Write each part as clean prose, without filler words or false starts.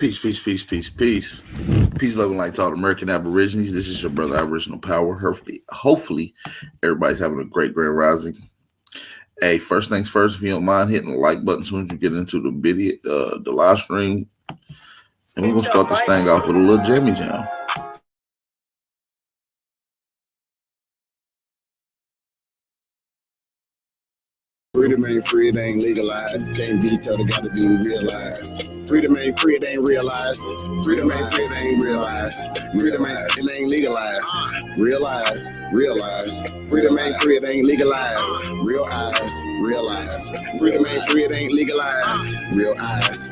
Peace, peace, peace, peace, peace. Peace, love, and light to all American Aborigines. This is your brother, Aboriginal Power. Hopefully, everybody's having a great Grand Rising. Hey, first things first, if you don't mind hitting the like button as soon as you get into the video, the live stream. And we're going to start this thing off with a little jammy jam. Freedom ain't free, it ain't legalized. Can't be told, it gotta be realized. Freedom ain't free, it ain't realized. Freedom ain't free, it ain't realized. Freedom ain't legalized. Realize. Freedom ain't free, it ain't legalized. Realize. Freedom ain't free, it ain't legalized. Realize.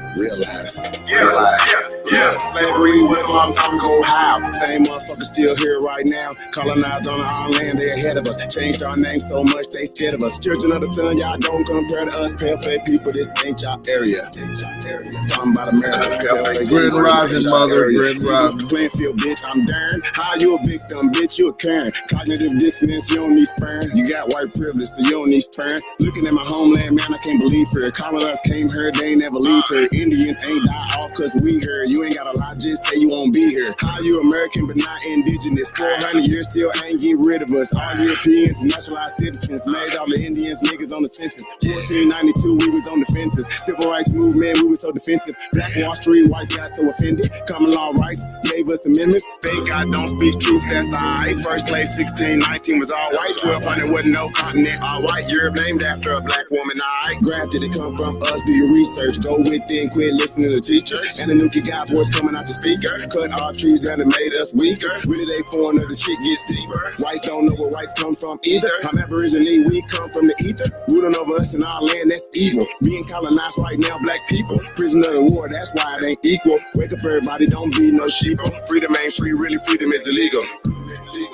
Yeah. Slavery with a long time ago, how? Same motherfuckers still here right now. Colonized on our land, they ahead of us. Changed our name so much, they scared of us. Children of the sun, y'all don't compare to us. Pale-faced people, this ain't y'all area. Talking about America. Grand Rising, mother. Grand Rising. Plainfield, bitch, I'm darn. How you a victim, bitch, you a Karen. Cognitive dissonance, you don't need sperm. You got white privilege, so you don't need sperm. Looking at my homeland, man, I can't believe her. Colonized came here, they ain't never leave her. Indians ain't die off cause we here. You ain't gotta lie, just say you won't be here. How you American but not indigenous? 400 years still ain't get rid of us. All Europeans, naturalized citizens, made all the Indians niggas on the census. 1492, we was on the fences. Civil rights movement, we was so defensive. Black Wall Street, whites got so offended. Common law rights gave us amendments. Thank God don't speak truth, that's alright. First slave 1619 was all white. 1200 wasn't no continent, all white. Europe named after a black woman, alright. Grafted, it come from us, do your research. Go within, quit listening to teachers. And the Nuki got voice coming out the speaker. Cut our trees down and made us weaker. Really they foreigner, the shit gets deeper. Whites don't know where whites come from either. I'm Aborigine, we come from the ether. Ruling over us in our land, that's evil. Being colonized right now, black people. Prisoner of the war, that's why it ain't equal. Wake up everybody, don't be no sheeple. Freedom ain't free, really freedom is illegal.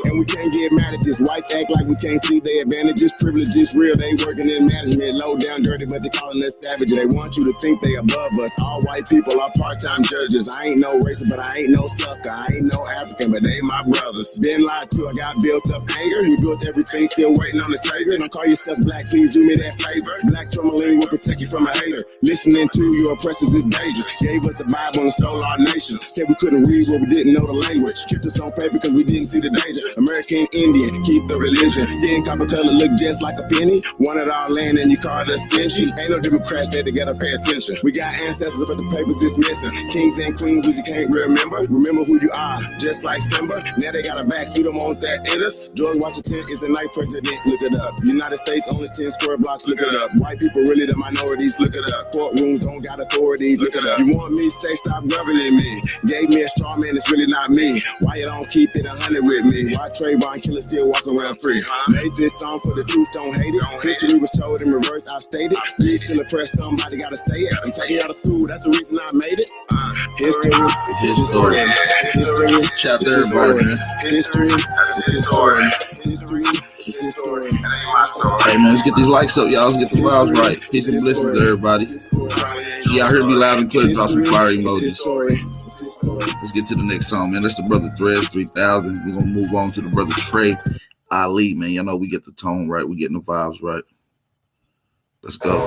And we can't get mad at this. Whites act like we can't see their advantages. Privileges real, they working in management. Low down dirty, but they calling us savage. They want you to think they above us. All white people are part-time judges. I ain't no racist, but I ain't no sucker. I ain't no African, but they my brothers. Been lied to, I got built up anger. We built everything, still waiting on the savior. Don't call yourself black, please do me that favor. Black tourmaline will protect you from a hater. Listening to your oppressors is dangerous. Gave us a Bible and stole our nation. Said we couldn't read what we didn't know the language. Kept us on paper because we didn't see the danger. American Indian, keep the religion. Skin copper color look just like a penny. Wanted our land and you called us stingy. Ain't no Democrats there together, pay attention. We got ancestors, but the papers is missing. Kings and queens, but you can't remember. Remember who you are, just like Simba. Now they got a vax, we don't want that in us. George Washington is the ninth president, look it up. United States only 10 square blocks, look it up. White people really the minorities, look it up. Courtrooms don't got authorities, look it up. You want me, say stop governing me. Gave me a straw man, it's really not me. Why you don't keep it 100 with me? Why Trayvon Killer still walking around free? Made this song for the truth, don't hate it. History was told in reverse, I've stated. You still oppress somebody, gotta say it. I'm taking you out of school, that's the reason I made it. History. Shout out to everybody, man. History. Hey, man, let's get these likes up, y'all. Let's get the vibes right. Peace and blessings to everybody. Y'all heard me loud and clear. Drop some fire emojis. Let's get to the next song, man. That's the brother Threads 3000. We're gonna move on to the brother Trey Ali, man. Y'all know we get the tone right. We getting the vibes right. Let's go.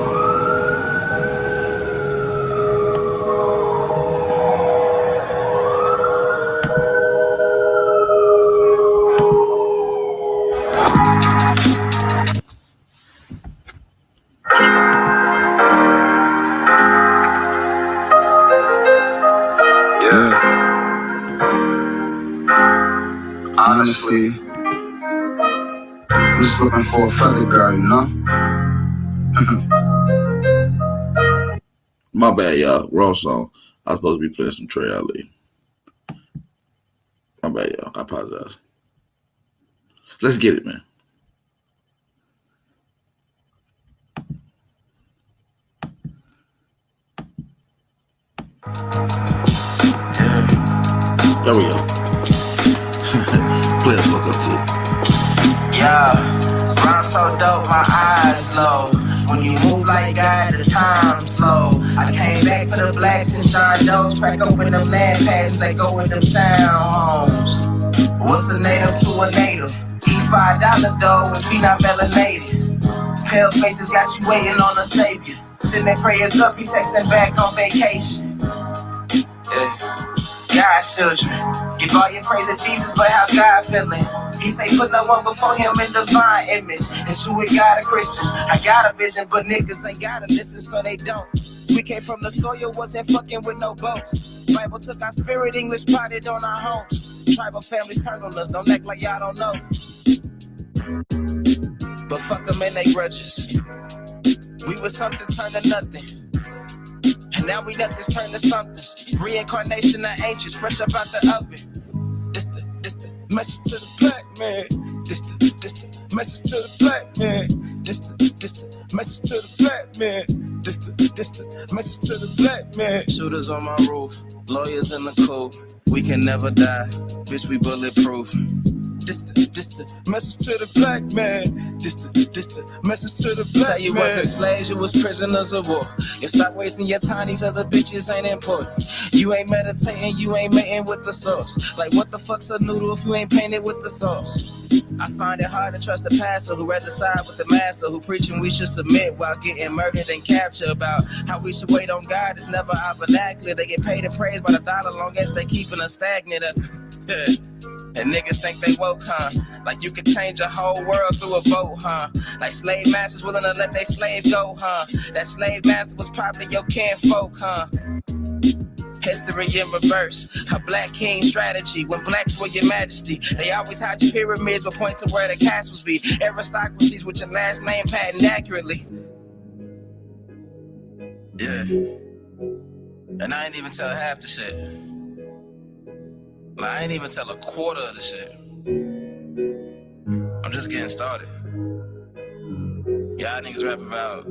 Honestly, I'm just looking for a feather girl, you know? My bad, y'all. Wrong song. I was supposed to be playing some Trey Ali. My bad, y'all. I apologize. Let's get it, man. There we go. Play us fuck up too. Yeah, rhyme so dope, my eyes low. When you move like God, the time slow. I came back for the blacks and John Doe's. Crack open them land patents, they go in them townhomes. What's a native to a native? Eat $5 dough and be not melanated. Pale faces got you waiting on a savior. Send their prayers up, he texting back on vacation. God's children, give all your praise to Jesus, but how God feeling? He say put no one before him in divine image. It's true we got a Christians. I got a vision, but niggas ain't gotta listen, so they don't. We came from the soil, wasn't fucking with no boats. Bible took our spirit, English potted on our homes. Tribal families turned on us, don't act like y'all don't know. But fuck them and they grudges. We was something turned to nothing. And now we nothing's turned to something. Reincarnation of ancients, fresh up out the oven. This the message to the black man. This the message to the black man. This the message to the black man. This the message to the black man. Shooters on my roof, lawyers in the coop. We can never die, bitch, we bulletproof. This the message to the black man. This the message to the black man. Say you wasn't slaves, you was prisoners of war. You stop wasting your time, these other bitches ain't important. You ain't meditating, you ain't mating with the sauce. Like what the fuck's a noodle if you ain't painted with the sauce? I find it hard to trust the pastor who rather side with the master, who preaching we should submit while getting murdered and captured. About how we should wait on God is never our vernacular. They get paid and praised by the dollar long as they keeping us stagnant. And niggas think they woke, huh? Like you could change a whole world through a vote, huh? Like slave masters willing to let their slave go, huh? That slave master was probably your kinfolk, huh? History in reverse, a black king strategy. When blacks were your majesty, they always hide your pyramids but point to where the castles be. Aristocracies with your last name patent accurately. Yeah. And I ain't even tell half the shit. Like, I ain't even tell a quarter of the shit. I'm just getting started. Y'all niggas rap about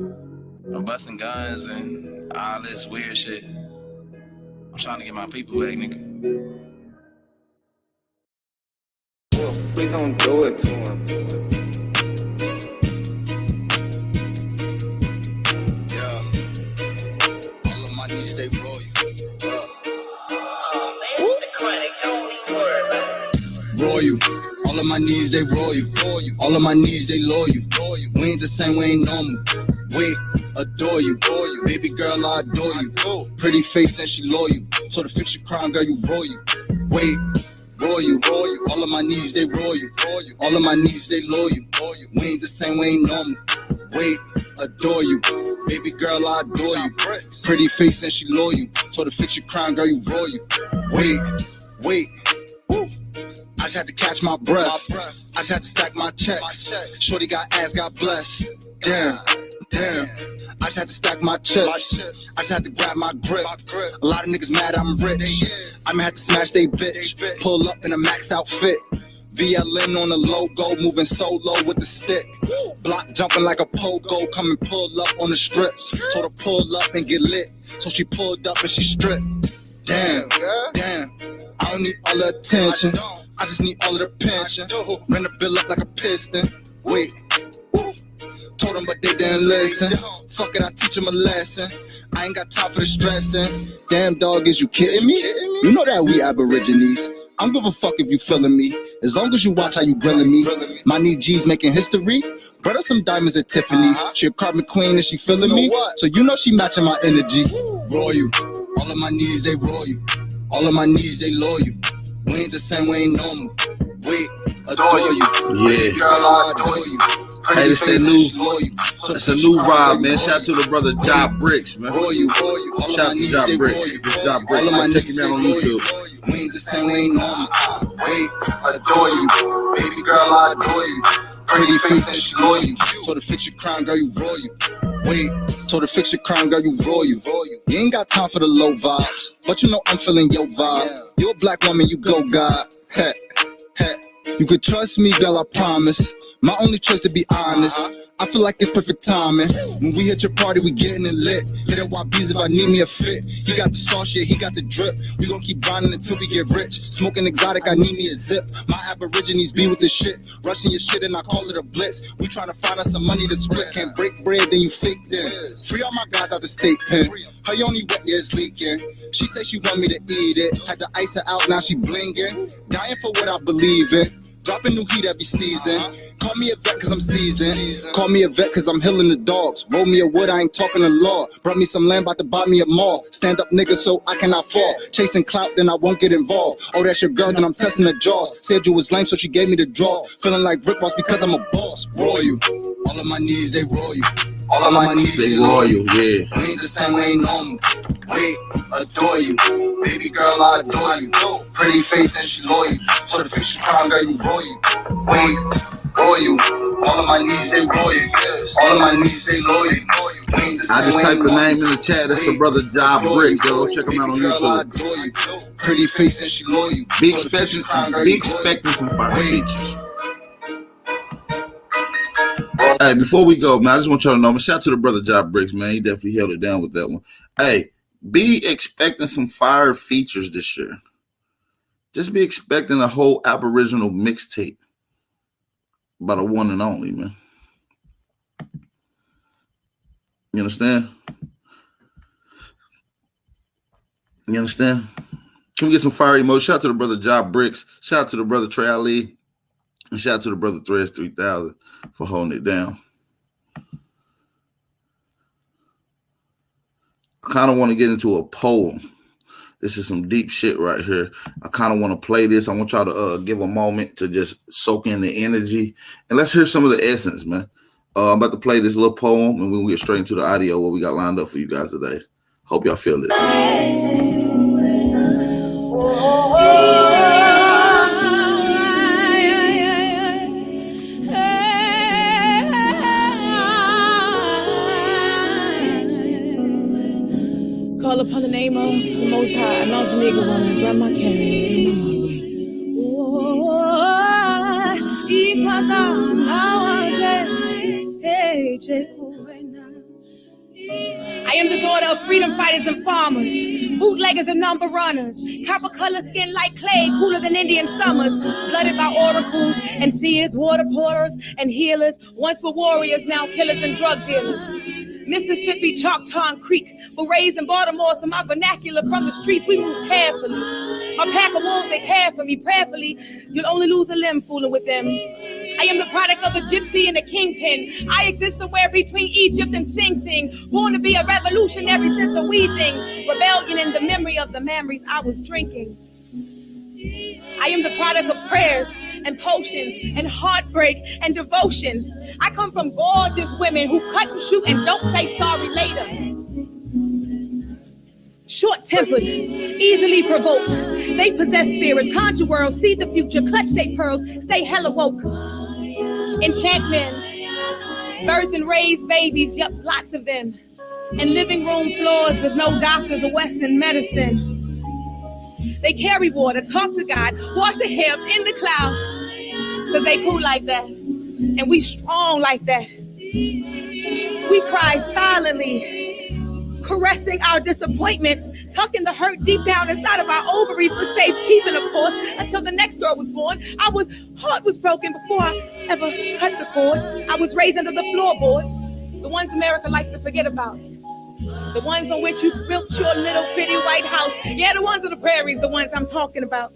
busting guns and all this weird shit. I'm trying to get my people back, nigga. Well, please don't do it to him. Yeah. All of my niggas, they roll you. Roll you. All of my knees, they roll you. All of my knees, they loyal you. We ain't the same, we ain't normal. Wait, adore you. Baby girl, I adore you. Pretty face and she loyal. So to fix your crime, girl, you roll you. Wait, roll you. All of my knees, they roll you. All of my knees, they loyal you. We ain't the same, we ain't normal. Wait, adore you. Baby girl, I adore you. Pretty face and she loyal. So to fix your crime, girl, you roll you. Wait. I just had to catch my breath. I just had to stack my checks. Shorty got ass, God bless. Damn. I just had to stack my chips. I just had to grab my grip. A lot of niggas mad I'm rich. I'ma have to smash they bitch. Pull up in a maxed out fit. VLN on the logo, moving solo with the stick. Block jumping like a pogo, come and pull up on the strip. Told her pull up and get lit. So she pulled up and she stripped. Damn, I don't need all the attention. I just need all of the pension. Ran the bill up like a piston. Wait, told them but they didn't listen. Fuck it, I teach them a lesson. I ain't got time for the stressing. Damn dog, is you kidding me? You know that we Aborigines. I don't give a fuck if you feeling me, as long as you watch how you grilling me. My knee G's making history. Brother, some diamonds at Tiffany's. She a carbon queen and she feeling me, so you know she matching my energy. Roll you. All of my knees, they roll you. All of my knees, they loyal you. We ain't the same, we ain't normal. Wait, adore you. Yeah. Girl, I adore you. Hey, this that new, that's a new ride, man. Shout out to the brother Job Bricks, man. Shout out to Job Bricks. This Job Bricks. Check him out on YouTube. We ain't the same, we ain't normal. Wait, adore you. Baby girl, I adore you. Pretty face and she loyal you. So to fix your crime, girl, you roll you. Wait, so to fix your crime, girl, you roll you. You ain't got time for the low vibes, but you know I'm feeling your vibe. You're a black woman, you go God. Heh. You could trust me, girl, I promise. My only choice to be honest. I feel like it's perfect timing. When we hit your party, we getting it lit. Hit it YBs if I need me a fit. He got the sauce, yeah, he got the drip. We gon' keep grinding until we get rich. Smoking exotic, I need me a zip. My Aborigines be with this shit. Rushing your shit and I call it a blitz. We tryna find us some money to split. Can't break bread, then you fake them. Free all my guys out the state pen. Her only wet, yeah, it's leaking. She said she want me to eat it. Had to ice her out, now she blinging. Dying for what I believe in. Dropping new heat every season. Call me a vet cause I'm seasoned. Call me a vet cause I'm healing the dogs. Roll me a wood, I ain't talking the law. Brought me some land, about to buy me a mall. Stand up nigga so I cannot fall. Chasing clout, then I won't get involved. Oh, that's your girl, then I'm testing the jaws. Said you was lame, so she gave me the draws. Feeling like Rick Ross because I'm a boss. Royal. All of my needs, they royal. All of my needs, They royal, yeah. we ain't the same, we ain't normal. Wait, adore you. Baby girl, I adore you. Pretty face and she loyal. So the fish you crown, girl, you royal. Wait, royal. All of my needs, they royal. All of my needs, they loyal. I just typed the name in the chat. That's the brother Job Brick, yo. Check him out on YouTube. Pretty face and she loyal. Be expecting some fire features. Hey, before we go, man, I just want y'all to know, shout out to the brother Job Bricks, man. He definitely held it down with that one. Hey, be expecting some fire features this year. Just be expecting a whole Aboriginal mixtape by the one and only, man. You understand? You understand? Can we get some fire emoji? Shout out to the brother Job Bricks. Shout out to the brother Trey Ali. And shout out to the brother Threads 3000 for holding it down. I kind of want to get into a poem. This is some deep shit right here. I kind of want to play this. I want y'all to give a moment to just soak in the energy. And let's hear some of the essence, man. I'm about to play this little poem, and we'll get straight into the audio, what we got lined up for you guys today. Hope y'all feel this. Call upon the name of the Most High. Announce a nigga woman. Grab my carry. I am the daughter of freedom fighters and farmers, bootleggers and number runners, copper color skin like clay, cooler than Indian summers, blooded by oracles and seers, water porters and healers, once were warriors, now killers and drug dealers. Mississippi, Choctaw Creek, but raised in Baltimore, so my vernacular from the streets, we move carefully. My pack of wolves, they care for me prayerfully. You'll only lose a limb fooling with them. I am the product of a gypsy and a kingpin. I exist somewhere between Egypt and Sing Sing. Born to be a revolutionary since a wee thing. Rebellion in the memory of the memories I was drinking. I am the product of prayers and potions and heartbreak and devotion. I come from gorgeous women who cut and shoot and don't say sorry later. Short-tempered, easily provoked. They possess spirits, conjure worlds, see the future, clutch they pearls, stay hella woke. Enchantment, birth and raise babies, yup, lots of them. And living room floors with no doctors or Western medicine. They carry water, talk to God, wash their hair in the clouds. Cause they cool like that, and we strong like that. We cry silently, caressing our disappointments, tucking the hurt deep down inside of our ovaries for safekeeping, of course, until the next girl was born. Our heart was broken before I ever cut the cord. I was raised under the floorboards, the ones America likes to forget about. The ones on which you built your little pretty white house. Yeah, the ones on the prairies, the ones I'm talking about.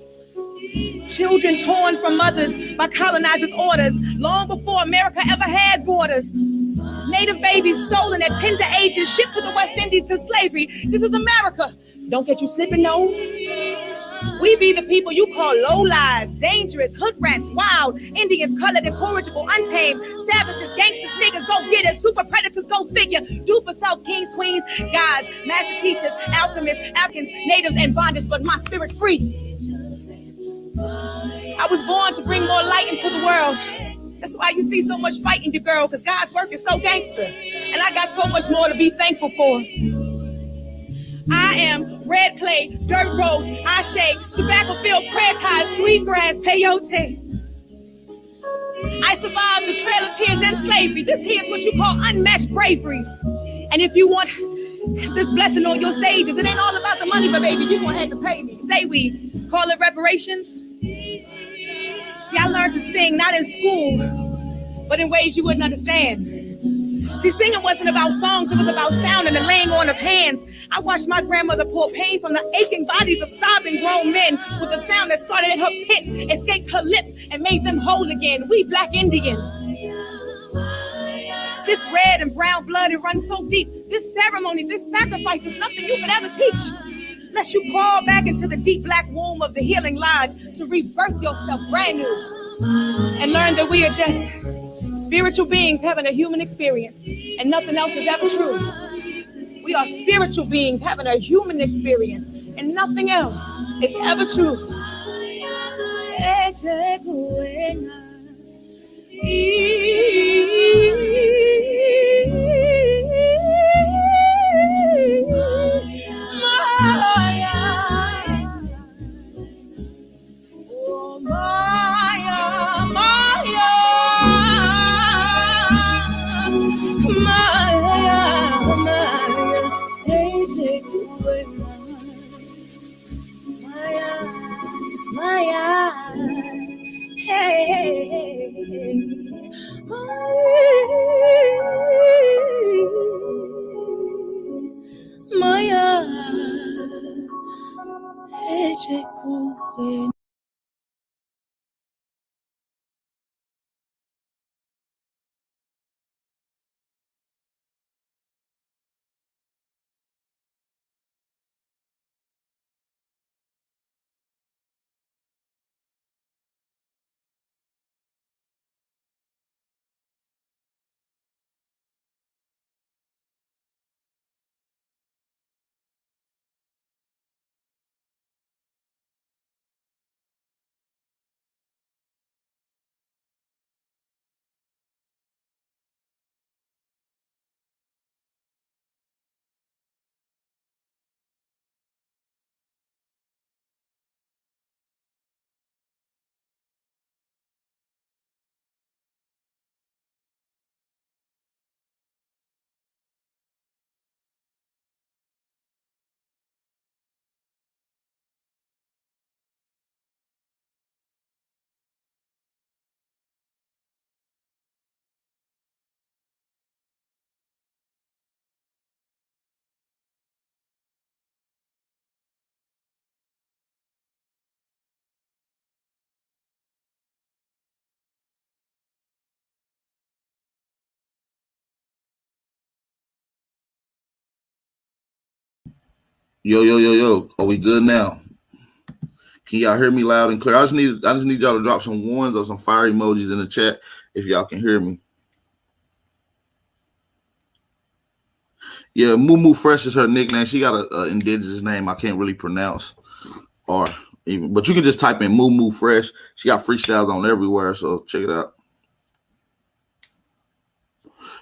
Children torn from mothers by colonizers' orders, long before America ever had borders. Native babies stolen at tender ages, shipped to the West Indies to slavery. This is America. Don't get you slipping, no. We be the people you call low lives, dangerous, hood rats, wild, Indians, colored, incorrigible, untamed, savages, gangsters, niggas, go-getters, super predators, go figure, do for self, kings, queens, gods, master teachers, alchemists, Africans, natives, and bondage, but my spirit free. I was born to bring more light into the world. That's why you see so much fight in your girl, because God's work is so gangster. And I got so much more to be thankful for. I am red clay, dirt roads, ashe, tobacco field, prayer ties, sweet grass, peyote. I survived the trail of tears and slavery. This here is what you call unmatched bravery. And if you want this blessing on your stages, it ain't all about the money, but baby, you gonna have to pay me. Say we call it reparations. See, I learned to sing not in school, but in ways you wouldn't understand. See, singing wasn't about songs, it was about sound and the laying on of hands. I watched my grandmother pour pain from the aching bodies of sobbing grown men with a sound that started in her pit, escaped her lips, and made them whole again. We Black Indian. This red and brown blood, it runs so deep. This ceremony, this sacrifice is nothing you could ever teach. Unless you crawl back into the deep black womb of the healing lodge to rebirth yourself brand new and learn that we are just spiritual beings having a human experience and nothing else is ever true. We are spiritual beings having a human experience and nothing else is ever true. Yo. Are we good now? Can y'all hear me loud and clear? I just need y'all to drop some ones or some fire emojis in the chat if y'all can hear me. Yeah, Moo Fresh is her nickname. She got a indigenous name I can't really pronounce, or even, but you can just type in Moo Fresh. She got freestyles on everywhere, so check it out.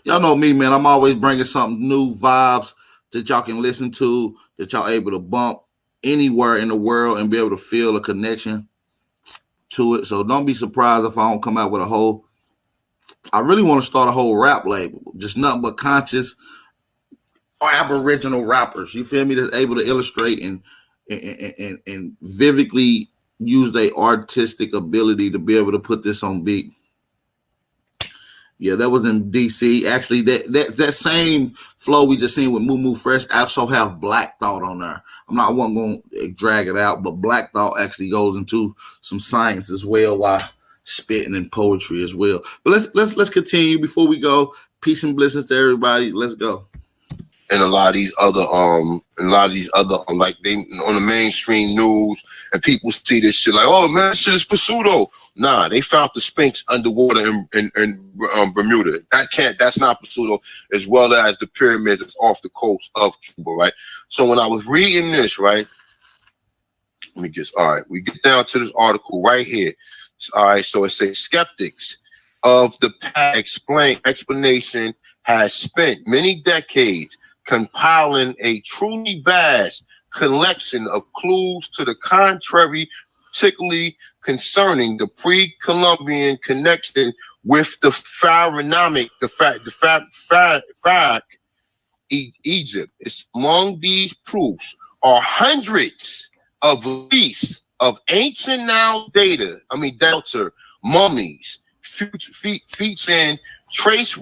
Y'all know me, man. I'm always bringing something new, vibes that y'all can listen to, that y'all able to bump anywhere in the world and be able to feel a connection to it. So don't be surprised if I don't come out with a whole. I really want to start a whole rap label, just nothing but conscious or Aboriginal rappers. You feel me? That's able to illustrate and vividly use their artistic ability to be able to put this on beat. Yeah, that was in DC. Actually, that same flow we just seen with Moo Fresh also have Black Thought on there. I wasn't going to drag it out, but Black Thought actually goes into some science as well while spitting in poetry as well. But let's continue before we go. Peace and blessings to everybody. Let's go. And a lot of these other like they on the mainstream news, and people see this shit like, oh man, this shit is pseudo. Nah, they found the Sphinx underwater in Bermuda. That's not pseudo, as well as the pyramids that's off the coast of Cuba, right? So when I was reading this, right, let me guess. All right, we get down to this article right here. All right, so it says skeptics of the past explanation has spent many decades compiling a truly vast collection of clues to the contrary, particularly concerning the pre-Columbian connection with the pharaonic, Egypt. It's among these proofs are hundreds of leasts of ancient Nile delta, mummies, featuring trace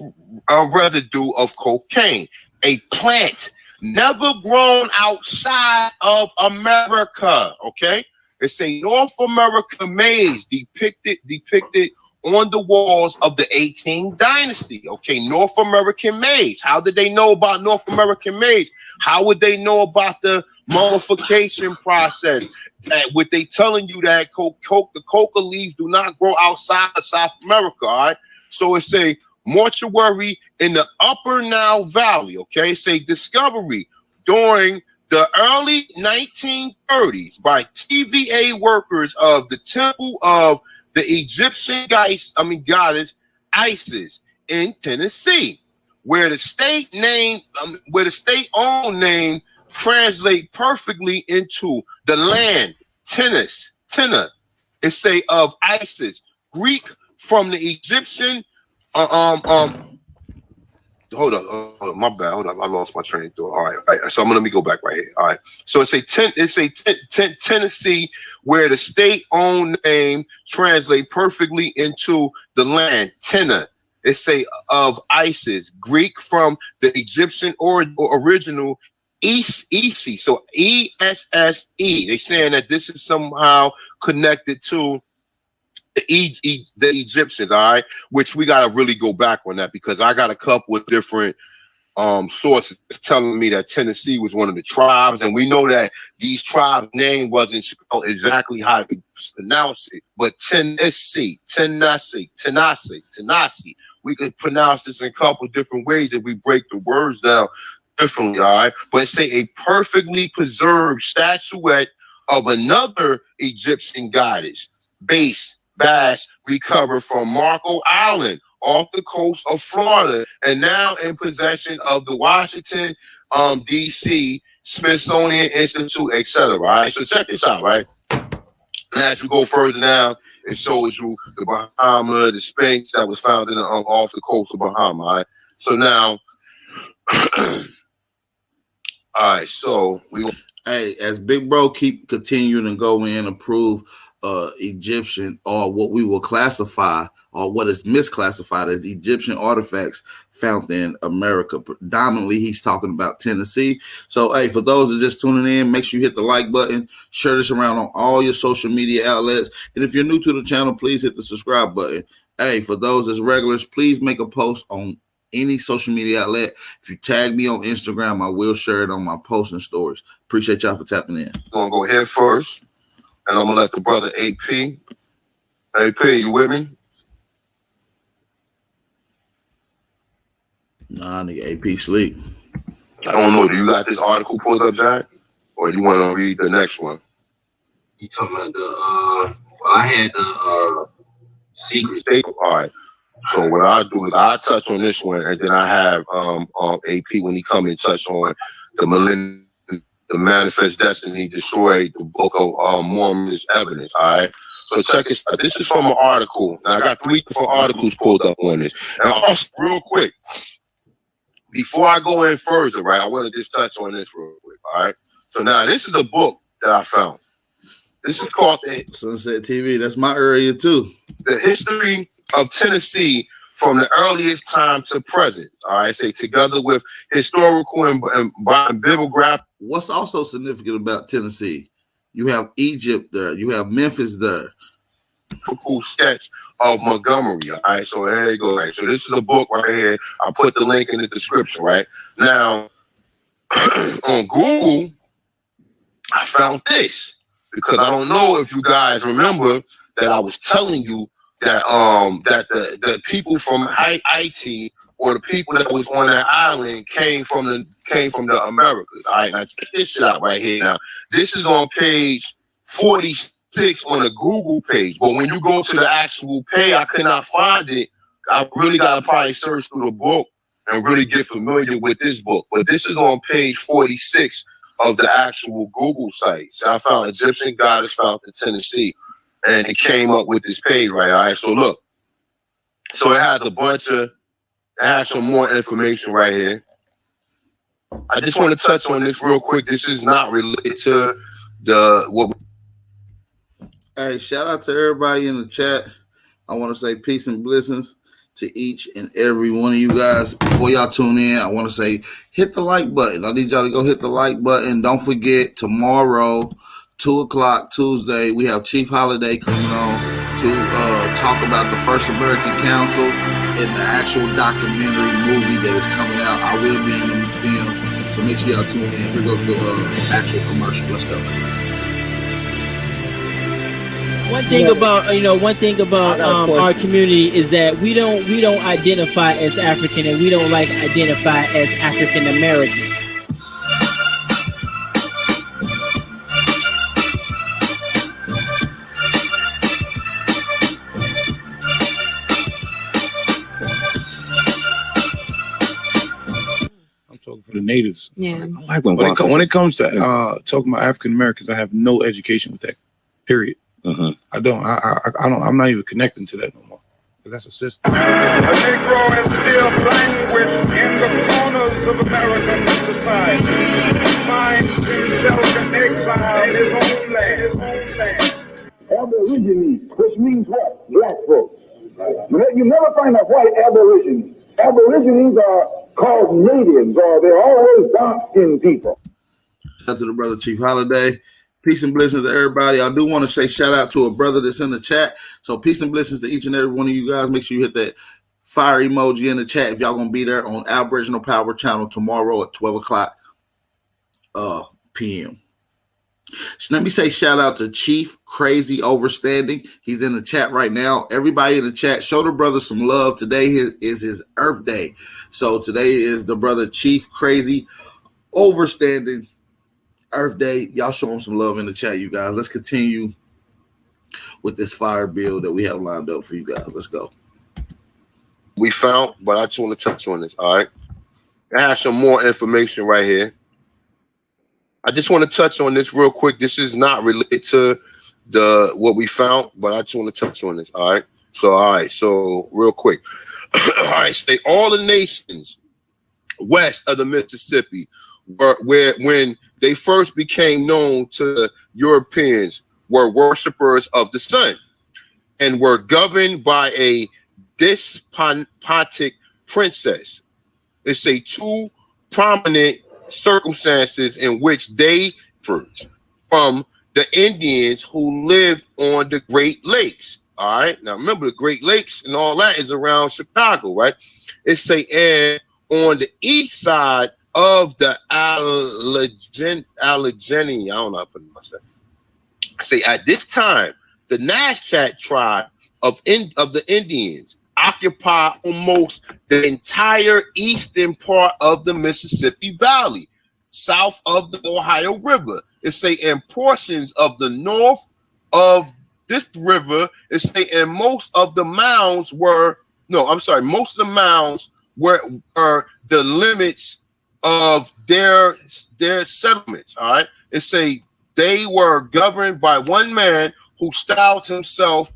residue of cocaine, a plant never grown outside of America. Okay, it's a North America maze depicted on the walls of the 18th dynasty. Okay, North American maze. How did they know about North American maze? How would they know about the mummification process? What they telling you that the coca leaves do not grow outside of South America. All right, so it's a mortuary in the Upper Nile Valley. Okay, it's a discovery during the early 1930s by TVA workers of the Temple of the Egyptian goddess Isis in Tennessee, where the state-owned name translate perfectly into the land Tenna. It say of Isis, Greek from the Egyptian. Hold on, my bad. Hold on, I lost my train of thought. All right. So let me go back right here. All right. So it's Tennessee, where the state-owned name translate perfectly into the land Tenna. It say of Isis, Greek from the Egyptian or original Esi. So ESSE. They saying that this is somehow connected to the Egyptians, all right, which we got to really go back on that, because I got a couple of different sources telling me that Tennessee was one of the tribes, and we know that these tribes' name wasn't spelled exactly how to pronounce it, but Tennessee, we could pronounce this in a couple of different ways if we break the words down differently, all right, but it's a perfectly preserved statuette of another Egyptian goddess, Bass, recovered from Marco Island off the coast of Florida and now in possession of the Washington, D.C. Smithsonian Institute, etc. Right? So check this out, right? And as we go further down, it shows you the Bahama, the Sphinx that was found in off the coast of Bahama. Right? So now, all right. So hey, as Big Bro keep continuing to go in and prove Egyptian, or what we will classify, or what is misclassified as Egyptian artifacts found in America. Predominantly, he's talking about Tennessee. So, hey, for those that are just tuning in, make sure you hit the like button, share this around on all your social media outlets. And if you're new to the channel, please hit the subscribe button. Hey, for those that's regulars, please make a post on any social media outlet. If you tag me on Instagram, I will share it on my posts and stories. Appreciate y'all for tapping in. I'm going to go head first. And I'm gonna let the brother AP, you with me? Nah, nigga, AP sleep. I don't know. Do you got this article pulled up, Jack? Or do you want to read the next one? You talking about the I had the secret state. All right. So what I do is I touch on this one, and then I have AP when he come and touch on the Manifest Destiny Destroyed, the Book of Mormon's evidence. All right. So check this out. This is from an article. And I got 3 different articles pulled up on this. And also, real quick, before I go in further, right, I want to just touch on this real quick. All right. So now this is a book that I found. This is called Sunset TV. That's my area too. The History of Tennessee from the earliest time to present. All right, say together with historical and bibliographical. What's also significant about Tennessee? You have Egypt there. You have Memphis there. Cool sketch of Montgomery. All right, so there you go. Right, so this is a book right here. I'll put the link in the description. Right now, on Google, I found this because I don't know if you guys remember that I was telling you that that the people from Haiti or the people that was on that island came from the Americas. All right, now check this shit out right here. Now this is on page 46 on the Google page, but when you go to the actual page, I could not find it. I really gotta probably search through the book and really get familiar with this book. But this is on page 46 of the actual Google site. So I found Egyptian goddess found in Tennessee. And it came up with this page, right? All right, so look. So it has some more information right here. I just want to touch on this real quick. This is not related to Hey, shout out to everybody in the chat. I want to say peace and blessings. to each and every one of you guys. Before y'all tune in, I want to say hit the like button. I need y'all to go hit the like button. Don't forget, tomorrow, 2 o'clock Tuesday, we have Chief Holiday coming on to talk about the First American Council and the actual documentary movie that is coming out. I will be in the film, so make sure y'all tune in. Here goes the actual commercial. Let's go. One thing about our community is that we don't identify as African, and we don't like identify as African American. For the natives. Yeah. I like when it comes to talking about African Americans, I have no education with that. Period. I don't. I'm not even connecting to that no more. Because that's a system. A Negro is still languished in the corners of American society. He finds himself in exile in his own land. Aborigines, which means what? Black folks. You never find a white aborigine. Aborigines are called natives, or they're always dark-skinned people. Shout out to the brother Chief Holiday. Peace and blessings to everybody. I do want to say shout out to a brother that's in the chat. So peace and blessings to each and every one of you guys. Make sure you hit that fire emoji in the chat if y'all going to be there on Aboriginal Power Channel tomorrow at 12 o'clock p.m. So let me say shout out to Chief Crazy Overstanding. He's in the chat right now. Everybody in the chat, show the brother some love. Today is his Earth Day. So today is the brother Chief Crazy Overstanding's Earth Day. Y'all show him some love in the chat, you guys. Let's continue with this fire bill that we have lined up for you guys. Let's go. We found, but I just want to touch on this. All right. I have some more information right here. I just want to touch on this real quick. This is not related to what we found, but I just want to touch on this. All right. So real quick. All right. Say all the nations west of the Mississippi were when they first became known to Europeans were worshipers of the sun and were governed by a despotic princess. It's a two prominent circumstances in which they differed from the Indians who lived on the Great Lakes. All right. Now remember, the Great Lakes and all that is around Chicago, right? It's and on the east side of the Allegheny, I don't know how to pronounce that. Say at this time, the Nashat tribe of the Indians occupy almost the entire eastern part of the Mississippi Valley, south of the Ohio River. It's in portions of the north of this river. It's and most of the mounds were most of the mounds were the limits of their settlements. All right. It's they were governed by one man who styled himself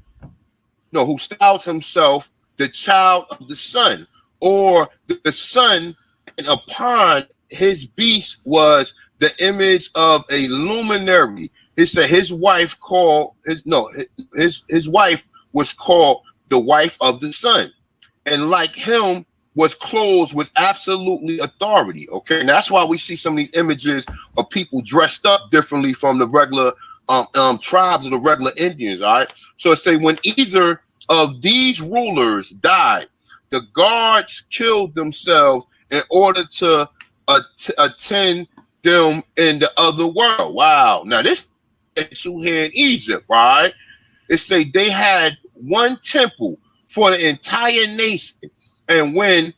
the child of the sun, or the sun, and upon his beast was the image of a luminary. He said his wife was called the wife of the sun, and like him was clothed with absolutely authority. Okay, and that's why we see some of these images of people dressed up differently from the regular tribes of the regular Indians. All right, so it when either of these rulers died, the guards killed themselves in order to attend them in the other world. Wow. Now this is here in Egypt, right? It they had one temple for the entire nation, and when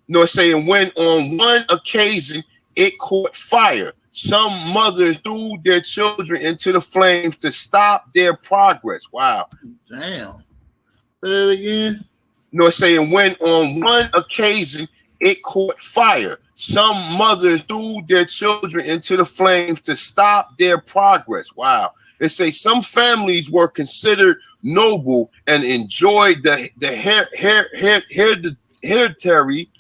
on one occasion it caught fire, some mothers threw their children into the flames to stop their progress. Wow. Damn. Say that again. When on one occasion it caught fire, some mothers threw their children into the flames to stop their progress. Wow. It some families were considered noble and enjoyed the hereditary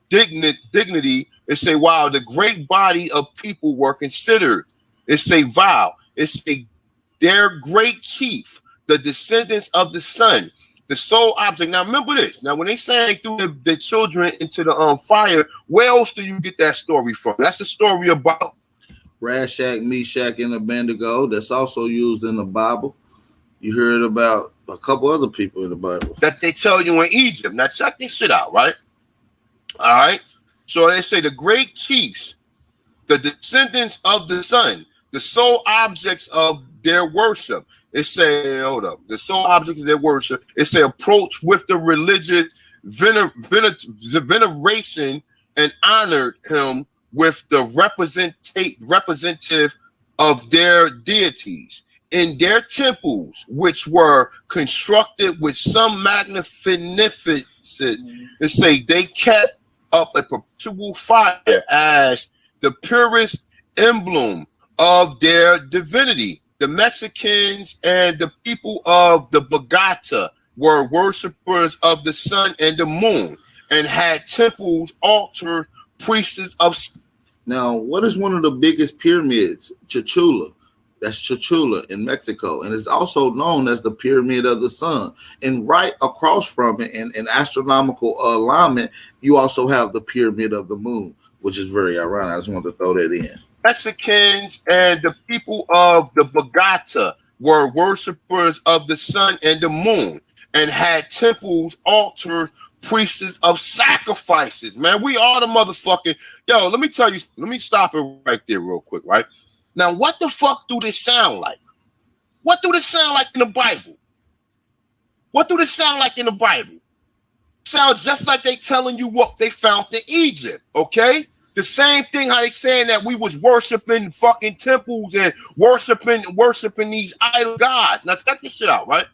dignity. It wow, the great body of people were considered. It wow. Their great chief, the descendants of the sun, The sole object. Now remember this. Now when they say they threw the children into the fire, where else do you get that story from? That's a story about Rashak, Meshach, and Abednego. That's also used in the Bible. You heard about a couple other people in the Bible that they tell you in Egypt. Now check this shit out, right? All right. So they say the great chiefs, the descendants of the sun, the sole objects of their worship. It say, hold up, the sole objects of their worship. It say approach with the religious veneration and honored him with the representative of their deities in their temples, which were constructed with some magnificence. It say they kept up a perpetual fire as the purest emblem of their divinity. The Mexicans and the people of the Bogota were worshipers of the sun and the moon and had temples, altars, priests of. Now, what is one of the biggest pyramids? Cholula. That's Cholula in Mexico, and it's also known as the Pyramid of the Sun. And right across from it, in astronomical alignment, you also have the Pyramid of the Moon, which is very ironic. I just wanted to throw that in. Mexicans and the people of the Bogota were worshipers of the sun and the moon and had temples, altars, priests of sacrifices. Man, we are the motherfucking. Yo, let me tell you, let me stop it right there real quick, right? Now, what the fuck do this sound like? What do this sound like in the Bible? What do this sound like in the Bible? Sounds just like they telling you what they found in Egypt, okay? The same thing how they saying that we was worshiping fucking temples and worshiping these idol gods. Now check this shit out, right?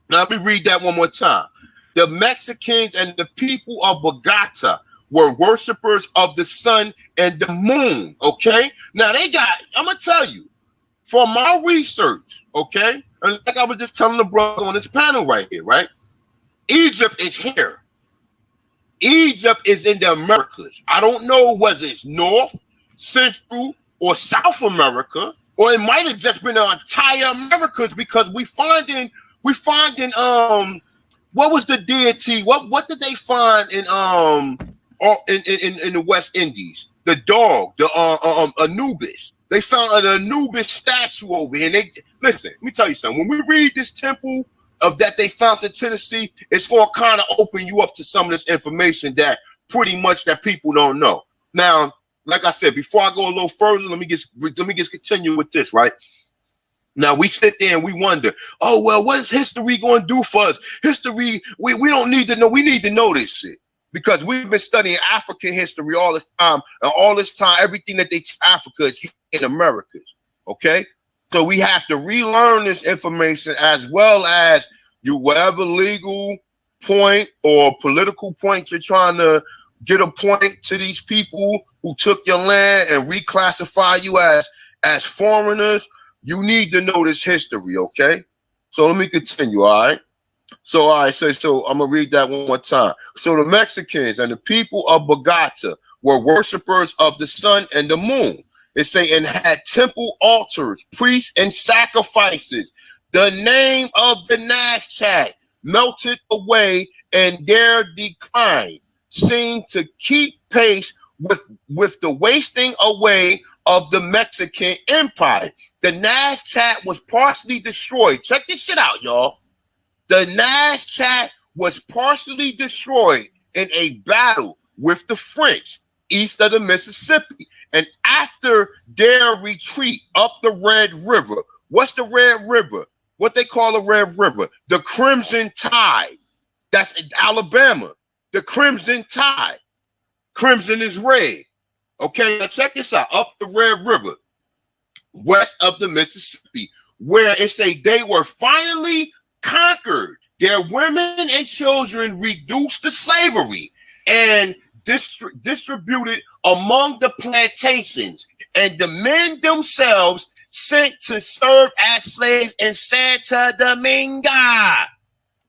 Now let me read that one more time. The Mexicans and the people of Bogota were worshipers of the sun and the moon, okay? Now they got, I'm gonna tell you, from my research, okay? And like I was just telling the brother on this panel right here, right? Egypt is here. Egypt is in the Americas. I don't know whether it's North, Central, or South America, or it might have just been the entire Americas because we finding what was the deity? What did they find in the West Indies? The dog, the Anubis. They found an Anubis statue over here. And they listen, let me tell you something. When we read this temple of that they found in Tennessee, it's going to kind of open you up to some of this information that pretty much that people don't know. Now, like I said, before I go a little further, let me just continue with this, right? Now we sit there and we wonder, oh well, what is history going to do for us? History, we don't need to know. We need to know this shit because we've been studying African history all this time, and all this time, everything that they teach Africa is here in Americas. Okay. So we have to relearn this information as well as whatever legal point or political point you're trying to get a point to these people who took your land and reclassify you as foreigners. You need to know this history, okay? So let me continue, all right? So, all right, so I'm going to read that one more time. So the Mexicans and the people of Bogota were worshipers of the sun and the moon. It say, and had temple altars, priests, and sacrifices. The name of the Nazca melted away, and their decline seemed to keep pace with the wasting away of the Mexican Empire. The Nazca was partially destroyed. Check this shit out, y'all. The Nazca was partially destroyed in a battle with the French east of the Mississippi. And after their retreat up the Red River, what's the Red River? What they call the Red River? The Crimson Tide. That's in Alabama. The Crimson Tide. Crimson is red. Okay, now check this out. Up the Red River, west of the Mississippi, where it say they were finally conquered. Their women and children reduced to slavery and distributed among the plantations, and the men themselves sent to serve as slaves in Santo Domingo.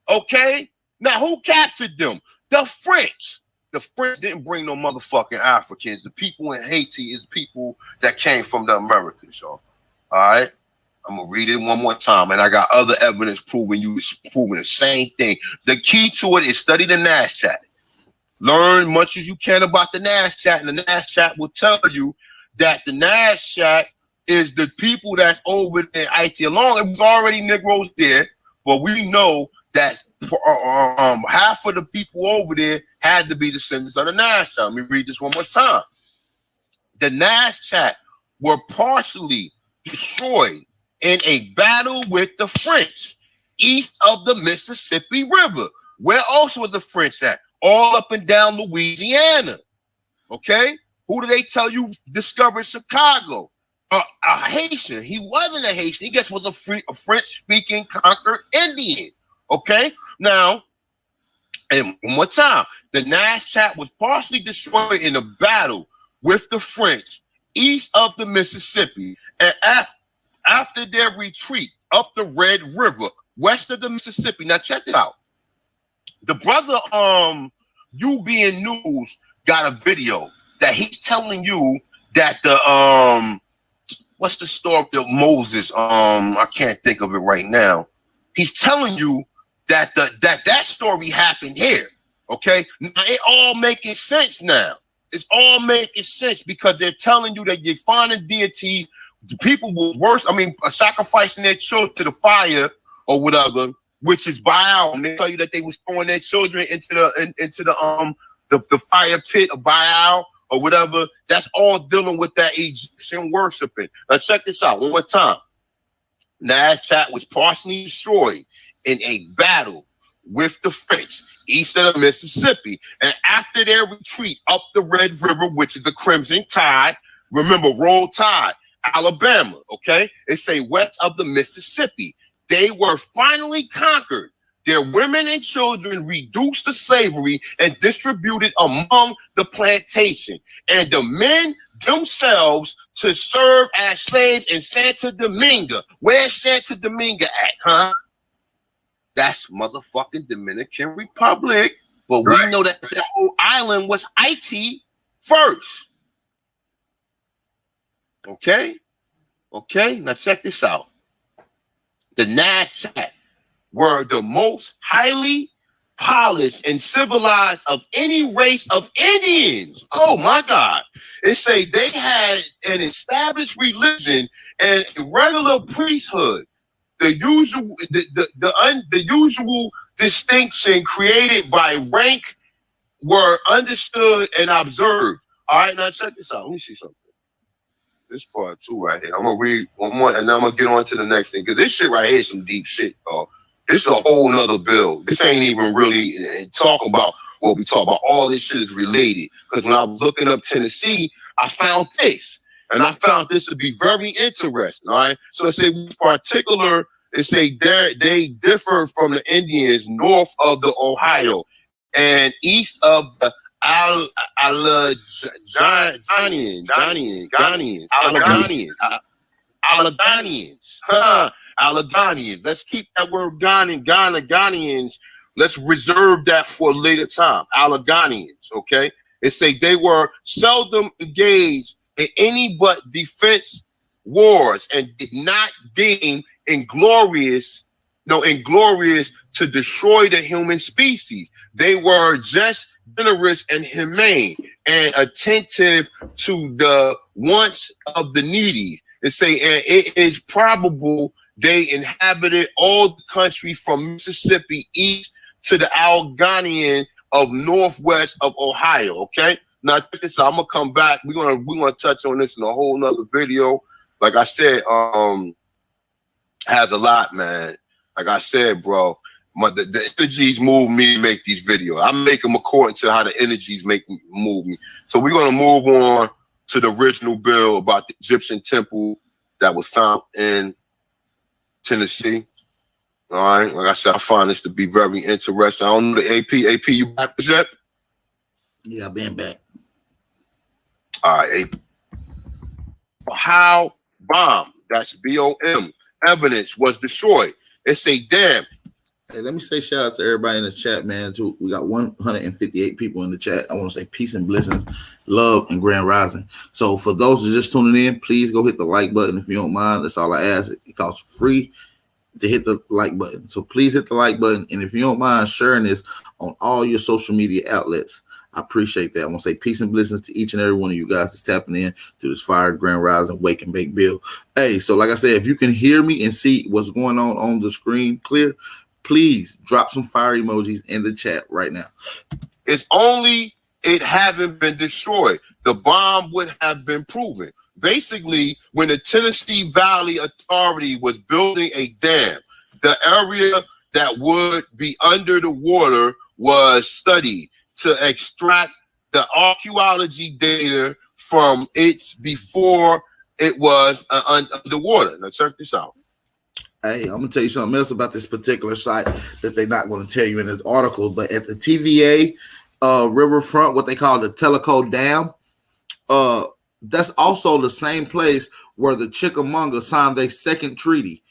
Okay? Now, who captured them? The French. The French didn't bring no motherfucking Africans. The people in Haiti is people that came from the Americas, y'all. All right? I'm gonna read it one more time, and I got other evidence proving the same thing. The key to it is study the NASChat. Learn much as you can about the NASChat, and the NASChat will tell you that the NASChat is the people that's over there in IT. Along, it was already Negroes there, but we know that half of the people over there had to be descendants of the NASChat. Let me read this one more time. The NASChat were partially destroyed in a battle with the French east of the Mississippi River. Where also was the French at? All up and down Louisiana. Okay? Who do they tell you discovered Chicago? A Haitian. He wasn't a Haitian. He just was a French-speaking conquered Indian. Okay? Now, and one more time, the NASChat was partially destroyed in a battle with the French east of the Mississippi. And after their retreat up the Red River, west of the Mississippi. Now check this out. The brother UBN News got a video that he's telling you that the what's the story of Moses? I can't think of it right now. He's telling you that that story happened here. Okay, now it all making sense now. It's all making sense because they're telling you that you're finding deities. The people were worse. I mean, sacrificing their children to the fire or whatever, which is Baal. And they tell you that they was throwing their children into the fire pit of Baal or whatever. That's all dealing with that Egyptian worshiping. Now check this out one more time. NASChat was partially destroyed in a battle with the French east of the Mississippi, and after their retreat up the Red River, which is the Crimson Tide. Remember, Roll Tide. Alabama, okay? It say west of the Mississippi. They were finally conquered. Their women and children reduced to slavery and distributed among the plantation. And the men themselves to serve as slaves in Santa Dominga. Where's Santa Dominga at, huh? That's motherfucking Dominican Republic. But we know that the whole island was IT first. Okay, now check this out. The NASChat were the most highly polished and civilized of any race of Indians. Oh my God. It say they had an established religion and regular priesthood. The usual distinction created by rank were understood and observed. All right, now check this out. Let me see something. This part two right here. I'm gonna read one more, and then I'm gonna get on to the next thing. Because this shit right here is some deep shit, dog. This is a whole nother bill. This ain't even really talking about what we talk about. All this shit is related. Because when I was looking up Tennessee, I found this. And I found this to be very interesting. All right. So it say particular, it say they differ from the Indians north of the Ohio and east of the Alleghanians. Let's keep that word Ghanaians. Let's reserve that for a later time. Alleghanians, okay? It say they were seldom engaged in any but defense wars and did not deem inglorious to destroy the human species. They were just generous and humane and attentive to the wants of the needy. It say, and it is probable they inhabited all the country from Mississippi east to the Alleghanian of northwest of Ohio. Okay, now check this out. I'm gonna come back. We're gonna touch on this in a whole nother video. Like I said, has a lot, man. Like I said, bro, the energies move me to make these videos. I make them according to how the energies move me. So we're gonna move on to the original bill about the Egyptian temple that was found in Tennessee. All right, like I said, I find this to be very interesting. I don't know the AP. AP, you back yet? Yeah, I've been back. All right, AP. How bomb, that's BOM, evidence was destroyed. It say, damn, Hey, let me say shout out to everybody in the chat, man. We got 158 people in the chat. I want to say peace and blessings, love, and grand rising. So for those who are just tuning in, please go hit the like button if you don't mind. That's all I ask. It costs free to hit the like button. So please hit the like button. And if you don't mind sharing this on all your social media outlets, I appreciate that. I want to say peace and blessings to each and every one of you guys that's tapping in to this Fire Grand Rising Wake and Bake Bill. Hey, so like I said, if you can hear me and see what's going on the screen clear, please drop some fire emojis in the chat right now. It's only it haven't been destroyed. The bomb would have been proven. Basically, when the Tennessee Valley Authority was building a dam, the area that would be under the water was studied to extract the archaeology data from its before it was underwater. Now check this out. Hey, I'm gonna tell you something else about this particular site that they're not going to tell you in this article. But at the TVA riverfront, what they call the Tellico Dam, that's also the same place where the Chickamauga signed their second treaty.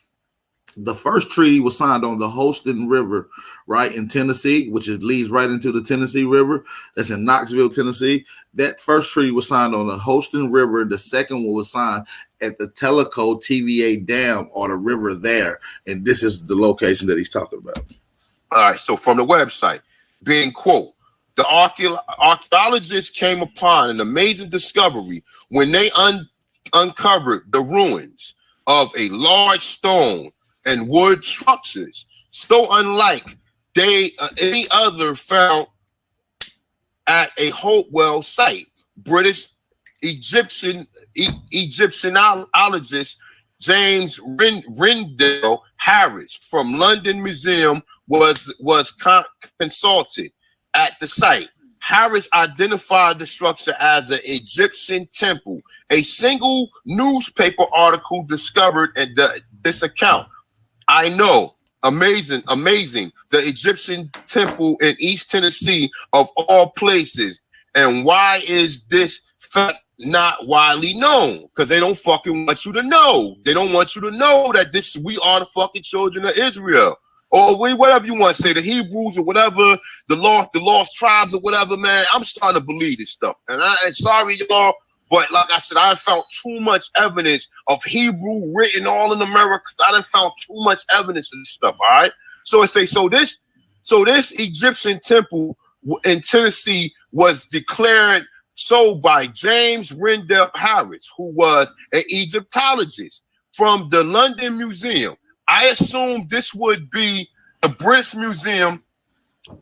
The first treaty was signed on the Holston River, right, in Tennessee, which leads right into the Tennessee River. That's in Knoxville, Tennessee. That first treaty was signed on the Holston River. The second one was signed at the Tellico TVA Dam, or the river there. And this is the location that he's talking about. All right, so from the website, being quote, the archaeologists came upon an amazing discovery when they uncovered the ruins of a large stone and wood structures, so unlike any other found at a Hopewell site. British Egyptiologist James Rendell Harris from London Museum was consulted at the site. Harris identified the structure as an Egyptian temple. A single newspaper article discovered this account. I know, amazing. The Egyptian temple in East Tennessee, of all places. And why is this fact not widely known? Because they don't fucking want you to know. They don't want you to know that we are the fucking children of Israel. Or whatever you want to say, the Hebrews or whatever, the lost tribes or whatever, man. I'm starting to believe this stuff. And sorry, y'all, but like I said, I found too much evidence of Hebrew written all in America. I done found too much evidence of this stuff, all right? So this Egyptian temple in Tennessee was declared so by James Rendell Harris, who was an Egyptologist from the London Museum. I assume this would be the British Museum,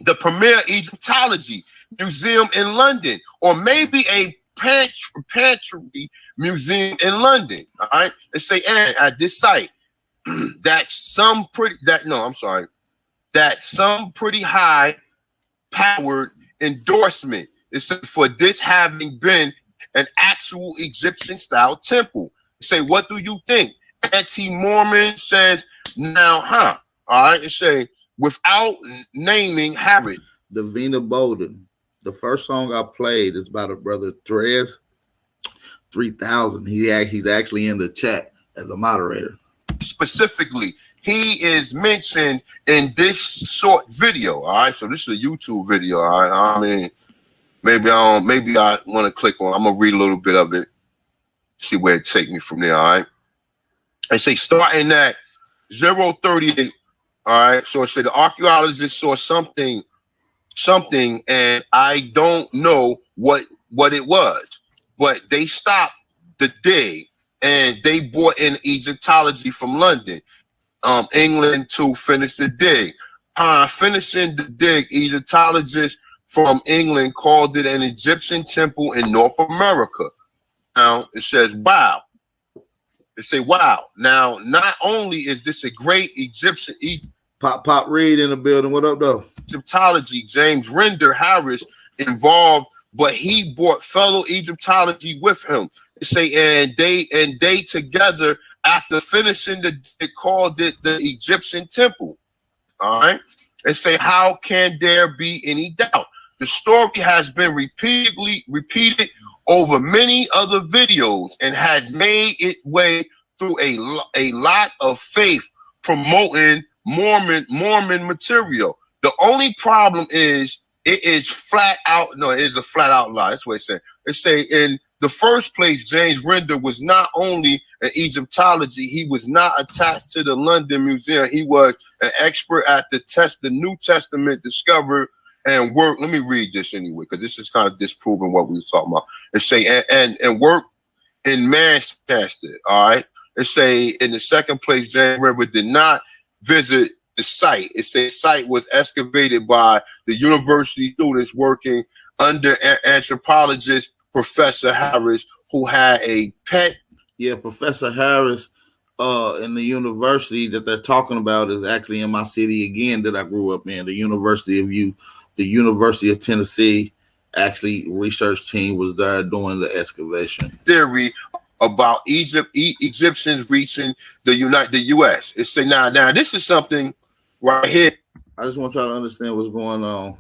the premier Egyptology museum in London, or maybe a pantry museum in London. All right, let's say at this site that some pretty high powered endorsement is for this having been an actual Egyptian style temple. Say, what do you think? Anti-Mormon says now, all right, it say without naming Harris. Davina Bolden. The first song I played is by the brother Trez 3000. He's actually in the chat as a moderator. Specifically, he is mentioned in this short video. All right, so this is a YouTube video. All right, I mean, maybe I want to click on. I'm gonna read a little bit of it, see where it take me from there. All right, I say starting at 038. All right, so it said the archaeologist saw something, and I don't know what it was, but they stopped the dig and they brought in Egyptology from London, England, to finish the dig. Finishing the dig, Egyptologists from England called it an Egyptian temple in North America. Now it says, wow. They say, wow. Now, not only is this a great Egyptian Pop Reed in the building. What up, though? Egyptology, James Rendell Harris involved, but he brought fellow Egyptology with him. They say, and they together, after finishing they called it the Egyptian temple. All right. They say, how can there be any doubt? The story has been repeated over many other videos and has made its way through a lot of faith promoting Mormon material. The only problem is it is flat out. No, it is a flat out lie. That's what it's saying. It say in the first place, James Render was not only an Egyptology, he was not attached to the London Museum. He was an expert at the New Testament discovered and work. Let me read this anyway, because this is kind of disproving what we were talking about. It say and work in Manchester. All right. It say in the second place, James Render did not visit the site. It says site was excavated by the university students working under anthropologist Professor Harris, who had a pet. Yeah, Professor Harris in the university that they're talking about is actually in my city again that I grew up in, the University of Tennessee. Actually, research team was there doing the excavation. Theory about Egyptians reaching the U.S. It say now this is something right here. I just want y'all to understand what's going on.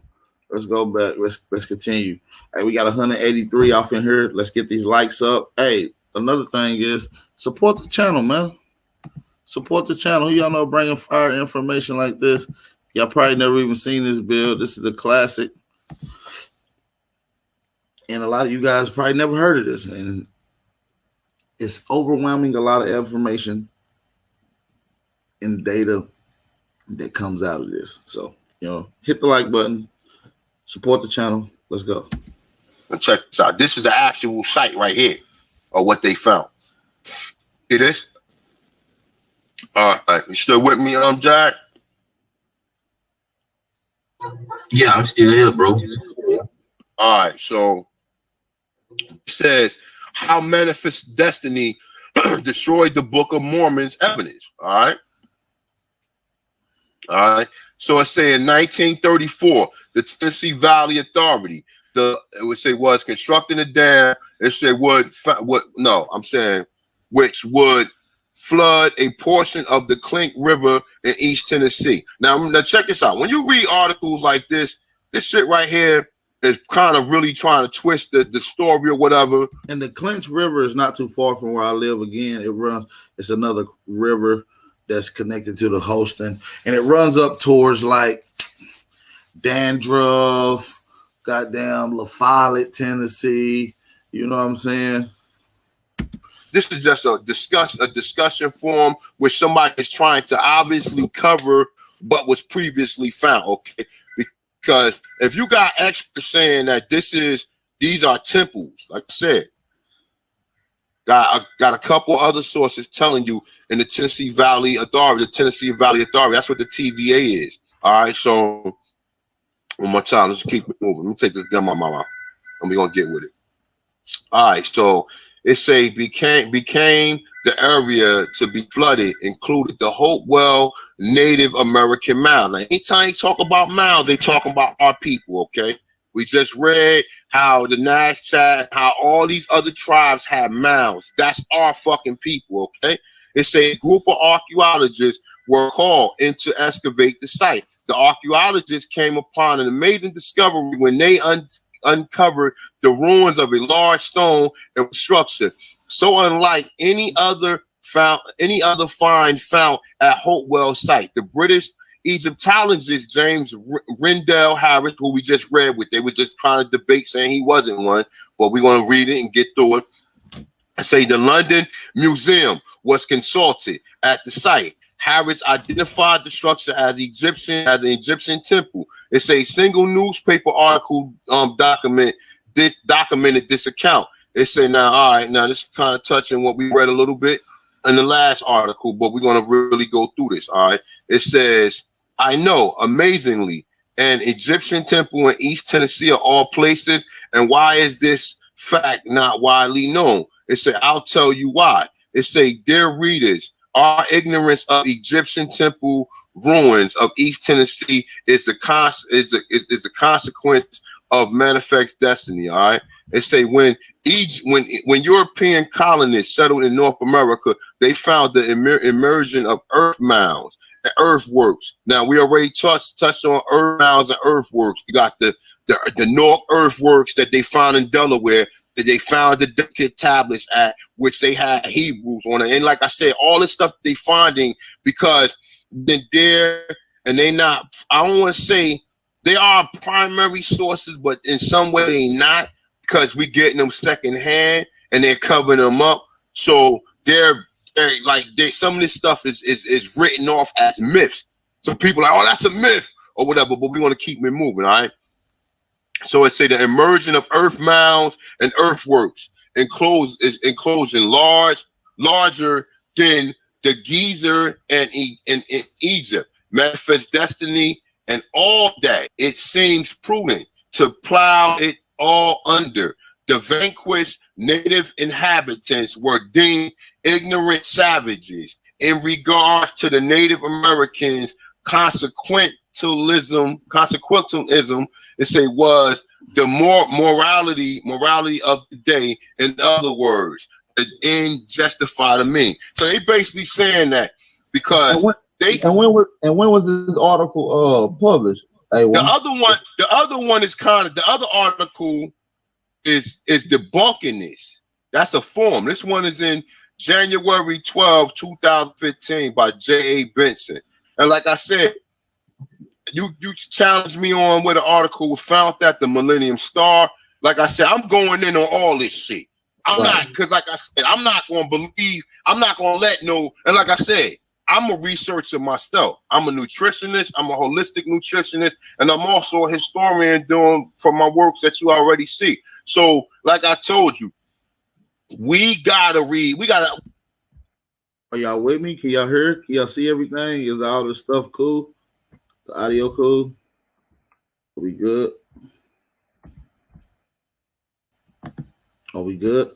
Let's go back. Let's continue. Hey, we got 183 off in here. Let's get these likes up. Hey, another thing is support the channel, man. Support the channel. Y'all know bringing fire information like this. Y'all probably never even seen this build. This is a classic. And a lot of you guys probably never heard of this. And it's overwhelming a lot of information and data that comes out of this. So, hit the like button. Support the channel. Let's go. Let's check this out. This is the actual site right here of what they found. See this? All right. You still with me, Jack? Yeah, I'm still here, bro. All right. So it says how Manifest Destiny destroyed the Book of Mormon's evidence. All right. So it say in 1934, the Tennessee Valley Authority, was constructing a dam. It said which would flood a portion of the Clink River in East Tennessee. Now check this out. When you read articles like this shit right here is kind of really trying to twist the story or whatever. And the Clinch River is not too far from where I live. Again, it's another river that's connected to the Holston, and it runs up towards like Dandruff, goddamn La Follette, Tennessee. You know what I'm saying? This is just a discussion forum where somebody is trying to obviously cover what was previously found. Okay, because if you got experts saying that these are temples, like I said. Got a couple other sources telling you in the Tennessee Valley Authority, that's what the TVA is. All right, so one more time, let's keep it moving. Let me take this down my mouth, and we're gonna get with it. All right, so it say became the area to be flooded included the Hopewell Native American mound. Now, anytime you talk about mounds, they talk about our people. Okay. We just read how the Nash chat, how all these other tribes have mounds. That's our fucking people, okay? It's a group of archaeologists were called in to excavate the site. The archaeologists came upon an amazing discovery when they uncovered the ruins of a large stone and structure, so unlike any other find found at Hopewell site. The British Egyptologist James Rendell Harris, who we just read with, they were just trying to debate saying he wasn't one, but we're going to read it and get through it. I say the London Museum was consulted at the site. Harris identified the structure as an Egyptian temple. It's a single newspaper article documented this account. It say now this is kind of touching what we read a little bit in the last article, but we're going to really go through this. All right. It says, I know, amazingly, an Egyptian temple in East Tennessee of all places. And why is this fact not widely known? It said, I'll tell you why. It say, dear readers, our ignorance of Egyptian temple ruins of East Tennessee is the consequence of Manifest Destiny. All right. It say when European colonists settled in North America, they found the immersion of earth mounds and earthworks. Now we already touched on earth mounds and earthworks. We got the North earthworks that they found in Delaware, that they found the Ducat tablets at, which they had Hebrews on it. And like I said, all this stuff they finding, because then and they not, I don't want to say they are primary sources, but in some way they not, because we getting them secondhand and they're covering them up. So they're like some of this stuff is written off as myths. So people are like, oh, that's a myth or whatever, but we want to keep it moving, all right? So it say the emergence of earth mounds and earthworks enclosing larger than the Giza and in Egypt, manifest destiny and all that. It seems prudent to plow it all under. The vanquished native inhabitants were deemed ignorant savages. In regards to the Native Americans, consequentialism, it say was the morality of the day. In other words, the end justify the mean. So they basically saying that because when was this article published? The other one is kind of, the other article is debunking this. That's a form. This one is in January 12, 2015 by J.A. Benson. And like I said, you challenged me on where the article was found at the Millennium Star. Like I said, I'm going in on all this shit. I'm not, because like I said, I'm not going to believe, I'm not going to let no, and like I said, I'm a researcher myself. I'm a nutritionist. I'm a holistic nutritionist. And I'm also a historian doing for my works that you already see. So like I told you, we got to read. We got to. Are y'all with me? Can y'all hear? Can y'all see everything? Is all the stuff cool? The audio cool? Are we good? Are we good?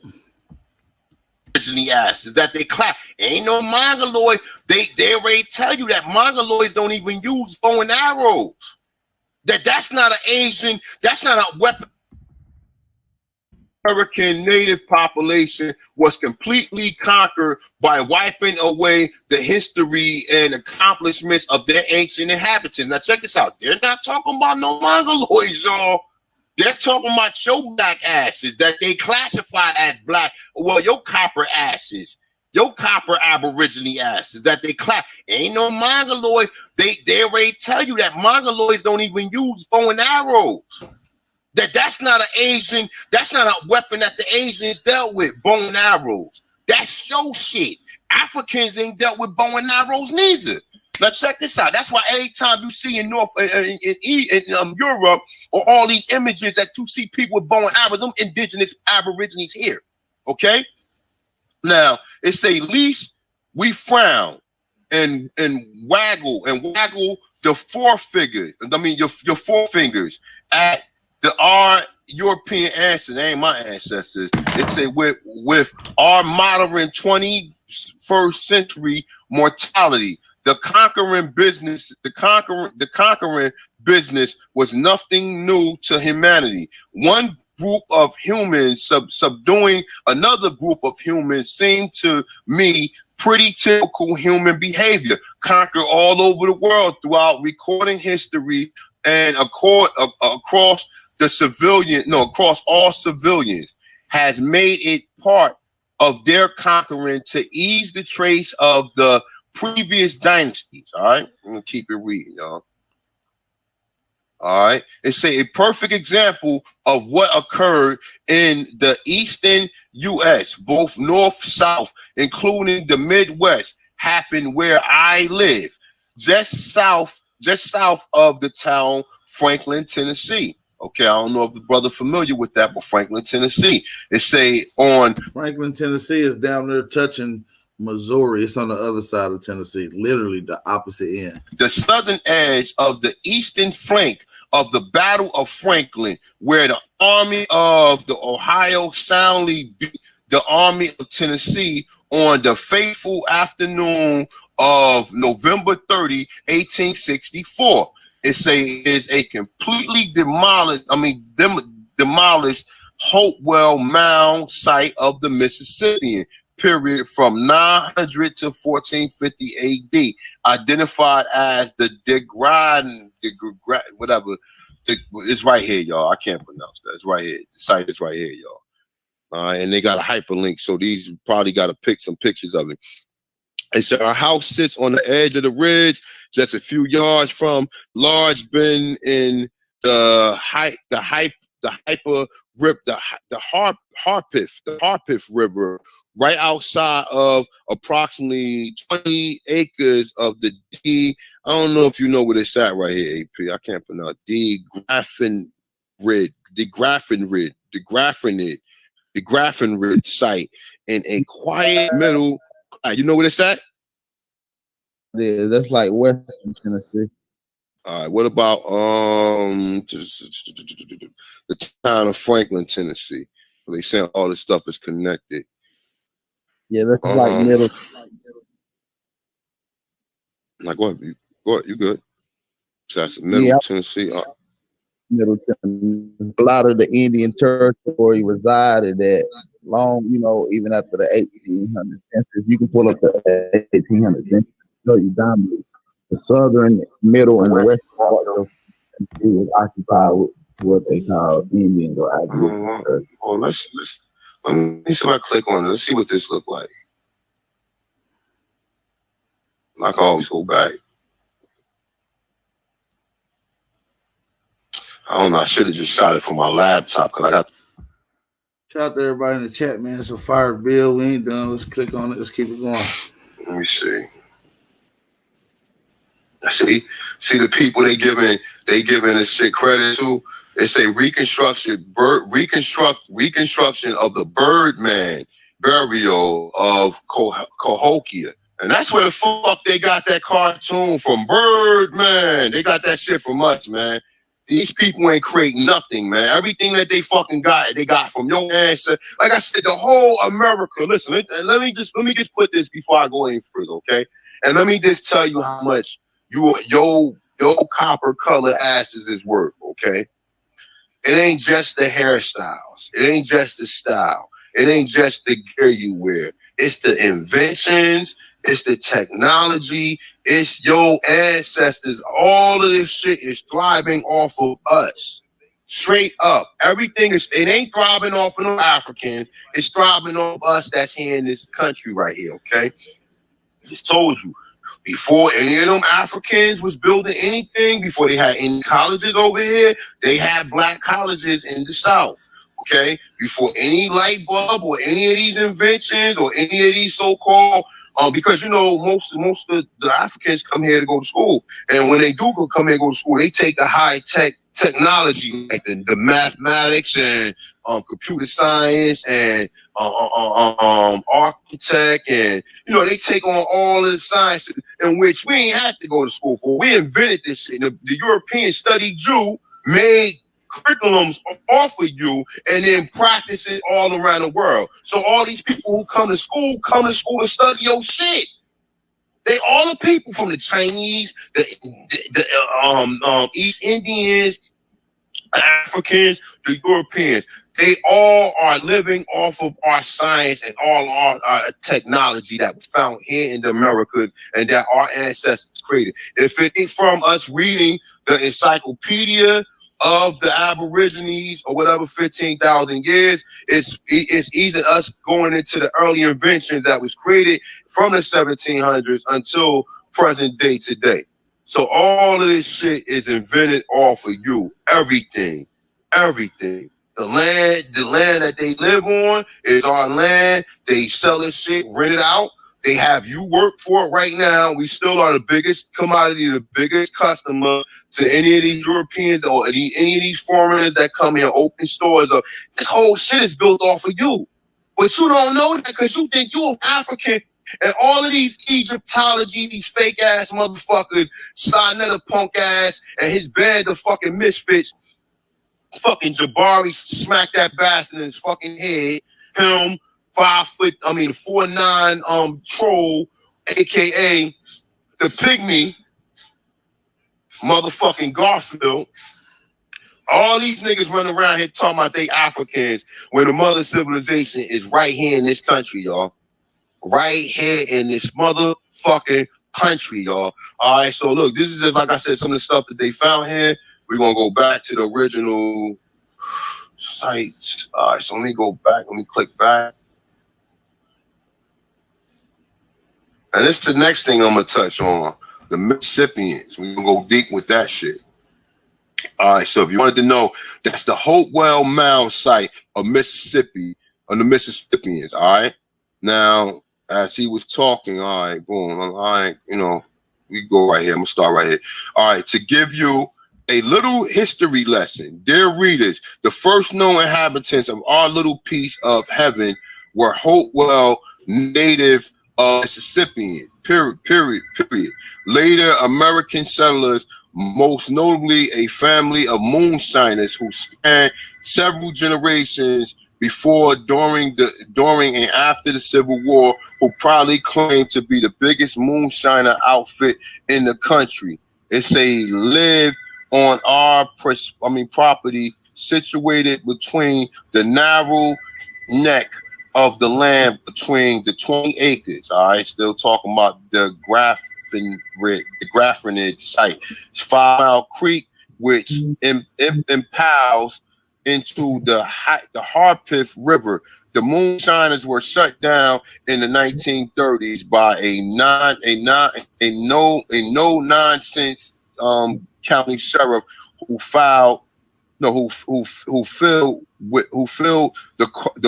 Originally asked is that they clap. Ain't no Mongoloid. They already tell you that Mongoloids don't even use bow and arrows. That's not an Asian. That's not a weapon. American native population was completely conquered by wiping away the history and accomplishments of their ancient inhabitants. Now check this out. They're not talking about no Mongoloids, y'all. They're talking about your black asses that they classified as black. Well, your copper asses, your copper aborigine asses that they class. Ain't no Mongoloid. They already tell you that Mongoloids don't even use bow and arrows. That's not an Asian. That's not a weapon that the Asians dealt with. Bow and arrows. That's your shit. Africans ain't dealt with bow and arrows neither. Now check this out. That's why every time you see in Europe or all these images that you see people with bow and arrows, them indigenous aborigines here. Okay. Now it say least we frown and waggle the forefingers. I mean your forefingers at our European ancestors. Ain't my ancestors. It say with our modern 21st century mortality. The conquering business was nothing new to humanity. One group of humans subduing another group of humans seemed to me pretty typical human behavior. Conquer all over the world throughout recording history and across all civilians has made it part of their conquering to ease the trace of the previous dynasties. All right, I'm gonna keep it reading, y'all. All right, it's a perfect example of what occurred in the eastern U.S., both north, south, including the Midwest, happened where I live, just south of the town Franklin, Tennessee. Okay, I don't know if the brother familiar with that, but Franklin, Tennessee. It say on Franklin, Tennessee is down there touching Missouri. It's on the other side of Tennessee, literally the opposite end. The southern edge of the eastern flank of the Battle of Franklin, where the Army of the Ohio soundly beat the Army of Tennessee on the fateful afternoon of November 30, 1864. Is a completely demolished Hopewell Mound site of the Mississippian period from 900 to 1450 AD, identified as the whatever. It's right here, y'all. I can't pronounce that. It's right here. The site is right here, y'all. And they got a hyperlink, so these probably got to pick some pictures of it. It said our house sits on the edge of the ridge, just a few yards from large bend in the Harpeth River, right outside of approximately 20 acres of the I don't know if you know where it's at right here, AP. I can't pronounce the Grafenrid site in a quiet middle. You know where it's at? Yeah, that's like Western Tennessee. All right. What about the town of Franklin, Tennessee? They saying all this stuff is connected. Yeah, that's like middle. Like what? Go ahead. You good? So that's middle Tennessee. Middle Tennessee. A lot of the Indian territory resided at long, even after the 1800 census. You can pull up the 1800 census. So you dominate the southern, middle, and the western part of Tennessee was occupied with what they call Indians or Aboriginals. Let me see if I click on it. Let's see what this look like. I can always go back. I don't know. I should have just shot it from my laptop because I got. Shout out to everybody in the chat, man. It's a fire bill. We ain't done. Let's click on it. Let's keep it going. Let me see. See the people they giving this shit credit to. They say reconstruction of the Birdman burial of Cahokia. And that's where the fuck they got that cartoon from. Birdman. They got that shit from us, man. These people ain't create nothing, man. Everything that they fucking got, they got from your ancestors. Like I said, the whole America. Listen, let me just put this before I go any further, okay? And let me just tell you how much your copper color asses is worth, okay? It ain't just the hairstyles. It ain't just the style. It ain't just the gear you wear. It's the inventions. It's the technology. It's your ancestors. All of this shit is thriving off of us. Straight up. It ain't thriving off of no Africans. It's thriving off us that's here in this country right here, okay? I just told you. Before any of them Africans was building anything, before they had any colleges over here, they had black colleges in the South, okay? Before any light bulb or any of these inventions or any of these so-called, because, most of the Africans come here to go to school. And when they do come here to go to school, they take the high-tech technology, like the mathematics and computer science and architect, and they take on all of the sciences in which we ain't have to go to school for. We invented this shit. The Europeans studied you, made curriculums off of you, and then practice it all around the world. So all these people who come to school to study your shit. They all the people from the Chinese, the East Indians, Africans, the Europeans. They all are living off of our science and all our technology that was found here in the Americas and that our ancestors created. If it ain't from us reading the encyclopedia of the Aborigines or whatever 15,000 years, it's easy us going into the early inventions that was created from the 1700s until present day today. So all of this shit is invented off of you. Everything. The land that they live on is our land. They sell this shit, rent it out. They have you work for it right now. We still are the biggest commodity, the biggest customer to any of these Europeans or any of these foreigners that come here, open stores. This whole shit is built off of you. But you don't know that because you think you're African. And all of these Egyptology, these fake ass motherfuckers, Sinetta punk ass, and his band of fucking misfits, fucking Jabari smacked that bastard in his fucking head. Him, 4'9" troll, aka the pygmy, motherfucking Garfield. All these niggas running around here talking about they Africans when the mother civilization is right here in this country, y'all. Right here in this motherfucking country, y'all. All right, so look, this is just, like I said, some of the stuff that they found here. We're going to go back to the original sites. All right, so let me go back. Let me click back. And this is the next thing I'm gonna touch on. The Mississippians. We're gonna go deep with that shit. All right, so if you wanted to know, that's the Hopewell Mound site of Mississippi, on the Mississippians. All right. Now, as he was talking, all right, boom, all right, you know, we go right here. I'm gonna start right here. All right, to give you a little history lesson, dear readers, the first known inhabitants of our little piece of heaven were Hopewell native Mississippians. Period. Later, American settlers, most notably a family of moonshiners who spanned several generations before, during, and after the Civil War, who probably claimed to be the biggest moonshiner outfit in the country. It's a lived on our property situated between the narrow neck of the land between the 20 acres. All right, still talking about the Graffinid site. It's 5 Mile Creek, which impels into the Harpeth River. The moonshiners were shut down in the 1930s by a no nonsense county sheriff who filled the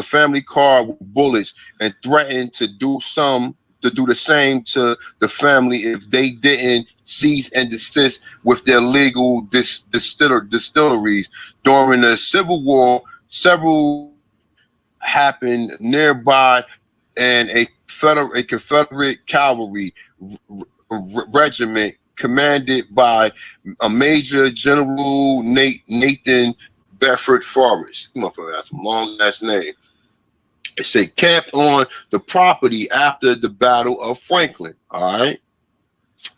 family car with bullets and threatened to do the same to the family if they didn't cease and desist with their legal distilleries. During the Civil War, several happened nearby, and a Confederate cavalry regiment commanded by a Major General Nathan Bedford Forrest. That's a long last name. It say camped on the property after the Battle of Franklin. All right.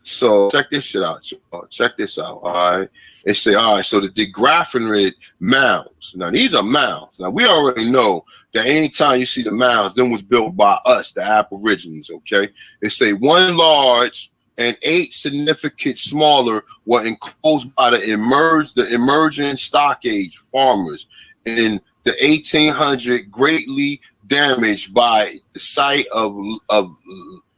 So check this shit out. Check this out. All right. It say, all right, so the Graffinid mounds. Now these are mounds. Now we already know that anytime you see the mounds, them was built by us, the Aborigines. Okay. It say 1 large and 8 significant smaller were enclosed by the emerging Stock Age farmers in the 1800s, greatly damaged by the sight of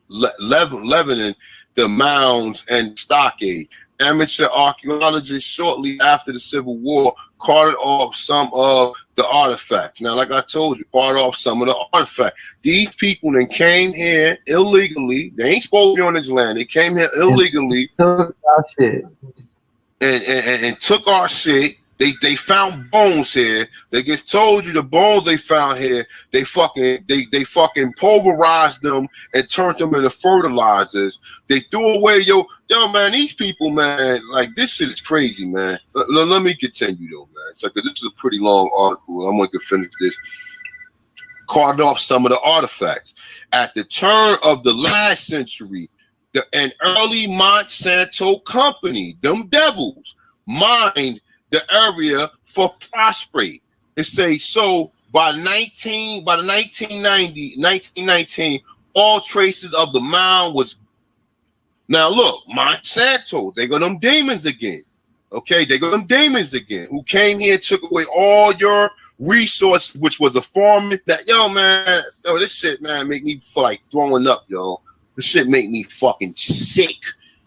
Lebanon, the mounds and stockade. Amateur archaeologists shortly after the Civil War carted off some of the artifacts. Now, like I told you, carted off some of the artifacts. These people then came here illegally. They ain't supposed to be on this land. They came here illegally and took our shit. They found bones here. They just told you the bones they found here. They fucking pulverized them and turned them into fertilizers. They threw away yo man. These people, man, like this shit is crazy, man. Let me continue though, man. So this is a pretty long article. I'm going to finish this. Carted off some of the artifacts at the turn of the last century. An early Monsanto company, them devils, mined the area for prostrate. It say so by 1919, all traces of the mound was. Now look, Monsanto, they got them demons again. Okay, they got them demons again who came here and took away all your resources, which was a farming. That man, this shit, man, make me feel like throwing up, yo. This shit make me fucking sick.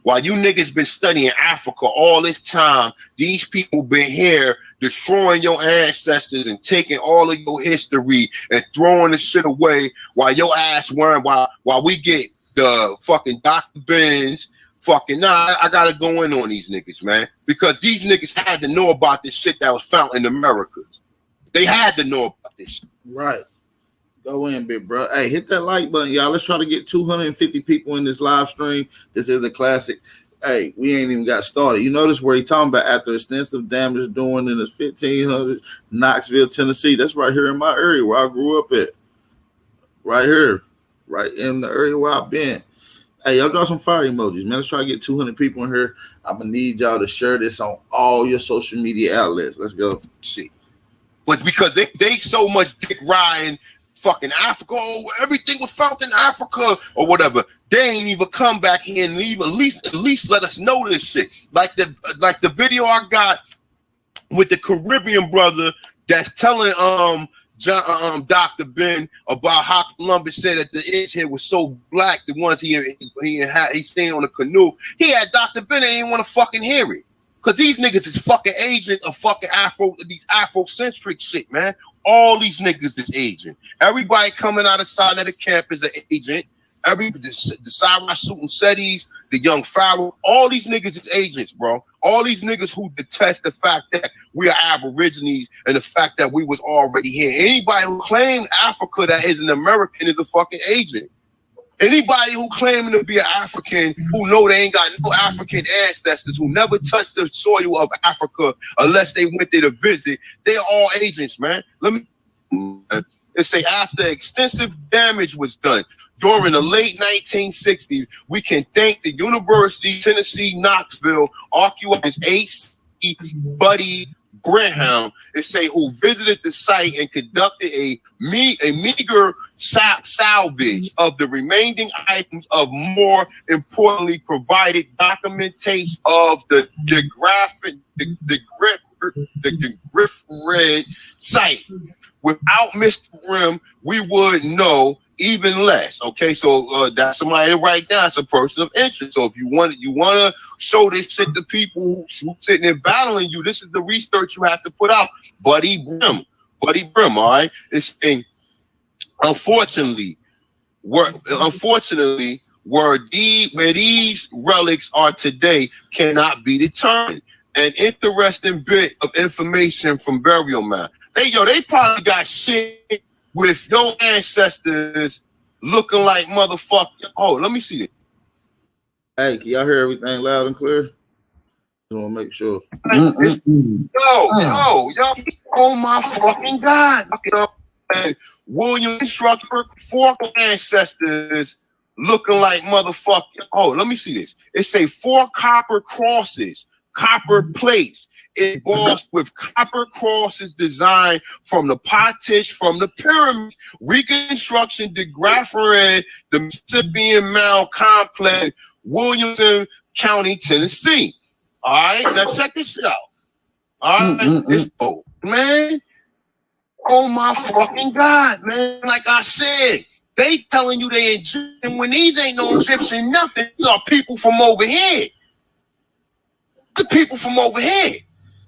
While you niggas been studying Africa all this time, these people been here destroying your ancestors and taking all of your history and throwing the shit away while your ass wearing, while we get the fucking Dr. Benz fucking, I gotta go in on these niggas, man. Because these niggas had to know about this shit that was found in Americas. They had to know about this shit. Right. Go in, big bro. Hey, hit that like button, y'all. Let's try to get 250 people in this live stream. This is a classic. Hey, we ain't even got started. You notice where he's talking about after extensive damage doing in the 1500s, Knoxville, Tennessee. That's right here in my area where I grew up at. Right here. Right in the area where I've been. Hey, y'all drop some fire emojis, man. Let's try to get 200 people in here. I'm going to need y'all to share this on all your social media outlets. Let's go. See. But because they so much dick riding fucking Africa, everything was found in Africa or whatever. They ain't even come back here and leave. At least let us know this shit. Like the video I got with the Caribbean brother that's telling Dr. Ben about how Columbus said that the Indians here was so black, the ones he staying on the canoe. He had Dr. Ben, they didn't want to fucking hear it. Cause these niggas is fucking agent of fucking these Afrocentric shit, man. All these niggas is agent. Everybody coming out of side of the camp is an agent. The Cyrus Sutin, the young Pharaoh, all these niggas is agents, bro. All these niggas who detest the fact that we are Aborigines and the fact that we was already here. Anybody who claims Africa that is an American is a fucking agent. Anybody who claiming to be an African who know they ain't got no African ancestors, who never touched the soil of Africa unless they went there to visit, they're all agents, man. Let me say after extensive damage was done during the late 1960s, we can thank the University of Tennessee Knoxville archaeologist A.C. Buddy Graham, who visited the site and conducted a meager salvage of the remaining items of more importantly provided documentation of the Griffith site. Without Mr. Grimm, we would know even less. Okay, so that's somebody right now. It's a person of interest. So if you want to show this shit to people who sitting there battling you, this is the research you have to put out. Buddy Brim, all right. Unfortunately, where these relics are today cannot be determined. An interesting bit of information from burial mound. They probably got shit with your ancestors looking like motherfucker. Oh, let me see it. Hey, can y'all hear everything loud and clear? Just want to make sure. Yo, oh my fucking God. And William Instructor, 4 ancestors looking like motherfucker. Oh, let me see this. It say 4 copper crosses, copper plates, embossed with copper crosses designed from the pottage from the pyramids, reconstruction, the Graffered, the Mississippi Mound Complex, Williamson County, Tennessee. All right, now check this out. All right, man. Oh my fucking God, man. Like I said, they telling you they Egyptian when these ain't no Egyptian nothing. These are people from over here. The people from over here.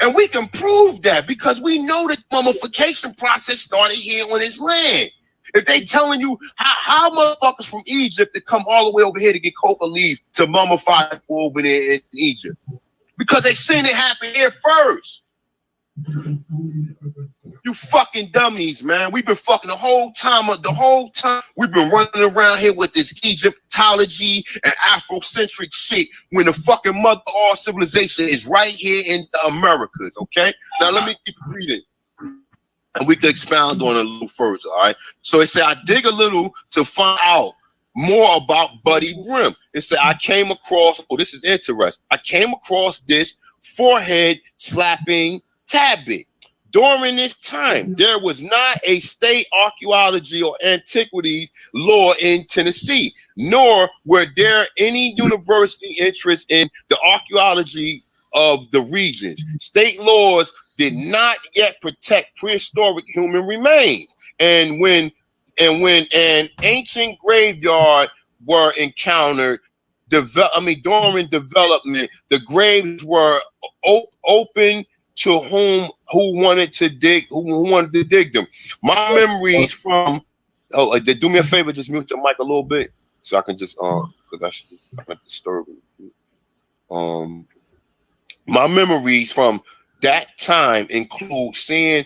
And we can prove that because we know the mummification process started here on this land. If they telling you how motherfuckers from Egypt that come all the way over here to get coca leaves to mummify people over there in Egypt. Because they seen it happen here first. You fucking dummies, man. We've been fucking the whole time we've been running around here with this Egyptology and Afrocentric shit when the fucking mother of all civilization is right here in the Americas, okay? Now let me keep reading. And we can expound on it a little further, all right? So it said, I dig a little to find out more about Buddy Brim. It said, I came across, this is interesting. I came across this forehead slapping tablet. During this time, there was not a state archaeology or antiquities law in Tennessee, nor were there any university interest in the archaeology of the regions. State laws did not yet protect prehistoric human remains. And when an ancient graveyard were encountered, during development, the graves were open to who wanted to dig them. My memories from do me a favor, just mute your mic a little bit so I can just because I'm not disturbing. My memories from that time include seeing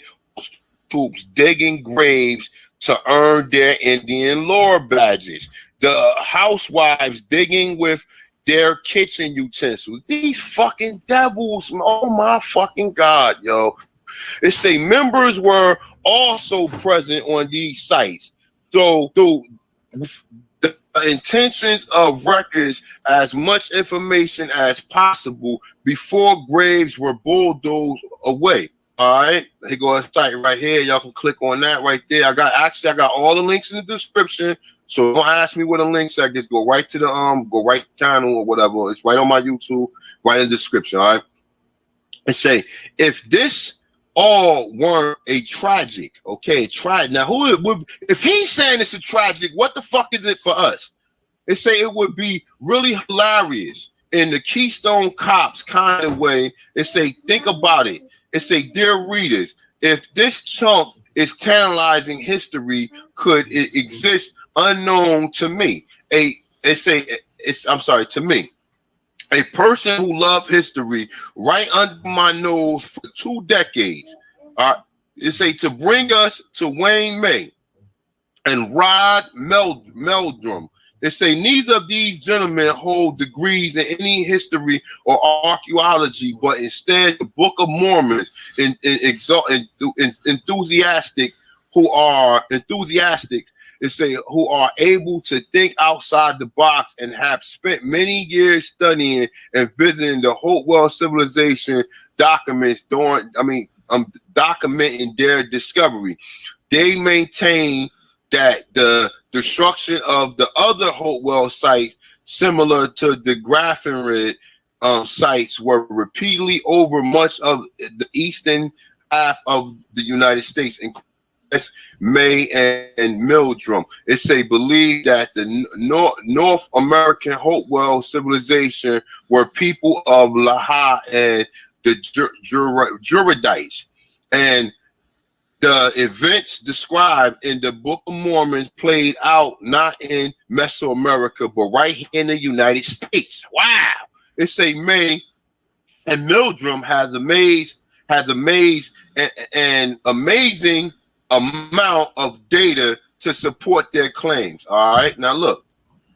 troops digging graves to earn their Indian lore badges. The housewives digging with their kitchen utensils. These fucking devils, oh my fucking God, yo. It say members were also present on these sites, though the intentions of records as much information as possible before graves were bulldozed away. All right, here go a site right here. Y'all can click on that right there. I got all the links in the description. So don't ask me where the links are. Just go right to the channel or whatever. It's right on my YouTube, right in the description. All right. And say if this all weren't a tragic. Okay, now who it would, if he's saying it's a tragic, what the fuck is it for us? They say it would be really hilarious in the Keystone Cops kind of way. They say, think about it. It say, dear readers, if this chunk is tantalizing history, could it exist unknown to me? To me. A person who loved history right under my nose for 2 decades. It say to bring us to Wayne May and Rod Meldrum. They say neither of these gentlemen hold degrees in any history or archaeology, but instead the Book of Mormons enthusiastic who are able to think outside the box and have spent many years studying and visiting the Hopewell civilization documenting their discovery. They maintain that the destruction of the other Hopewell sites, similar to the Grafenried sites, were repeatedly over much of the eastern half of the United States, including May and Meldrum. It say believe that the North American Hopewell civilization were people of Laha and the Juridites, and the events described in the Book of Mormon played out not in Mesoamerica, but right here in the United States. Wow! It say May and Meldrum has an amazing amount of data to support their claims. All right, now look,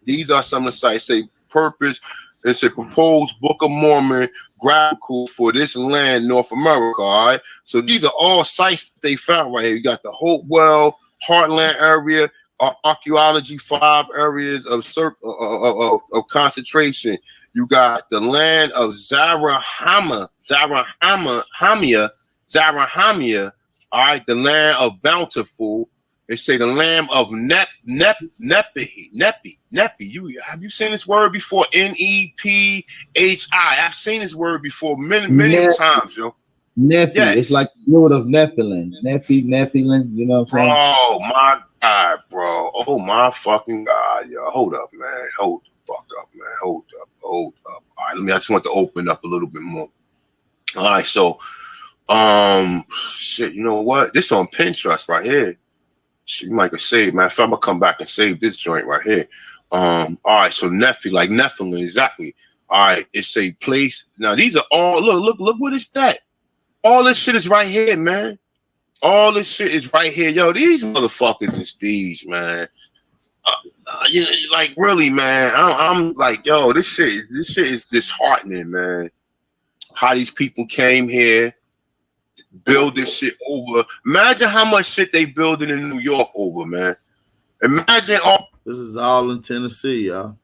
these are some of the sites. Say purpose. It's a proposed Book of Mormon graphical for this land, North America. All right, so these are all sites that they found right here. You got the Hopewell, Heartland area, archaeology, 5 areas of concentration. You got the land of Zarahemla. All right, the land of Bountiful. They say the land of Nepi. Have you seen this word before? Nephi. I've seen this word before many times, yo. Nephi. Yeah. It's like the word of Nephilim. Nephilim. You know what I'm saying? Oh my God, bro. Oh my fucking God, yo. Hold up, man. Hold the fuck up, man. Hold up. All right, I just want to open up a little bit more. All right, so shit, you know what? This on Pinterest right here. Shit, you might have saved, man. If I'm gonna come back and save this joint right here. All right, so Nephi, like Nephilim, exactly. All right, it's a place. Now these are all look what is that? All this shit is right here, man. All this shit is right here, yo. These motherfuckers and Steve's, man. You know, like really, man. I'm like, yo, this shit is disheartening, man. How these people came here, build this shit over. Imagine how much shit they building in New York over, man. Imagine all. This is all in Tennessee, y'all.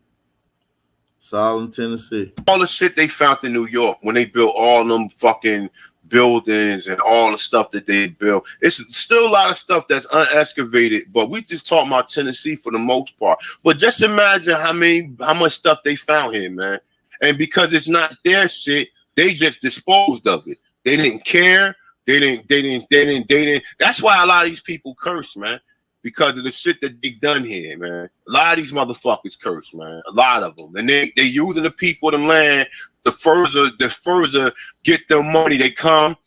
It's all in Tennessee. All the shit they found in New York when they built all them fucking buildings and all the stuff that they built. It's still a lot of stuff that's unexcavated, but we just talking about Tennessee for the most part. But just imagine how much stuff they found here, man. And because it's not their shit, they just disposed of it. They didn't care. They didn't. That's why a lot of these people curse, man, because of the shit that they done here, man. A lot of these motherfuckers curse, man. A lot of them, and they using the people of the land. The further get their money, they come.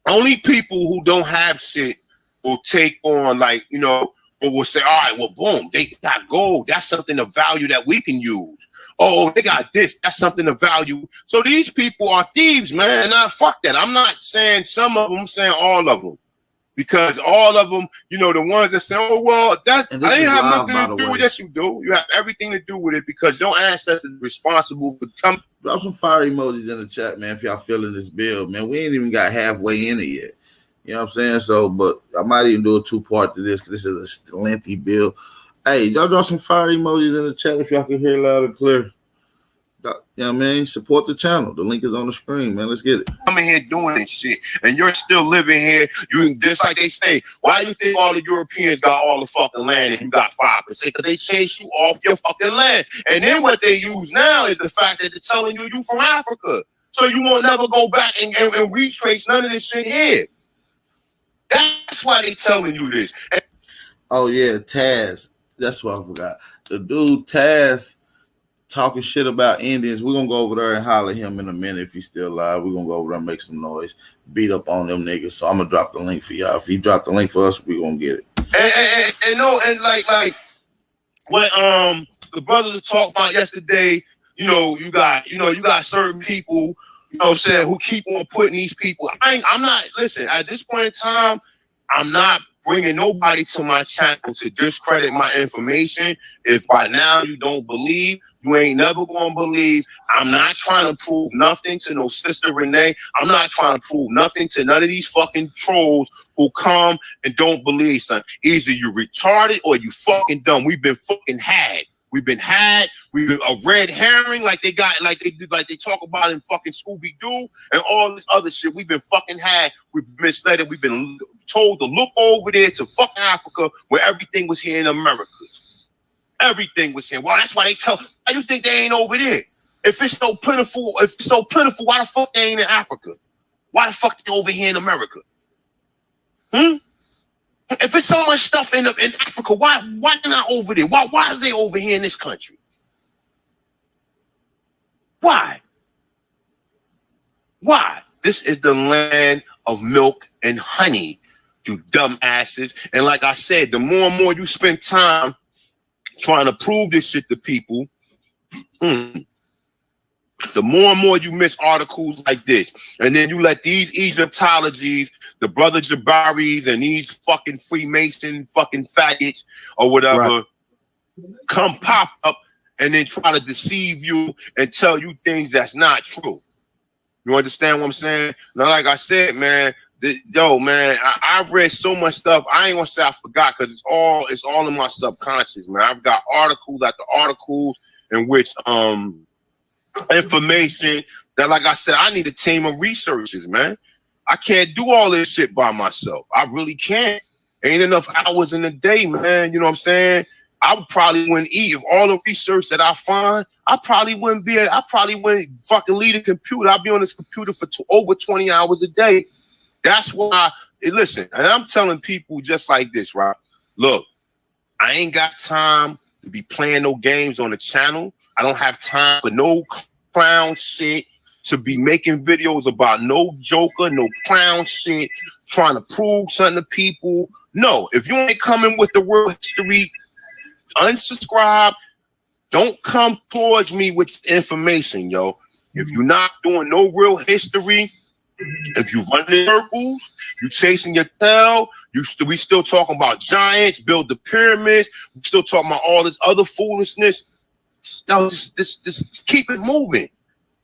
Only people who don't have shit will take on, like, you know, or will say, all right, well, boom, they got gold. That's something of value that we can use. Oh, they got this. That's something of value. So these people are thieves, man. And fuck that. I'm not saying some of them. I'm saying all of them. Because all of them, you know, the ones that say, oh, well, that I ain't have nothing to do with this. You do. You have everything to do with it because your ancestors are responsible for come. Drop some fire emojis in the chat, man, if y'all feeling this build, man. We ain't even got halfway in it yet. You know what I'm saying? So, but I might even do a 2-part to this because this is a lengthy build. Hey, y'all drop some fire emojis in the chat if y'all can hear loud and clear. You know what I mean? Support the channel. The link is on the screen, man. Let's get it. I'm in here doing this shit, and you're still living here. You just like they say, why do you think all the Europeans got all the fucking land and you got 5%? Because they chase you off your fucking land. And then what they use now is the fact that they're telling you from Africa. So you won't never go back and retrace none of this shit here. That's why they telling you this. Oh yeah, Taz. That's what I forgot. The dude Taz talking shit about Indians. We're gonna go over there and holler at him in a minute if he's still alive. We're gonna go over there and make some noise, beat up on them niggas. So I'm gonna drop the link for y'all. If he drop the link for us, we're gonna get it. And like what the brothers talked about yesterday, you got certain people, what I'm saying, who keep on putting these people. I'm not, listen, at this point in time, I'm not bringing nobody to my channel to discredit my information. If by now you don't believe, you ain't never gonna believe. I'm not trying to prove nothing to no Sister Renee. I'm not trying to prove nothing to none of these fucking trolls who come and don't believe something. Either you retarded or you fucking dumb. We've been fucking had. We've been had. We've been a red herring like they talk about in fucking Scooby-Doo and all this other shit. We've been fucking had. We've been misled. We've been told to look over there to fucking Africa where everything was here in America. Everything was here. Well, that's why they tell. Why you think they ain't over there? If it's so plentiful, why the fuck they ain't in Africa? Why the fuck they over here in America? If there's so much stuff in Africa, why they not over there? Why are they over here in this country? Why? Why? This is the land of milk and honey, you dumbasses. And like I said, the more and more you spend time trying to prove this shit to people, the more and more you miss articles like this. And then you let these Egyptologies, the brother Jabaris, and these fucking Freemason fucking faggots or whatever come pop up and then try to deceive you and tell you things that's not true. You understand what I'm saying? Now, like I said, man, I've read so much stuff. I ain't gonna say I forgot because it's all in my subconscious, man. I've got articles after articles in which information that, like I said, I need a team of researchers, man. I can't do all this shit by myself. I really can't. Ain't enough hours in the day, man. You know what I'm saying? I probably wouldn't eat if all the research that I find. I probably wouldn't fucking leave the computer. I'd be on this computer for over 20 hours a day. That's why, listen, and I'm telling people just like this, right? Look, I ain't got time to be playing no games on the channel. I don't have time for no clown shit, to be making videos about no joker, no clown shit, trying to prove something to people. No, if you ain't coming with the real history, unsubscribe. Don't come towards me with information, yo. If you're not doing no real history, if you run in circles, you chasing your tail, we still talking about giants, build the pyramids, we still talking about all this other foolishness. Just keep it moving.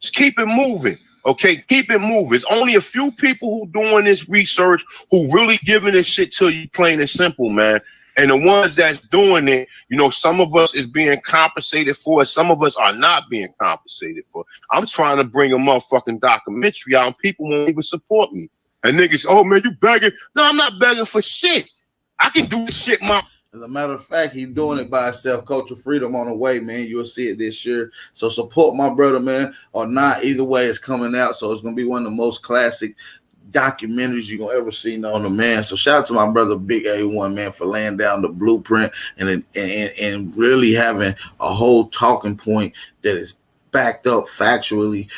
Just keep it moving. Okay, keep it moving. It's only a few people who doing this research who really giving this shit to you, plain and simple, man. And the ones that's doing it, some of us is being compensated for it. Some of us are not being compensated for it. I'm trying to bring a motherfucking documentary out and people won't even support me. And niggas, oh man, you begging? No, I'm not begging for shit. I can do this shit As a matter of fact, he's doing it by himself. Culture Freedom on the way, man. You'll see it this year. So support my brother, man, or not. Either way, it's coming out. So it's going to be one of the most classic documentaries you're going to ever see on the man. So shout out to my brother, Big A1, man, for laying down the blueprint and really having a whole talking point that is backed up factually,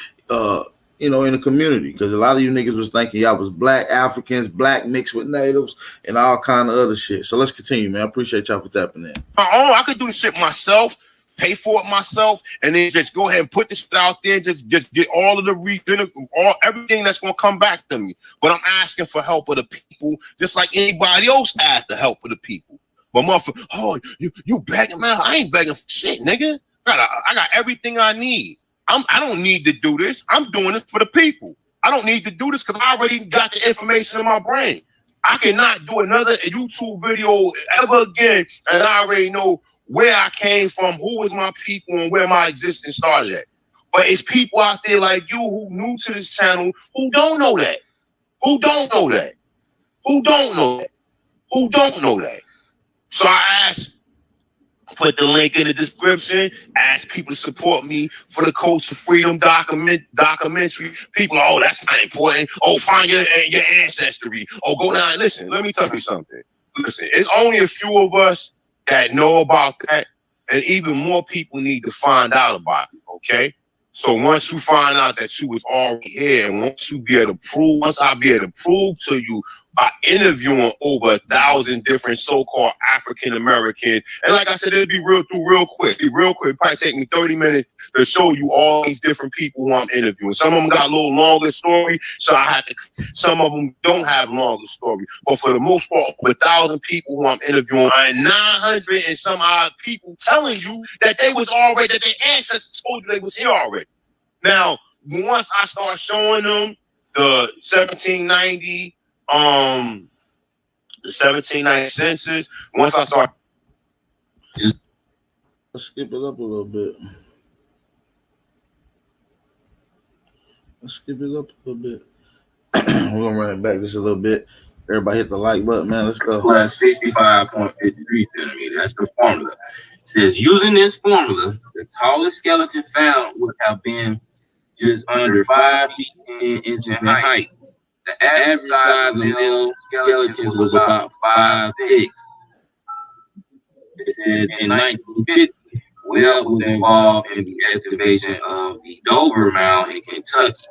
in the community, because a lot of you niggas was thinking y'all was black Africans, black mixed with natives, and all kind of other shit. So let's continue, man. I appreciate y'all for tapping in. I could do the shit myself, pay for it myself, and then just go ahead and put this out there, just get all of the everything that's gonna come back to me. But I'm asking for help of the people, just like anybody else asked the help of the people. But motherfucker, oh, you begging, man? I ain't begging for shit, nigga. I got everything I need. I don't need to do this. I'm doing this for the people. I don't need to do this because I already got the information in my brain. I cannot do another YouTube video ever again, and I already know where I came from, who was my people, and where my existence started at. But it's people out there like you who new to this channel who don't know that. Who don't know that. Who don't know that. Who don't know that. So I ask put the link in the description. Ask people to support me for the Coach for Freedom documentary. People, oh, that's not important. Oh, find your ancestry. Oh, go down. Listen, let me tell you something. Listen, it's only a few of us that know about that, and even more people need to find out about it, okay? So once you find out that you was already here, and once I be able to prove to you by interviewing over 1,000 different so-called African Americans, and like I said, it'll be real quick. Probably take me 30 minutes to show you all these different people who I'm interviewing. Some of them got a little longer story, so some of them don't have longer story. But for the most part, 1,000 people who I'm interviewing, and 900 and some odd people telling you that they was already, that their ancestors told you they was here already. Now, once I start showing them the 1790 census, once I start, let's skip it up a little bit. We're gonna run it back just a little bit. Everybody hit the like button, man. Let's go. Plus 65.53 centimeters. That's the formula. It says using this formula, the tallest skeleton found would have been just under 5 feet 10 inches in height. The average size of male skeletons was about 5'6". It says in 1950, Webb was involved in the excavation of the Dover Mound in Kentucky.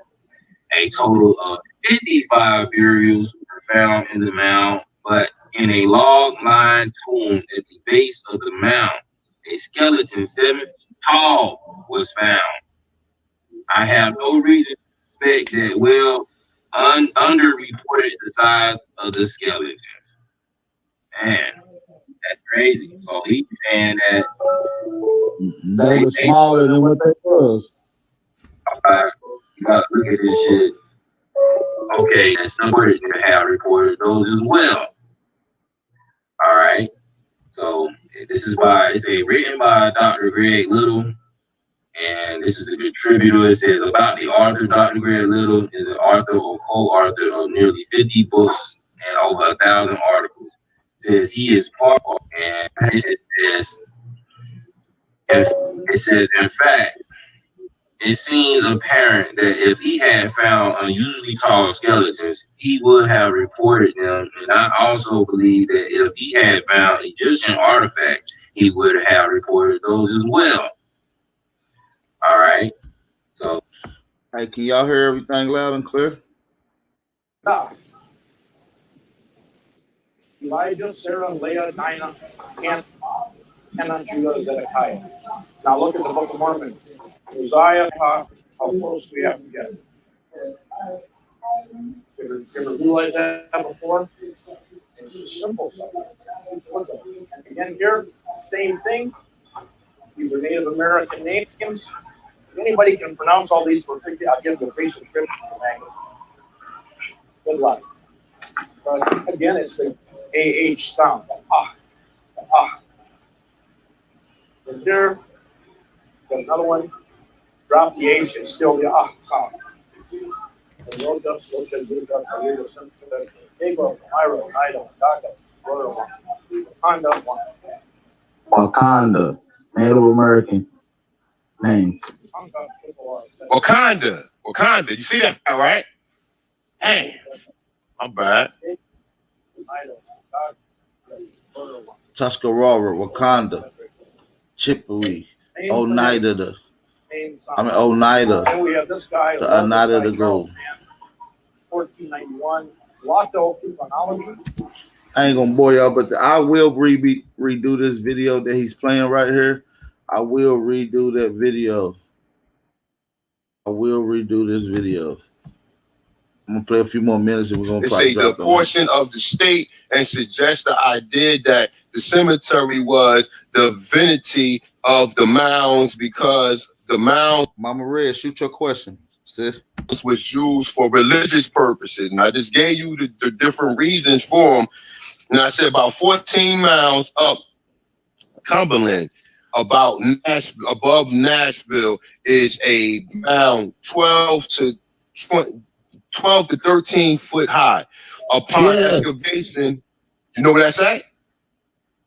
A total of 55 burials were found in the mound, but in a log-lined tomb at the base of the mound, a skeleton 7 feet tall was found. I have no reason to suspect that Webb underreported the size of the skeletons. Man, that's crazy. So he's saying that they were smaller than what they was. Look at this shit. Okay, that's somebody that have reported those as well. All right. So this is written by Dr. Greg Little. And this is the contributor. It says about the author, Dr. Greg Little is an author or co-author of nearly 50 books and over 1,000 articles. It says he is part of, and it says, in fact, it seems apparent that if he had found unusually tall skeletons, he would have reported them. And I also believe that if he had found Egyptian artifacts, he would have reported those as well. All right. So, hey, can y'all hear everything loud and clear? No. Elijah, Sarah, Leah, Dinah, and Judah, Zedekiah. Now look at the Book of Mormon. Uzziah, how close we have to get. You ever realized that before? It's simple stuff. And again, here, same thing. These are Native American names. Anybody can pronounce all these for 50. I'll give the free subscription to language. Good luck. But again, it's the AH sound. And there, got another one. Drop the H, it's still the sound. Wakanda, Native American name. Wakanda. You see that, right? Hey, I'm bad. Tuscarora, Wakanda, Chippewa, Oneida, And we have this guy, the Oneida the Grove. 1491, Lotto Chronology. I ain't gonna bore y'all, but I will redo this video that he's playing right here. I will redo that video. I'm gonna play a few more minutes and we're gonna say the portion of the state and suggest the idea that the cemetery was the divinity of the mounds because the mound. Mama Red, shoot your question, sis. Was used for religious purposes. And I just gave you the different reasons for them. And I said about 14 miles up Cumberland, above Nashville, is a mound 12 to 13 foot high. Upon excavation, you know what I say?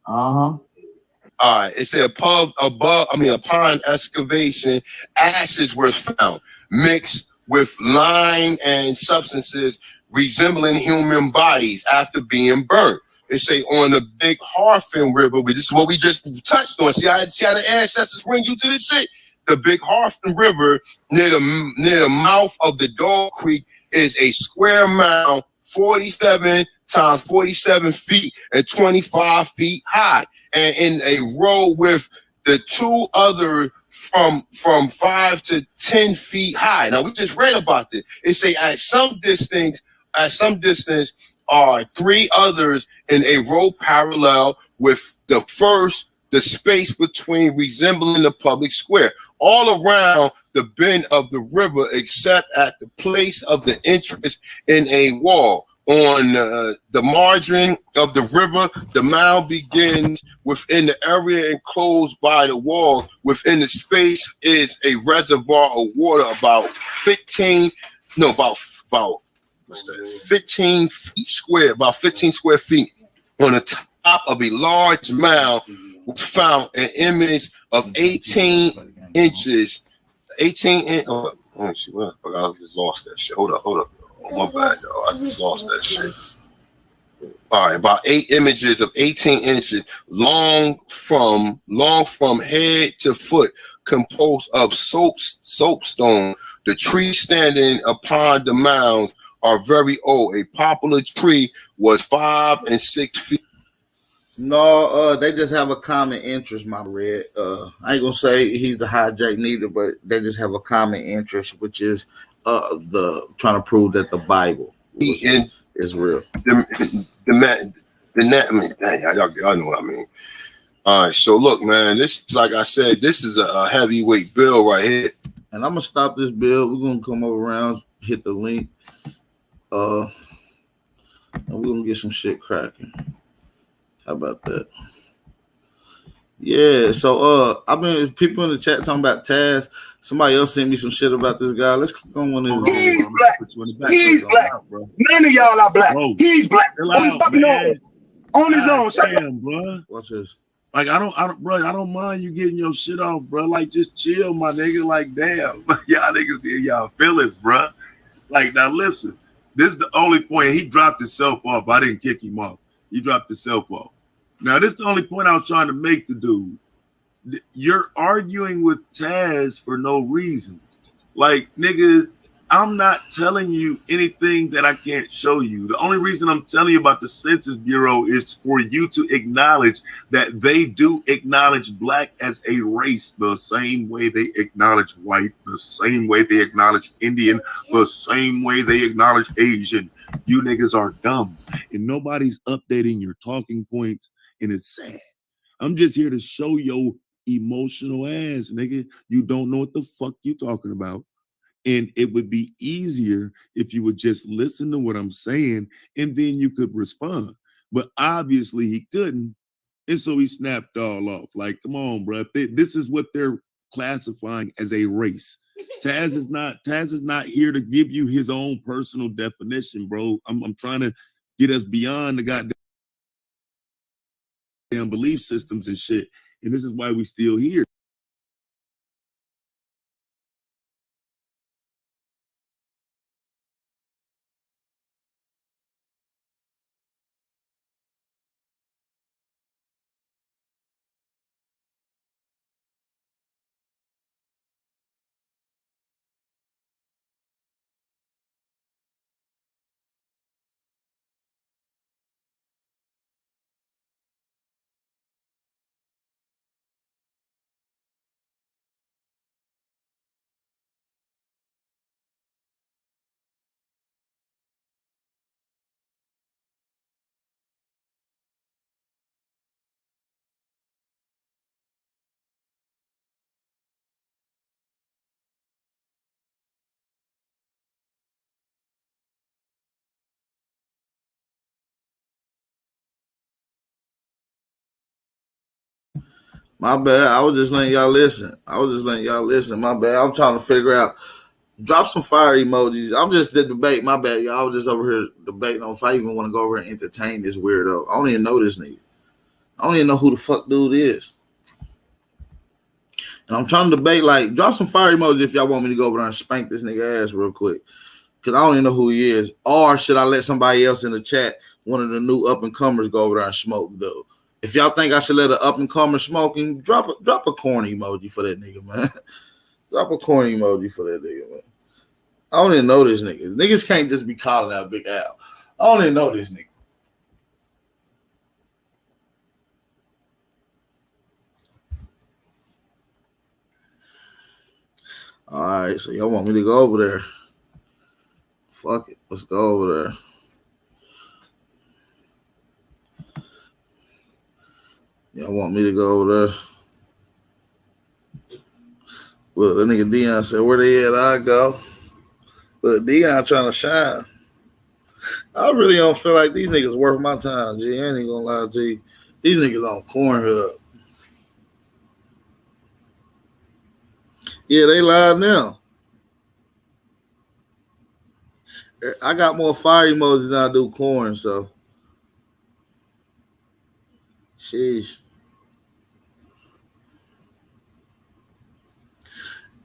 Uh-huh. All right, it said upon excavation, ashes were found mixed with lime and substances resembling human bodies after being burnt. They say on the Big Harfin River, this is what we just touched on. See how the ancestors bring you to this shit? The Big Harfin River near the mouth of the Dog Creek is a square mound 47 times 47 feet and 25 feet high, and in a row with the two other from 5 to 10 feet high. Now we just read about this. It say at some distance are 3 others in a row parallel with the first, the space between resembling the public square, all around the bend of the river, except at the place of the entrance in a wall. On the margin of the river, the mound begins within the area enclosed by the wall. Within the space is a reservoir of water about 15 feet square, about 15 square feet. On the top of a large mound was found an image of 18 inches. 18 inches. Oh, I just lost that shit. Hold up. Oh, my bad, y'all. I just lost that shit. All right, about 8 images of 18 inches long from head to foot, composed of soapstone. The trees standing upon the mounds are very old. A popular tree was 5 and 6 feet. No, they just have a common interest, my red. I ain't gonna say he's a hijack neither, but they just have a common interest, which is the trying to prove that the Bible is real. Y'all know what I mean. All right, so look, man, this, like I said, this is a heavyweight bill right here. And I'm gonna stop this bill. We're gonna come over around, hit the link, and we're gonna get some shit cracking. How about that? Yeah, so I've been people in the chat talking about Taz. Somebody else sent me some shit about this guy. Let's click on one of his. He's black. He's black. None of y'all are black. Bro, he's black. On his own. Damn, bro. Watch this. Like I don't mind you getting your shit off, bro. Like just chill, my nigga. Like damn, y'all niggas get y'all feelings, bro. Like now listen, this is the only point. He dropped himself off. I didn't kick him off. He dropped himself off. Now, this is the only point I was trying to make the dude. You're arguing with Taz for no reason. Like, nigga, I'm not telling you anything that I can't show you. The only reason I'm telling you about the Census Bureau is for you to acknowledge that they do acknowledge black as a race the same way they acknowledge white, the same way they acknowledge Indian, the same way they acknowledge Asian. You niggas are dumb, and nobody's updating your talking points. And it's sad. I'm just here to show your emotional ass, nigga. You don't know what the fuck you talking about. And it would be easier if you would just listen to what I'm saying and then you could respond. But obviously he couldn't. And so he snapped all off. Like, come on, bro. This is what they're classifying as a race. Taz is not here to give you his own personal definition, bro. I'm trying to get us beyond the goddamn belief systems and shit, and this is why we still here. My bad. I was just letting y'all listen. My bad. I'm trying to figure out. Drop some fire emojis. I'm just the debate. My bad, y'all. I was just over here debating on if I even want to go over and entertain this weirdo. I don't even know this nigga. I don't even know who the fuck dude is. And I'm trying to debate, like, drop some fire emojis if y'all want me to go over there and spank this nigga ass real quick. Because I don't even know who he is. Or should I let somebody else in the chat, one of the new up-and-comers, go over there and smoke, though? If y'all think I should let an up-and-comer smoke him, drop a corny emoji for that nigga, man. Drop a corny emoji for that nigga, man. I don't even know this nigga. Niggas can't just be calling out Big Al. I don't even know this nigga. All right, so y'all want me to go over there? Fuck it. Let's go over there. Y'all want me to go over there? Well, that nigga Dion said, where they at? I go. But Dion trying to shine. I really don't feel like these niggas worth my time, G. I ain't gonna lie to you. These niggas on Pornhub. Yeah, they live now. I got more fire emojis than I do corn, so. Sheesh.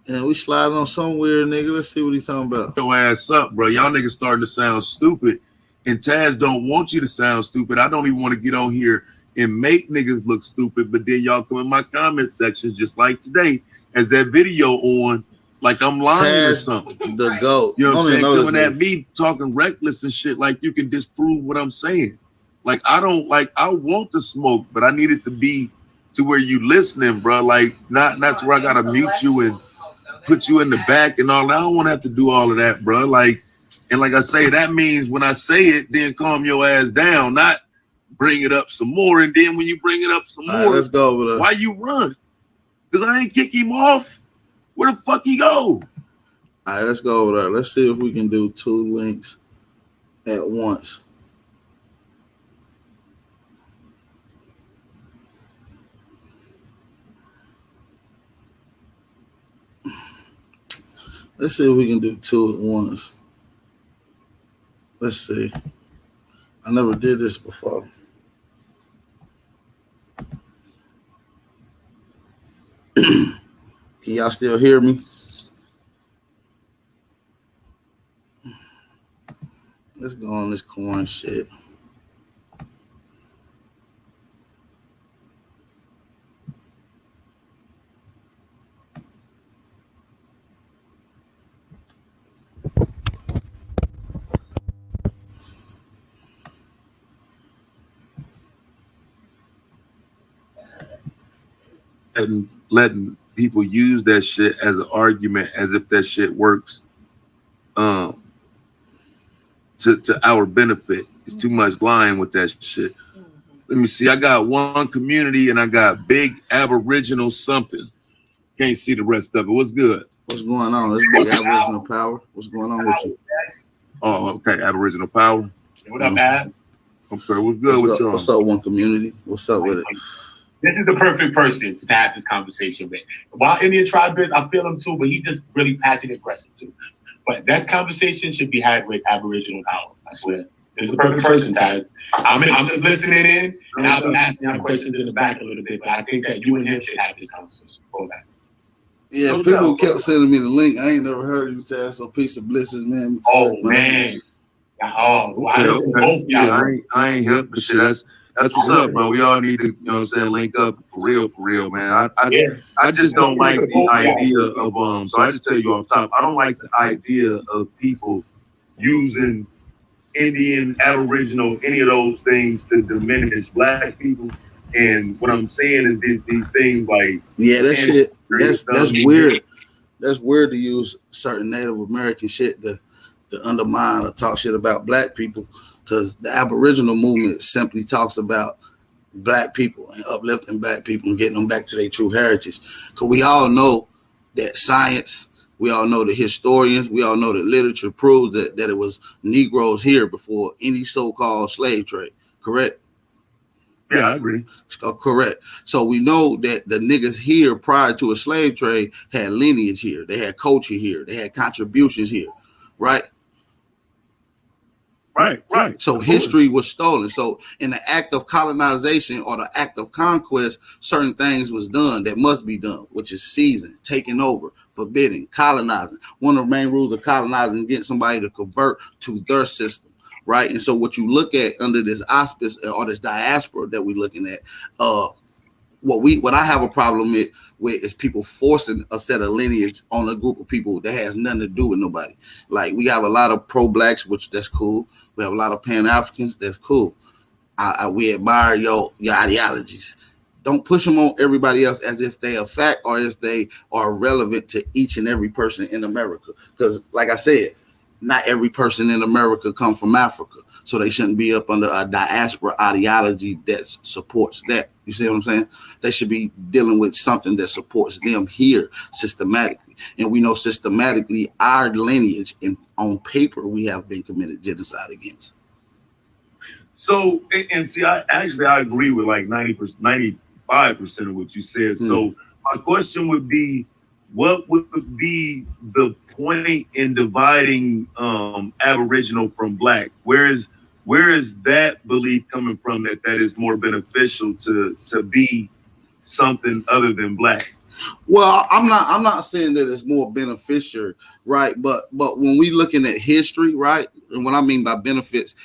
And we sliding on some weird nigga. Let's see what he's talking about. Your ass up, bro. Y'all niggas starting to sound stupid. And Taz don't want you to sound stupid. I don't even want to get on here and make niggas look stupid, but then y'all come in my comment sections just like today as that video on like I'm lying Taz, or something. The GOAT. You know what I'm saying? Coming this at me talking reckless and shit like you can disprove what I'm saying. Like I want to smoke, but I need it to be to where you listening, bro. Like not to where I gotta mute you and put you in the back and all that. I don't want to have to do all of that, bro. Like, and like I say, that means when I say it, then calm your ass down, not bring it up some more. And then when you bring it up some more, right, let's go over there. Why you run? Because I ain't kick him off. Where the fuck he go? All right, let's go over there. Let's see if we can do 2 links at once. Let's see if we can do 2 at once. Let's see. I never did this before. Can y'all still hear me? Let's go on this corn shit. And letting people use that shit as an argument as if that shit works to our benefit. It's too much lying with that shit. Let me see. I got one community and I got big Aboriginal something. Can't see the rest of it. What's good? What's going on? This big Aboriginal power. What's going on with you? Oh, okay. Aboriginal power. What up, Ab? I'm sorry. What's good with y'all? What's up, one community? What's up with it? This is the perfect person to have this conversation with. While Indian Tribe is, I feel him too, but he's just really passionate, aggressive too. But that conversation should be had with Aboriginal power. I swear. This is the perfect person, Taz. I'm just listening in, and I'll be asking him questions in the back a little bit. But I think that you and him should have this conversation. Go back. Yeah, people kept sending me the link. I ain't never heard of you, Taz. So peace of blesses, man. Oh man. Oh, I ain't hip, but shit. That's what's up, bro. We all need to, you know what I'm saying, link up for real, man. I just don't like the idea of so I just tell you off top, I don't like the idea of people using Indian, Aboriginal, any of those things to diminish black people. And what I'm saying is these things like that shit. That's weird. That's weird to use certain Native American shit to undermine or talk shit about black people. Because the Aboriginal movement simply talks about black people and uplifting black people and getting them back to their true heritage. Because we all know that science, we all know the historians, we all know that literature proves that it was Negroes here before any so-called slave trade. Correct? Yeah, I agree. Correct. So we know that the niggas here prior to a slave trade had lineage here. They had culture here. They had contributions here. Right? Right. So history was stolen. So in the act of colonization or the act of conquest, certain things was done that must be done, which is seizing, taking over, forbidding, colonizing. One of the main rules of colonizing is getting somebody to convert to their system, right? And so what you look at under this auspice or this diaspora that we're looking at, what I have a problem with is people forcing a set of lineage on a group of people that has nothing to do with nobody. Like we have a lot of pro-blacks, which that's cool. We have a lot of Pan-Africans, that's cool. We admire your ideologies. Don't push them on everybody else as if they are fact or as they are relevant to each and every person in America. Because like I said, not every person in America comes from Africa. So they shouldn't be up under a diaspora ideology that supports that. You see what I'm saying? They should be dealing with something that supports them here systematically. And we know systematically our lineage and on paper we have been committed genocide against. So, and see, I agree with like 90%, 95% of what you said. So my question would be, what would be the point in dividing Aboriginal from Black? Where is that belief coming from that is more beneficial to be something other than Black? Well, I'm not saying that it's more beneficial, right? But when we looking at history, right, and what I mean by benefits,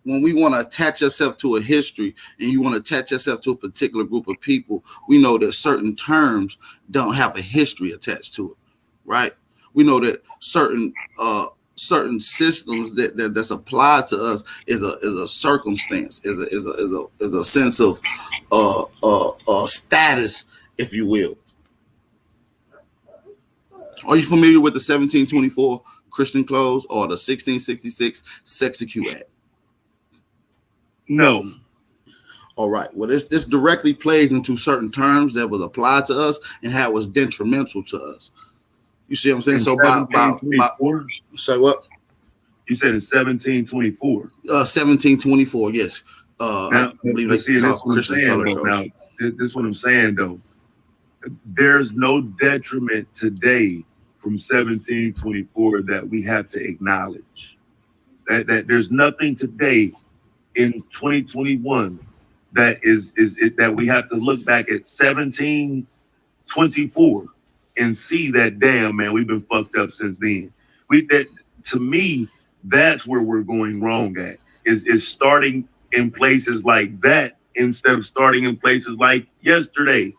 when we want to attach yourself to a history and you want to attach yourself to a particular group of people, we know that certain terms don't have a history attached to it, right? We know that certain systems that's applied to us is a circumstance, is a sense of status, if you will. Are you familiar with the 1724 Christian Close or the 1666 Sexecu Act? No. All right. Well, this directly plays into certain terms that was applied to us and how it was detrimental to us. You see what I'm saying? So by say what? You said it's 1724. 1724, yes. Now, this is what I'm saying though. There's no detriment today from 1724 that we have to acknowledge. That there's nothing today in 2021 that that we have to look back at 1724 and see that, damn, man, we've been fucked up since then. To me, that's where we're going wrong at, is starting in places like that instead of starting in places like yesterday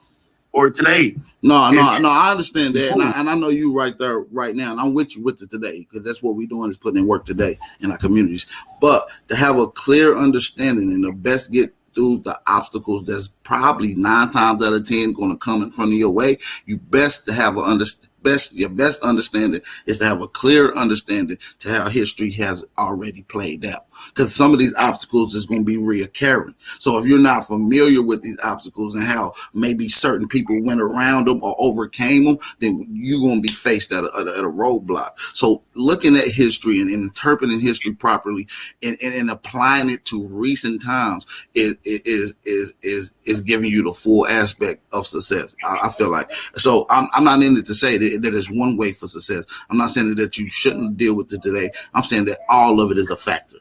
or today. No, I understand that, and I know you right there right now, and I'm with you with it today, because that's what we're doing is putting in work today in our communities. But to have a clear understanding and to best get through the obstacles that's probably 9 times out of 10 going to come in front of your way, you best to have your best understanding is to have a clear understanding to how history has already played out. Because some of these obstacles is going to be reoccurring. So if you're not familiar with these obstacles and how maybe certain people went around them or overcame them, then you're going to be faced at a roadblock. So looking at history and interpreting history properly and applying it to recent times is giving you the full aspect of success. I feel like. So I'm not in it to say that there's one way for success. I'm not saying that you shouldn't deal with it today. I'm saying that all of it is a factor.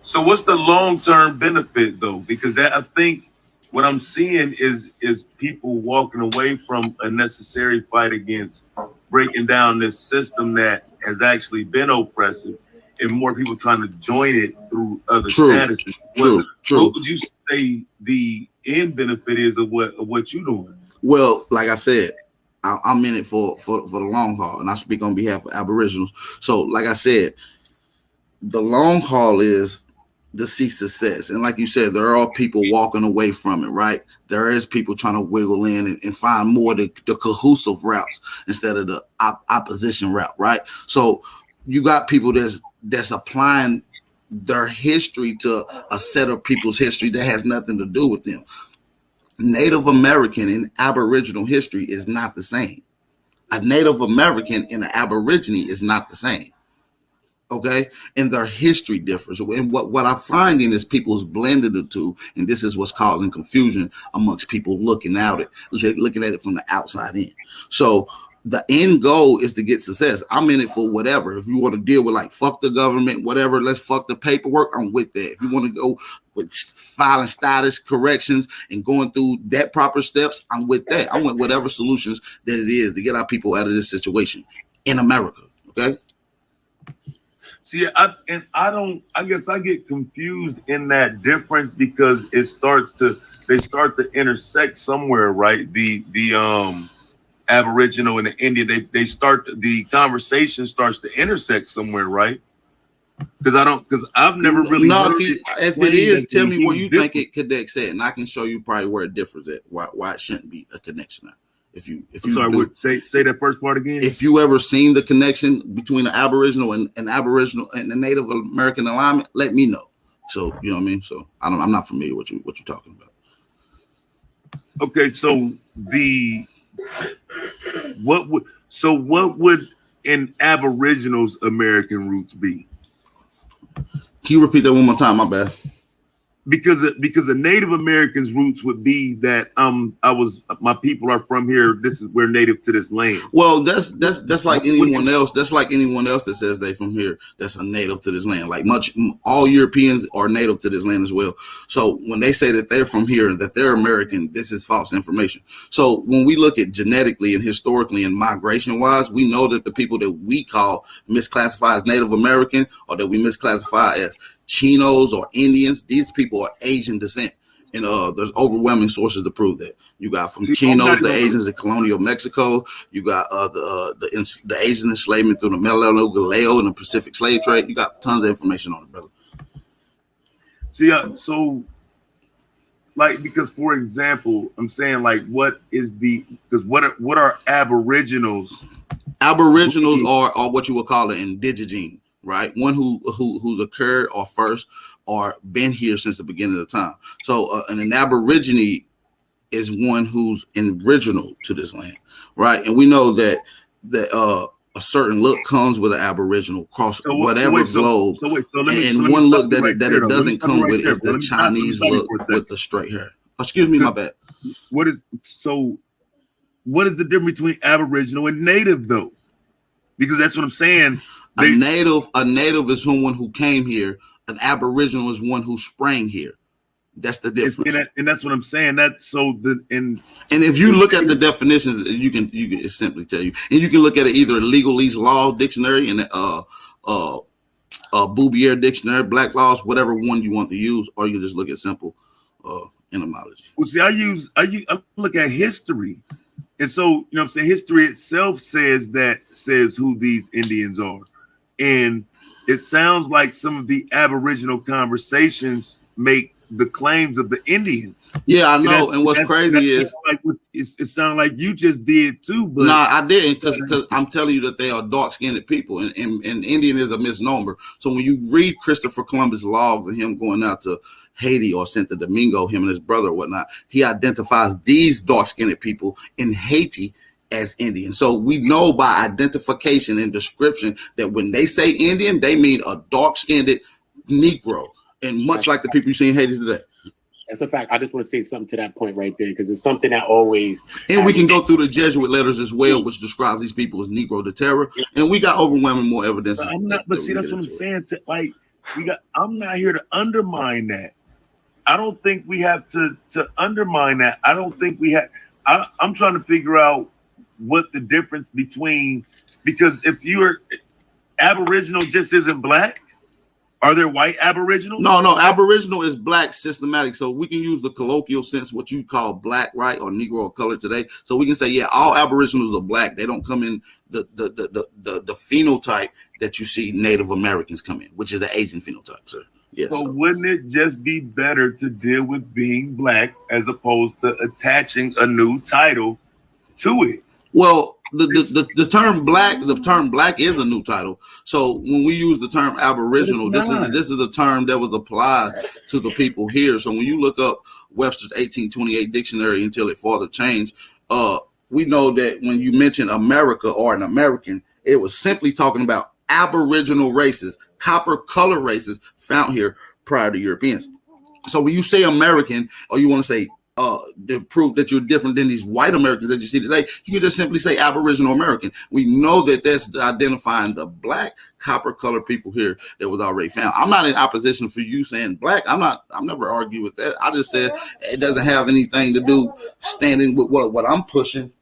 So what's the long-term benefit though? Because I think what I'm seeing is people walking away from a necessary fight against breaking down this system that has actually been oppressive, and more people trying to join it through other statuses. True. What would you say the end benefit is of what you're doing? Well, like I said, I'm in it for the long haul, and I speak on behalf of Aboriginals. So, like I said, the long haul is to see success, and like you said, there are people walking away from it. Right? There is people trying to wiggle in and find more the cohesive routes instead of the opposition route. Right? So, you got people that's applying their history to a set of people's history that has nothing to do with them. Native American and Aboriginal history is not the same. A Native American and an Aborigine is not the same. Okay, and their history differs. And what I'm finding is people's blended the two, and this is what's causing confusion amongst people looking at it from the outside in. So the end goal is to get success. I'm in it for whatever. If you want to deal with like fuck the government, whatever, let's fuck the paperwork, I'm with that. If you want to go with filing status corrections and going through that proper steps, I'm with that. I want whatever solutions that it is to get our people out of this situation in America. Okay. See, I guess I get confused in that difference because they start to intersect somewhere, right? The Aboriginal and the Indian, the conversation starts to intersect somewhere, right? Because I've never really. No, if it is, tell me where you think it connects at, and I can show you probably where it differs at. Why it shouldn't be a connection at. If you say that first part again. If you ever seen the connection between the Aboriginal and Aboriginal and the Native American alignment, let me know. So you know what I mean. So I'm not familiar with what you're talking about. Okay, so what would an Aboriginal's American roots be? Can you repeat that one more time? My bad. Because the Native Americans' roots would be that my people are from here. We're native to this land. Well, that's like anyone else. That's like anyone else that says they from here. That's a native to this land. Like all Europeans are native to this land as well. So when they say that they're from here and that they're American, this is false information. So when we look at genetically and historically and migration wise, we know that the people that we call misclassify as Native American or that we misclassify as Chinos or Indians, these people are Asian descent, and there's overwhelming sources to prove that. You got from Chinos, the Asians in colonial Mexico. You got the Asian enslavement through the Melanesian Galileo and the Pacific slave trade. You got tons of information on it, brother. See, so like because for example, I'm saying like what are Aboriginals? Aboriginals are what you would call an indigene. Right, one who's occurred or first or been here since the beginning of time. So an Aborigine is one who's original to this land, right? And we know that a certain look comes with an Aboriginal across whatever globe. And one look that it doesn't come with is the Chinese look with the straight hair. Excuse me, my bad. What is the difference between Aboriginal and Native though? Because that's what I'm saying. A native is someone who came here. An Aboriginal is one who sprang here. That's the difference. And that's what I'm saying. And if you look at the definitions, you can it simply tell you. And you can look at it either legalese law dictionary and Bouvier dictionary, black laws, whatever one you want to use, or you can just look at simple etymology. Well, see, I look at history. And so, you know what I'm saying? History itself says who these Indians are. And it sounds like some of the Aboriginal conversations make the claims of the Indians. Yeah, I know. And what's crazy is it sounds like you just did too. But no, I didn't because I'm telling you that they are dark-skinned people, and Indian is a misnomer. So when you read Christopher Columbus' logs and him going out to Haiti or Santo Domingo, him and his brother or whatnot, he identifies these dark-skinned people in Haiti as Indian. So we know by identification and description that when they say Indian, they mean a dark-skinned Negro, and much like the people you see in Haiti today. That's a fact. I just want to say something to that point right there because it's something that always. And we can go through the Jesuit letters as well, which describes these people as Negro de Terra, and we got overwhelming more evidence. But see, that's what I'm saying. I'm not here to undermine that. I don't think we have to undermine that. I don't think we have. I'm trying to figure out what the difference between, because if you're Aboriginal just isn't black. Are there white Aboriginal? No, Aboriginal is black systematic. So we can use the colloquial sense, what you call black, right? Or Negro or color today. So we can say, yeah, all Aboriginals are black. They don't come in the phenotype that you see Native Americans come in, which is the Asian phenotype, sir. Yes. So wouldn't it just be better to deal with being black as opposed to attaching a new title to it? Well, the term black is a new title. So when we use the term Aboriginal, this is the term that was applied to the people here. So when you look up Webster's 1828 dictionary until it further changed, we know that when you mention America or an American, it was simply talking about Aboriginal races, copper color races found here prior to Europeans. So when you say American or you want to say to prove that you're different than these white Americans that you see today. You can just simply say Aboriginal American. We know that that's identifying the black copper colored people here that was already found. I'm not in opposition for you saying black. I'm never argue with that. I just said it doesn't have anything to do standing with what I'm pushing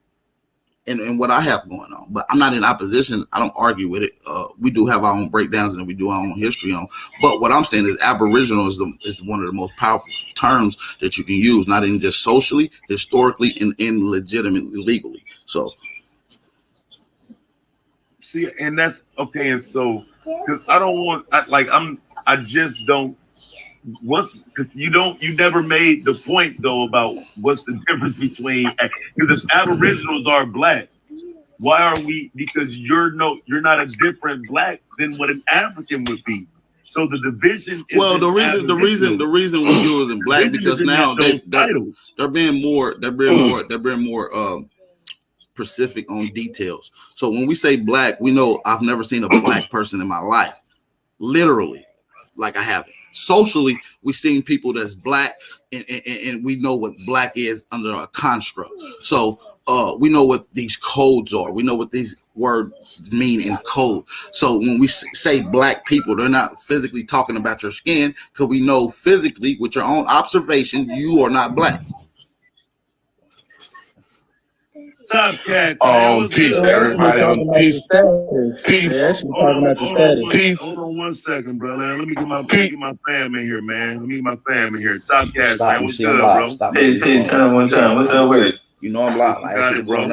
and what I have going on. But I'm not in opposition. I don't argue with it. We do have our own breakdowns and we do our own history on. But what I'm saying is Aboriginal is one of the most powerful terms that you can use, not in just socially, historically, and legitimately, legally. So, see, and that's okay. And so, because I don't want, I just don't. Because you never made the point though about what's the difference between, because if Aboriginals are black, why are we? Because you're not a different black than what an African would be. So the division. Well, the reason we do it in black because now they're being more specific on details. So when we say black, we know I've never seen a black person in my life, literally, like I haven't. Socially, we've seen people that's black, and we know what black is under a construct. So we know what these codes are. We know what these words mean in code. So when we say black people, they're not physically talking about your skin, because we know physically, with your own observation, you are not black. Top Cat. Peace, everybody. On peace. Peace. Hold on 1 second, brother. Let me get my fam in here, man. Let me get my fam in here. Top Cat, man. What's good, bro? Peace. One time. What's up with it? You know I'm live. I asked you to bro.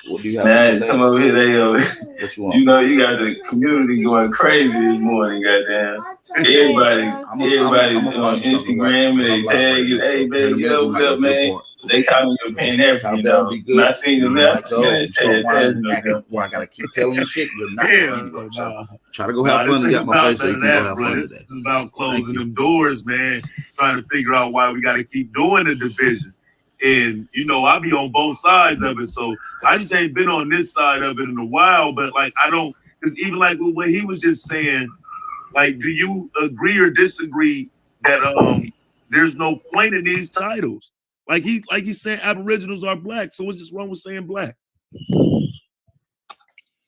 What do you have man, to say? come over here. What you want? You know, you got the community going crazy this morning, goddamn. Everybody on Instagram and they tag you, hey, baby, get over up, man. They call me a Pan African, though. I seen them there. I gotta keep telling you shit. You're not anyway, so try to go have fun and get my face so you can go have fun today. This is about closing them doors, man. Trying to figure out why we gotta keep doing the division. And you know, I be on both sides of it, so I just ain't been on this side of it in a while. But like, I don't, because even like what he was just saying, like, do you agree or disagree that there's no point in these titles? Like he said, Aboriginals are black. So what's just wrong with saying black?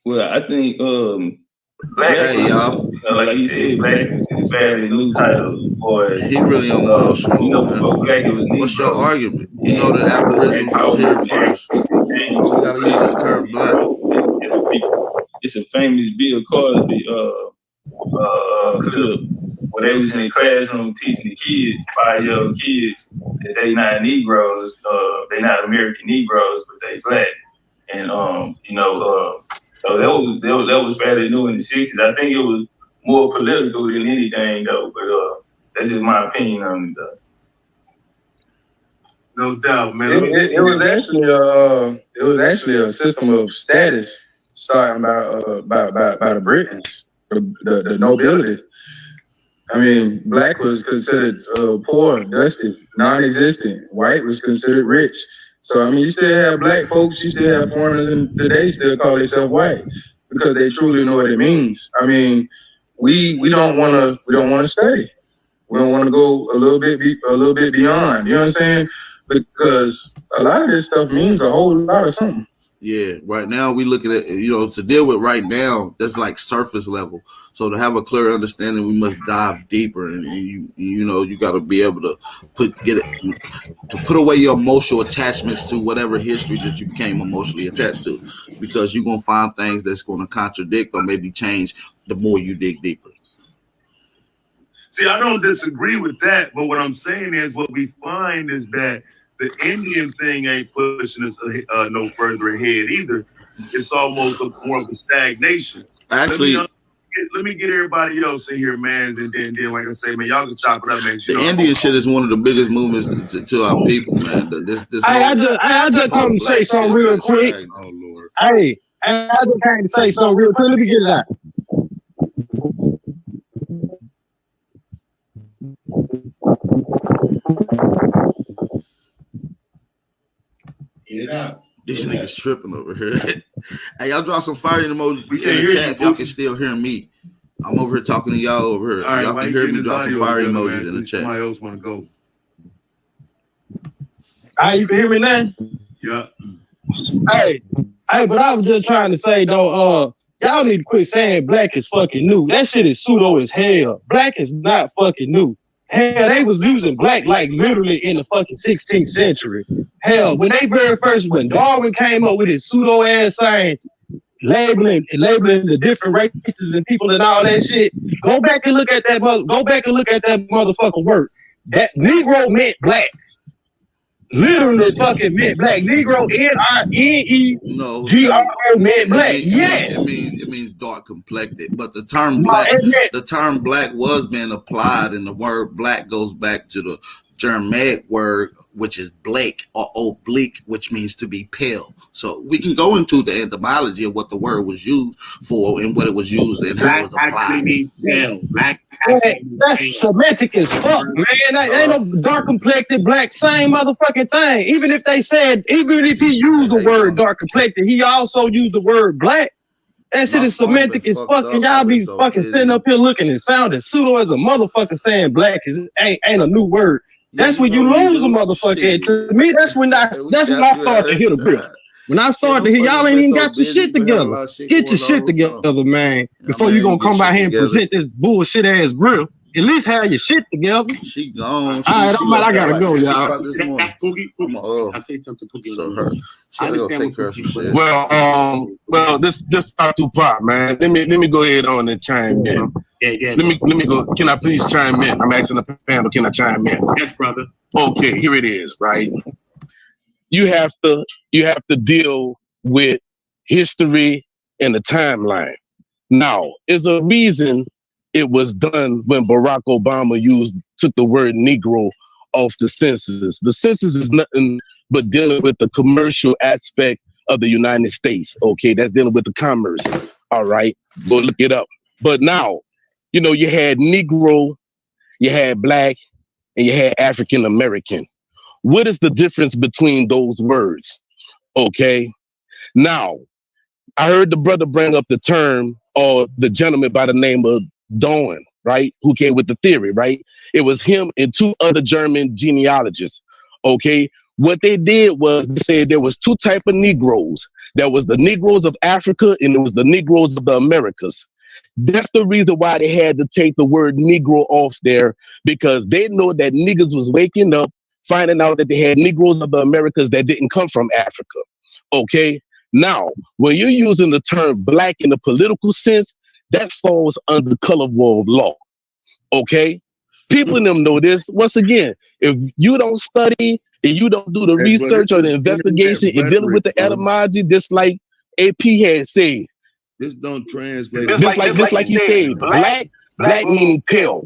Well, I think black. Hey, y'all. Like you said, black is fairly new title. Boy, he really don't want no smoke. What's your argument? You know that Aboriginals was here first. We gotta use that term black. It's a famous Bill Cosby clip where they was in the classroom teaching the kids, 5-year-old kids, that they not Negroes, they not American Negroes, but they black. And so that was fairly new in the 60s. I think it was more political than anything though, but that's just my opinion on it though. No doubt, man. It was actually a system of status starting by the Britons, the nobility. I mean, black was considered poor, dusty, non-existent. White was considered rich. So I mean, you still have black folks, you still have foreigners, and today still call themselves white because they truly know what it means. I mean, we don't want to study. We don't want to go a little bit beyond. You know what I'm saying? Because a lot of this stuff means a whole lot of something. Yeah, right now we looking at, to deal with right now, that's like surface level. So to have a clear understanding, we must dive deeper, and you got to be able to put away your emotional attachments to whatever history that you became emotionally attached to, because you're gonna find things that's going to contradict or maybe change the more you dig deeper. See, I don't disagree with that, but what I'm saying is what we find is that the Indian thing ain't pushing us no further ahead either. It's almost more of a stagnation. Actually, let me get everybody else in here, man, and then like I say, man, y'all can chop it up, man. The Indian shit is one of the biggest movements to our people, man. I just come to say something real quick. Oh Lord. Hey, I just came to say something real quick. Let me get it out. Get it out. This nigga's tripping over here. Hey, y'all drop some fire emojis in the chat if y'all can still hear me. I'm over here talking to y'all over here. All right, y'all can hear me. Drop some fire emojis in the chat. Somebody else want to go. You can hear me now? Yeah. Hey, but I was just trying to say though, y'all need to quit saying black is fucking new. That shit is pseudo as hell. Black is not fucking new. Hell, they was using black like literally in the fucking 16th century. Hell, when Darwin came up with his pseudo ass science, labeling the different races and people and all that shit, go back and look at that motherfucking work. That Negro meant black. Literally fucking meant black. Negro, N-I-N-E-G-R-O meant black. Yes. It means dark complected. But the term black was being applied, and the word black goes back to the Germanic word, which is Blake or oblique, which means to be pale. So we can go into the etymology of what the word was used for and what it was used and how it was applied. Black that's semantic as fuck, man. That ain't no dark complected black, same motherfucking thing. Even if he used the word dark complected, he also used the word black. That shit is semantic as fuck, and y'all be fucking sitting up here looking and sounding pseudo as a motherfucker saying black ain't a new word. That's when you lose a motherfucker. And to me, that's when I start to hit a brick. When I start to hear y'all ain't even got your shit together. Get your shit together, man. Before you gonna come by here and present this bullshit ass grill. At least have your shit together. She gone. All right, I gotta go, y'all. I say something. Well, this not too pop, man. Let me go ahead on and chime in. Yeah. Let me go. Can I please chime in? I'm asking the panel. Can I chime in? Yes, brother. Okay, here it is. Right. You have to deal with history and the timeline. Now, there's a reason it was done when Barack Obama took the word Negro off the census. The census is nothing but dealing with the commercial aspect of the United States. Okay, that's dealing with the commerce. All right, go look it up. But now, you had Negro, you had Black, and you had African American. What is the difference between those words? Okay, now I heard the brother bring up the term, or the gentleman by the name of Darwin, right? Who came with the theory, right? It was him and two other German genealogists. Okay, what they did was they said there was two types of Negroes. There was the Negroes of Africa and there was the Negroes of the Americas. That's the reason why they had to take the word Negro off there, because they know that niggas was waking up, finding out that they had Negroes of the Americas that didn't come from Africa. Okay, now when you're using the term black in the political sense, that falls under color world law. Okay, people in them know this. Once again, if you don't study and you don't do the research or the investigation and dealing with the etymology, just like AP had said, this don't translate. Just like he said, black meaning pale.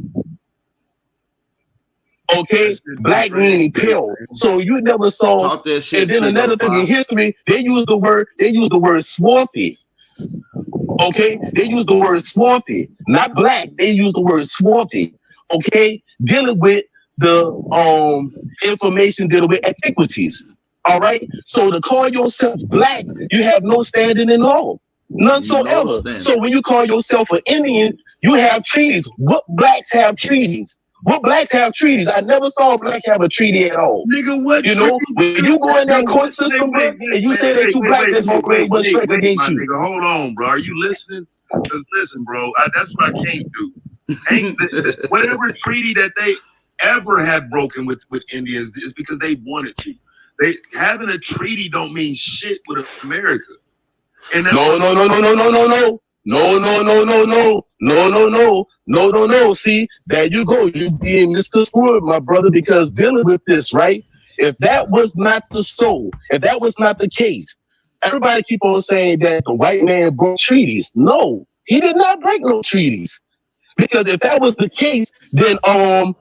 Okay, black meaning pale. So you never saw. And then another thing in history, they use the word swarthy. Okay, they use the word swarthy, not black. They use the word swarthy. Okay, dealing with the information dealing with antiquities. All right, so to call yourself black, you have no standing in law, none so ever. So when you call yourself an Indian, you have treaties. What blacks have treaties? What blacks have treaties? I never saw a black have a treaty at all. Nigga, what? When you go in that court system, bro, and you say that two blacks that's more great one strike against you. Nigga, hold on, bro. Are you listening? Because listen, bro, that's what I can't do. Whatever treaty that they ever had broken with Indians is because they wanted to. Having a treaty don't mean shit with America. And No. See, there you go. You being misconstrued, my brother, because dealing with this, right? If that was not the soul, if that was not the case, everybody keep on saying that the white man broke treaties. No, he did not break no treaties. Because if that was the case, then the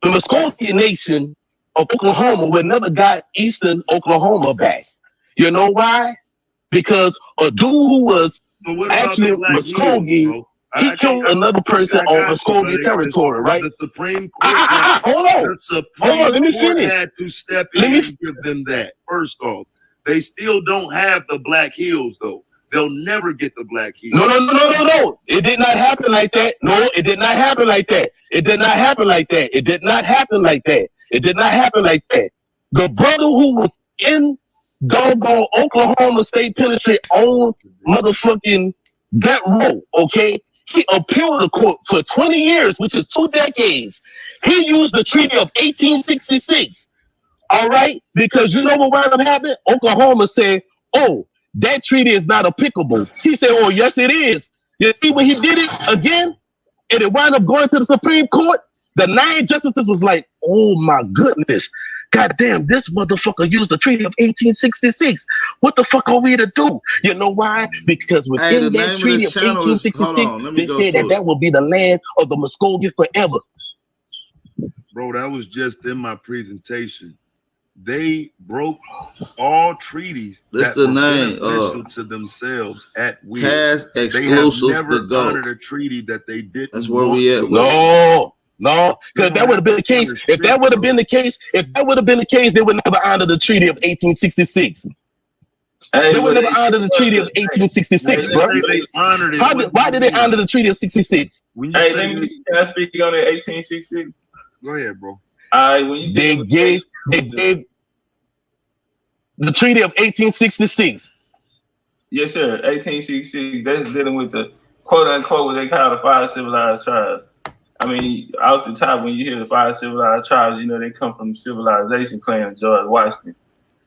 Muskogee Nation of Oklahoma would never got Eastern Oklahoma back. You know why? Because a dude who was actually Muskogee, he killed another person on Muskogee territory, right? The Supreme Court. Hold on, let me finish. Had to step in and give them that. First off, they still don't have the Black Hills, though. They'll never get the Black Hills. No. It did not happen like that. No, it did not happen like that. It did not happen like that. It did not happen like that. It did not happen like that. The brother who was in doggone Oklahoma State Penitentiary on motherfucking that row, okay? He appealed the court for 20 years, which is 2 decades. He used the Treaty of 1866, all right? Because you know what wound up happening? Oklahoma said, oh, that treaty is not applicable. He said, oh, yes, it is. You see when he did it again, and it wound up going to the Supreme Court, the 9 justices was like, oh, my goodness. God damn, this motherfucker used the Treaty of 1866. What the fuck are we to do? You know why? Because within that Treaty of 1866, they said that will be the land of the Muskogee forever. Bro, that was just in my presentation. They broke all treaties That's that the were name, beneficial to themselves at will. Task They exclusive have never to go. honored a treaty that they didn't. That's where we at. No, because that would have been the case. If that would have been the case, they would never honor the Treaty of 1866. They would never honor the Treaty of 1866, bro. They honored it. Why did they honor the Treaty of 66? Hey, can I speak on the 1866? Go ahead, bro. They gave the Treaty of 1866. Yes, sir. 1866. That's dealing with the quote unquote what they call the 5 civilized tribes. I mean, out the top, when you hear the 5 civilized tribes, you know they come from the civilization clan of George Washington.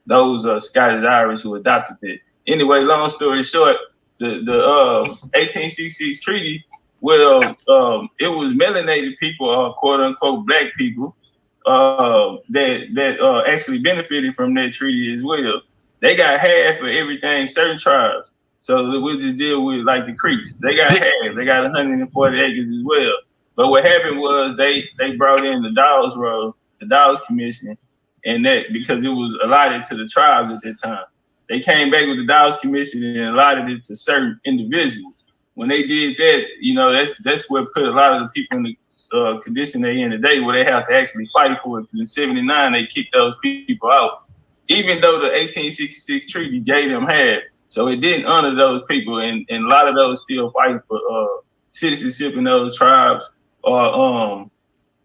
Those are Scottish Irish who adopted it. Anyway, long story short, the 1866 treaty, well, it was melanated people, quote unquote black people, that actually benefited from that treaty as well. They got half of everything, certain tribes. So we'll just deal with like the Creeks. They got half. They got 140 acres as well. But what happened was they brought in the Dawes Road, the Dawes Commission, and that because it was allotted to the tribes at that time. They came back with the Dawes Commission and allotted it to certain individuals. When they did that, you know, that's what put a lot of the people in the condition they're in today, where they have to actually fight for it. Because in '79 they kicked those people out, even though the 1866 treaty gave them half. So it didn't honor those people, and a lot of those still fighting for citizenship in those tribes. Or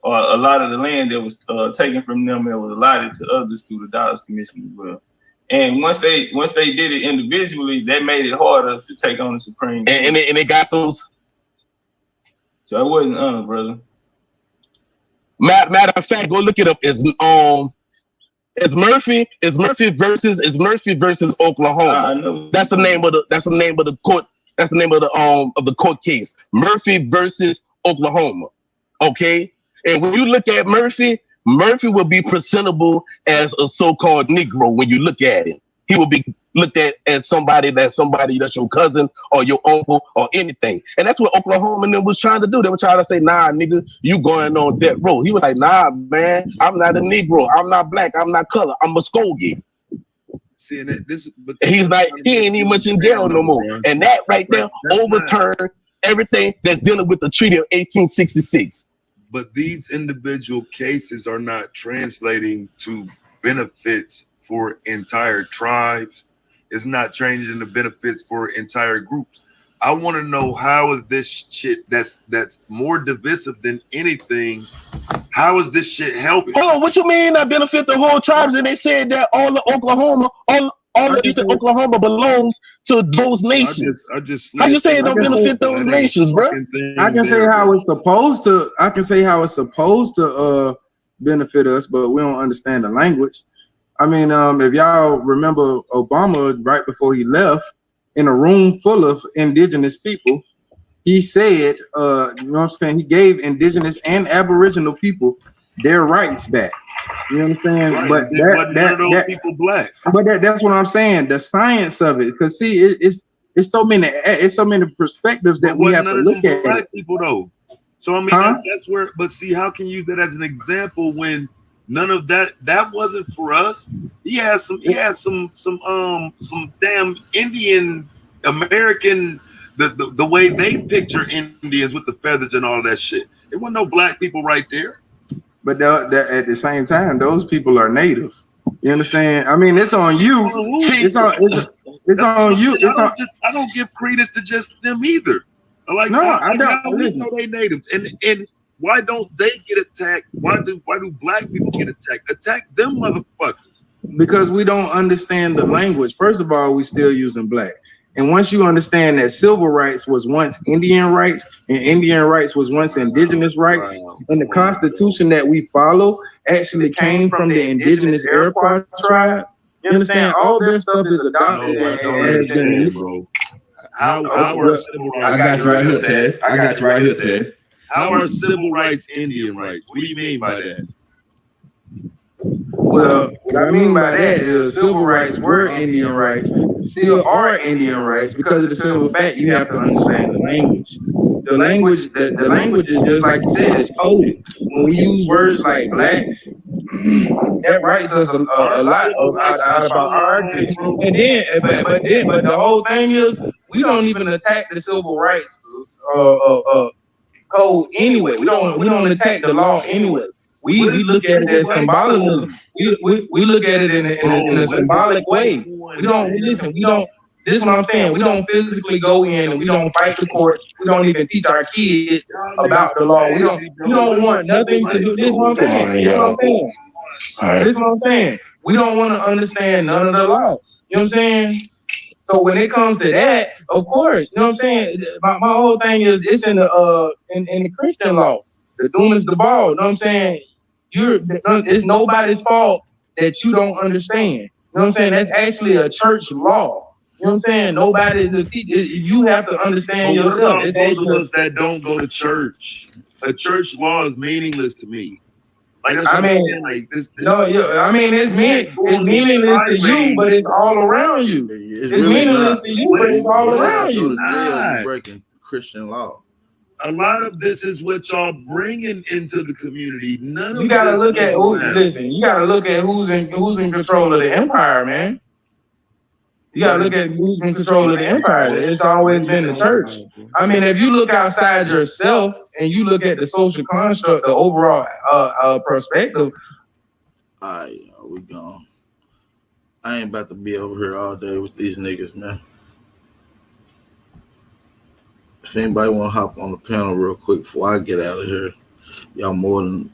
a lot of the land that was taken from them and was allotted to others through the Dawes Commission as well. And once they did it individually, that made it harder to take on the Supreme Court. And they got those. So it wasn't honored, brother. Matter of fact, go look it up. It's Murphy versus Oklahoma. That's the name of the court. That's the name of the court case. Murphy versus Oklahoma. Okay, and when you look at Murphy will be presentable as a so-called Negro. When you look at him, he will be looked at as somebody that's your cousin or your uncle or anything. And that's what Oklahoma and them was trying to do. They were trying to say, nah, nigga, you going on that road. He was like, nah, man, I'm not a Negro. I'm not black. I'm not color. I'm Muskogee. Seeing that he ain't even much in jail no more. And that right there overturned everything that's dealing with the Treaty of 1866. But these individual cases are not translating to benefits for entire tribes. It's not changing the benefits for entire groups. I want to know, how is this shit that's more divisive than anything? How is this shit helping? Hold on, what you mean that benefit the whole tribes? And they said that all of Oklahoma, all of Eastern Oklahoma belongs to those nations. How you say it don't benefit those nations, bro? I can say how it's supposed to. I can say how it's supposed to benefit us, but we don't understand the language. I mean, if y'all remember Obama, right before he left, in a room full of indigenous people, he said, you know what I'm saying? He gave indigenous and Aboriginal people their rights back. You know what I'm saying? Right. But those people black. But that's what I'm saying. The science of it, because see, it's so many perspectives that we have to look at. Black people though. So I mean, that's where. But see, how can you use that as an example when none of that wasn't for us? He has some damn Indian American. The way they picture Indians with the feathers and all that shit. There wasn't no black people right there. But at the same time, those people are native. You understand? I mean, it's on you. It's on you. I don't give credence to just them either. I don't know they natives. And why don't they get attacked? Why do black people get attacked? Attack them motherfuckers. because we don't understand the language. First of all, we still using black. And once you understand that civil rights was once Indian rights and Indian rights was once indigenous rights, and the Constitution that we follow actually came from the indigenous Iroquois tribe, you understand? All that stuff is adopted and has been. Bro. How are civil rights? I got you right here, Ted. I got you right here, Ted. How are civil rights Indian rights? What do you mean by that? Well, what I mean by that is civil rights were Indian rights, still are Indian rights, because of the simple fact you have to understand the language. The language is just like you said, it's coded. When we use words like black, that writes us a lot out about our identity. But the whole thing is, we don't even attack the civil rights code anyway. We don't attack the law anyway. We look at it as symbolism. We look at it in a symbolic way. We don't. This is what I'm saying. We don't physically go in and we don't fight the courts. We don't even teach our kids about the law. We don't want nothing to do. This is what I'm saying. This is what I'm saying. This is what I'm saying. We don't want to understand none of the law. You know what I'm saying? So when it comes to that, of course, you know what I'm saying? My whole thing is it's in the Christian law. The doom is the ball. You know what I'm saying? It's nobody's fault that you don't understand. You know what I'm saying? That's actually a church law. You know what I'm saying? Nobody, you have to understand yourself. It's those of us that don't go to church. A church law is meaningless to me. Like, I mean, it's meaningless to you, but it's all around you. It's really meaningless not. to you, but it's all around you. You're breaking Christian law. A lot of this is what y'all bringing into the community. None of You gotta this look at is listen. You gotta look at who's in control of the empire, man. You gotta look at who's in control of the empire. It's always been the church. I mean, if you look outside yourself and you look at the social construct, the overall perspective. All right, we gone. I ain't about to be over here all day with these niggas, man. If anybody want to hop on the panel real quick before I get out of here, y'all more than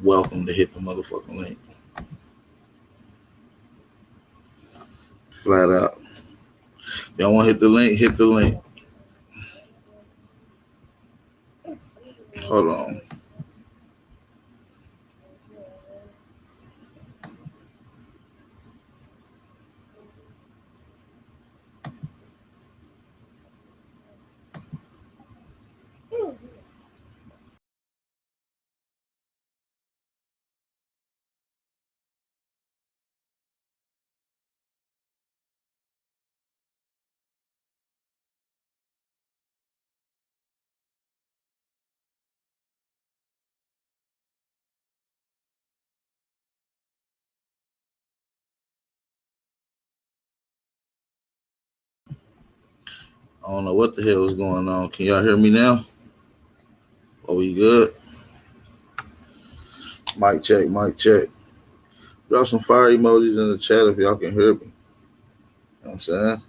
welcome to hit the motherfucking link. Flat out. Y'all want to hit the link? Hit the link. Hold on. I don't know what the hell is going on. Can y'all hear me now? Are we good? Mic check, mic check. Drop some fire emojis in the chat if y'all can hear me. You know what I'm saying?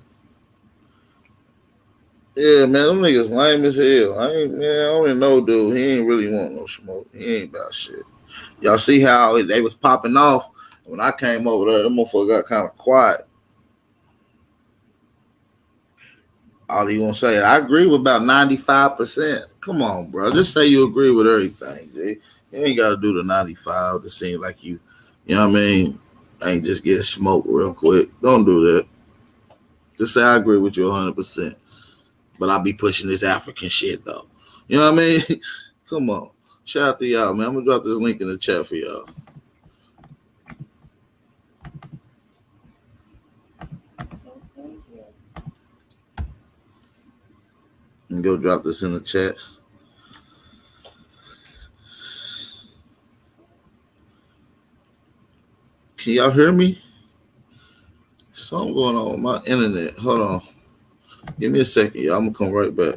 Yeah, man, them niggas lame as hell. I don't even know, dude. He ain't really want no smoke. He ain't about shit. Y'all see how they was popping off? When I came over there, them motherfucker got kind of quiet. All you gonna say? I agree with about 95%. Come on, bro. Just say you agree with everything, G. You ain't gotta do the 95 to seem like you know what I mean? Ain't just get smoked real quick. Don't do that. Just say I agree with you 100%. But I'll be pushing this African shit though. You know what I mean? Come on. Shout out to y'all, man. I'm gonna drop this link in the chat for y'all. And go drop this in the chat. Can y'all hear me? Something going on with my internet. Hold on. Give me a second, y'all. I'm gonna come right back.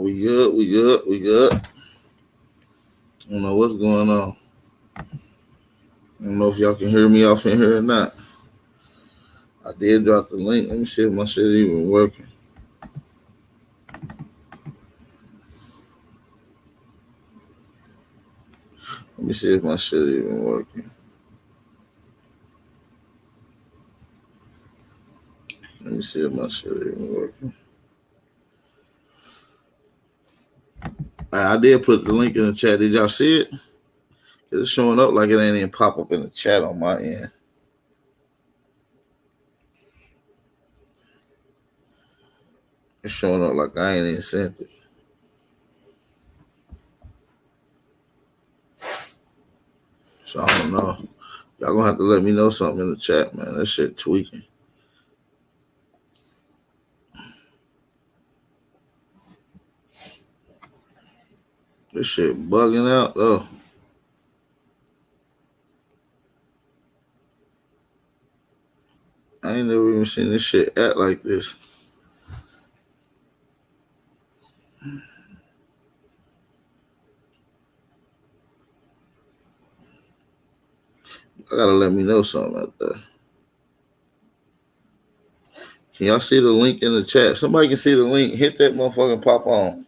We good. I don't know what's going on. I don't know if y'all can hear me off in here or not. I did drop the link. Let me see if my shit even working. Let me see if my shit even working. Let me see if my shit even working. I did put the link in the chat. Did y'all see it? It's showing up like it ain't even pop up in the chat on my end. It's showing up like I ain't even sent it. So I don't know. Y'all gonna have to let me know something in the chat, man. That shit tweaking. This shit bugging out though. I ain't never even seen this shit act like this. I gotta let me know something out there. Can y'all see the link in the chat? If somebody can see the link, hit that motherfucking pop on.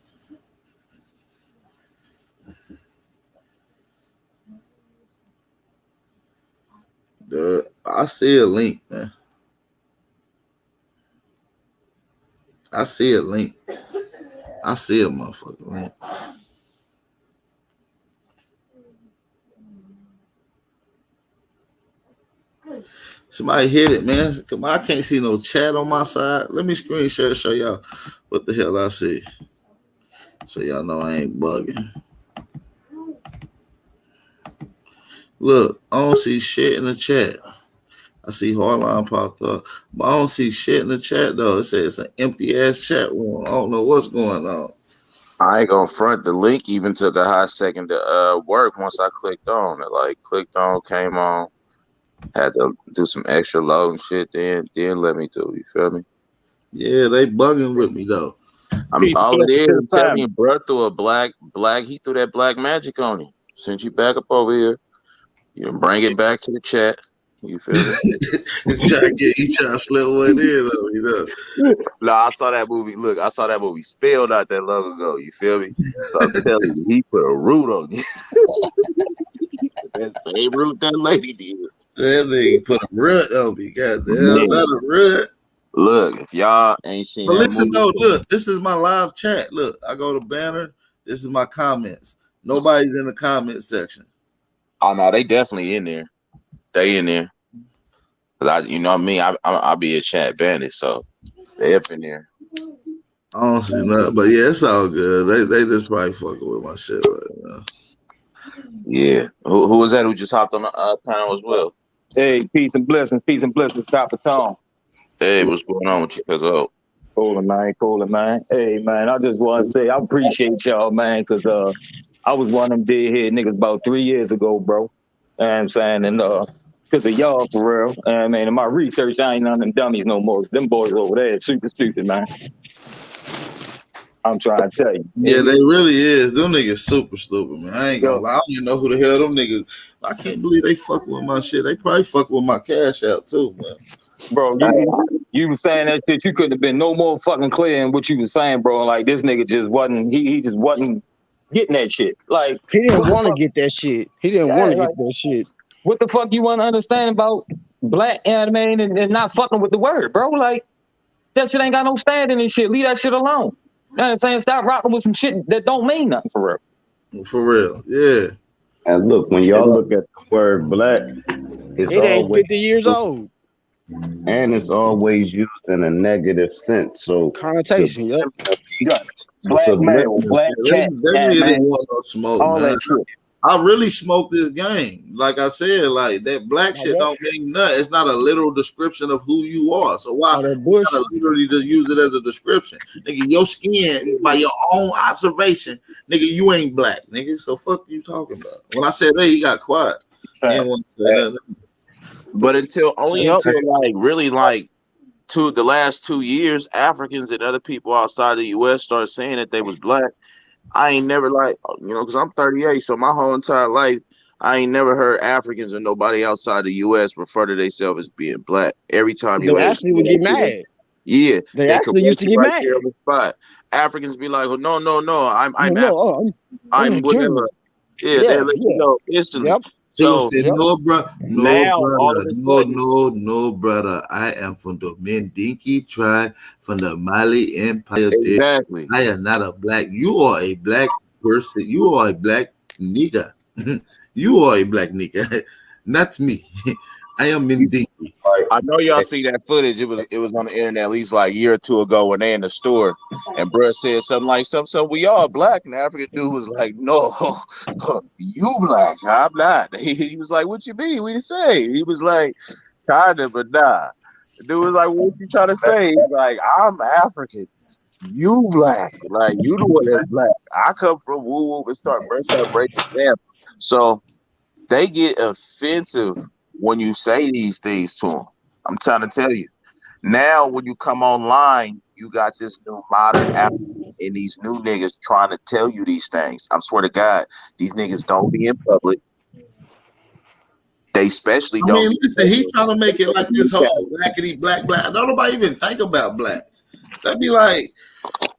I see a link, man. I see a link. I see a motherfucking link. Somebody hit it, man. Come on, I can't see no chat on my side. Let me screen share, show y'all what the hell I see. So y'all know I ain't bugging. Look, I don't see shit in the chat. I see Hardline popped up, but I don't see shit in the chat though. It says it's an empty ass chat room. I don't know what's going on. I ain't gonna front. The link even took a hot second to work once I clicked on it. Like clicked on, came on, had to do some extra loading shit. Then let me do. You feel me? Yeah, they bugging with me though. I mean, all it is, I'm telling you, bro, threw a black. He threw that black magic on you. Sent you back up over here. You know, bring it back to the chat. You feel me? He trying to slip one in though, you know. No, I saw that movie. Look, I saw that movie Spilled out that long ago. You feel me? So I'm telling you, he put a root on you. That same root that lady did. That nigga put a root on me. Goddamn, not a root. Look, if y'all ain't seen But that listen, movie, though, look, this is my live chat. Look, I go to banner. This is my comments. Nobody's in the comment section. Oh no, they definitely in there. They in there. Cause you know what I mean. I be a chat bandit, so they up in there. I don't see nothing, but yeah, it's all good. They just probably fucking with my shit right now. Yeah. Who was that who just hopped on the panel as well? Hey, peace and blessings, Dr. Tom. Hey, what's going on with you, cuz? Coolin', man. Hey, man, I just want to say I appreciate y'all, man, because I was one of them deadhead niggas about 3 years ago, bro. You know what I'm saying? And because of y'all, for real. I mean, in my research, I ain't none of them dummies no more. Them boys over there is super stupid, man. I'm trying to tell you. Yeah, they really is. Them niggas super stupid, man. I ain't gonna lie. I don't even know who the hell them niggas. I can't believe they fucking with my shit. They probably fucking with my cash out too, man. Bro, you was saying that shit. You couldn't have been no more fucking clear in what you was saying, bro. Like this nigga just wasn't. He just wasn't getting that shit. Like he didn't want to get that shit. He didn't want to get that shit. What the fuck you want to understand about black anime and not fucking with the word, bro? Like that shit ain't got no standing and shit. Leave that shit alone. You know what I'm saying? Stop rocking with some shit that don't mean nothing for real. For real, yeah. And look, when y'all look at the word black, it ain't 50 years old. And it's always used in a negative sense. So connotation, yep. Black male, black cat, They didn't want no smoke, all man. that shit. I really smoked this game. Like I said, like that black shit don't mean nothing. It's not a literal description of who you are. So why you gotta literally just use it as a description? Nigga, your skin, by your own observation, nigga, you ain't black, nigga. So fuck you talking about. When I said that, he got quiet. He didn't want to say that. But until like really like the last 2 years, Africans and other people outside the U.S. started saying that they was black. I ain't never because I'm 38, so my whole entire life, I ain't never heard Africans or nobody outside the U.S. refer to themselves as being black. Every time you They actually would get mad. yeah, They they actually used to correct you get right mad. there on the spot. Africans be like, well, no, I'm I'm I'm whatever. German. Yeah, they let you know instantly. Yep. He will So say, no, bro, no, now all brother, of a sudden, no, brother. I am from the Mendinki tribe, from the Mali Empire. exactly. I am not a black. You are a black person. You are a black nigga. You are a black nigga. Not me. I am Mendinki. I know y'all see that footage. It was on the internet at least like a year or two ago when they in the store and bruh said something like so we all black, and the African dude was like, no, you black, I'm not. He was like, what you mean? What you say? He was like, kinda, but nah. The dude was like, what you trying to say? He's like, I'm African. You black. Like, you the one that's black. I come from woo woo and start breaking down. So they get offensive when you say these things to them. I'm trying to tell you. Now, when you come online, you got this new modern African and these new niggas trying to tell you these things. I swear to God, these niggas don't be in public. They especially don't. I mean, listen, he's trying to make it like this whole blackity black. Don't nobody even think about black. That'd be like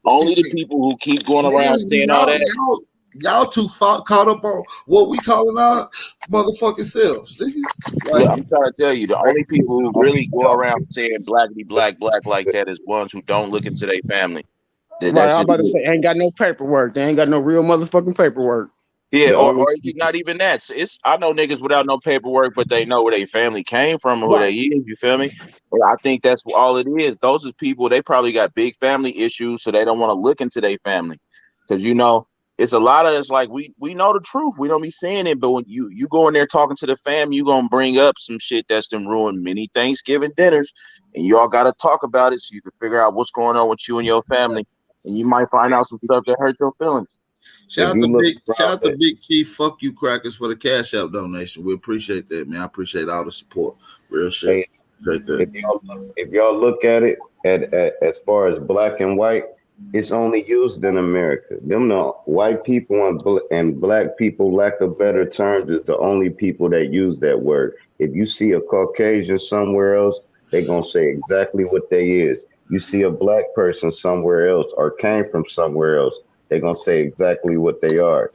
only the people who keep going around saying all that. Y'all too caught up on what we calling our motherfucking selves. Like, I'm trying to tell you, the only people who really go around saying blackity black like that is ones who don't look into their family. Right, I'm about to say, ain't got no paperwork. They ain't got no real motherfucking paperwork. Yeah, or not even that. I know niggas without no paperwork, but they know where their family came from or who they is. You feel me? And I think that's all it is. Those are people, they probably got big family issues, so they don't want to look into their family. Because, it's a lot of us like we know the truth. We don't be saying it, but when you go in there talking to the fam, you gonna bring up some shit that's done ruined many Thanksgiving dinners, and y'all gotta talk about it so you can figure out what's going on with you and your family, and you might find out some stuff that hurt your feelings. Shout out to Big Chief. Fuck you, crackers, for the Cash App donation. We appreciate that, man. I appreciate all the support. Real shit. If y'all look at it as far as black and white, it's only used in America. Them the white people and black people, lack of better terms, is the only people that use that word. If you see a Caucasian somewhere else, they gonna say exactly what they is. You see a black person somewhere else or came from somewhere else, they gonna say exactly what they are.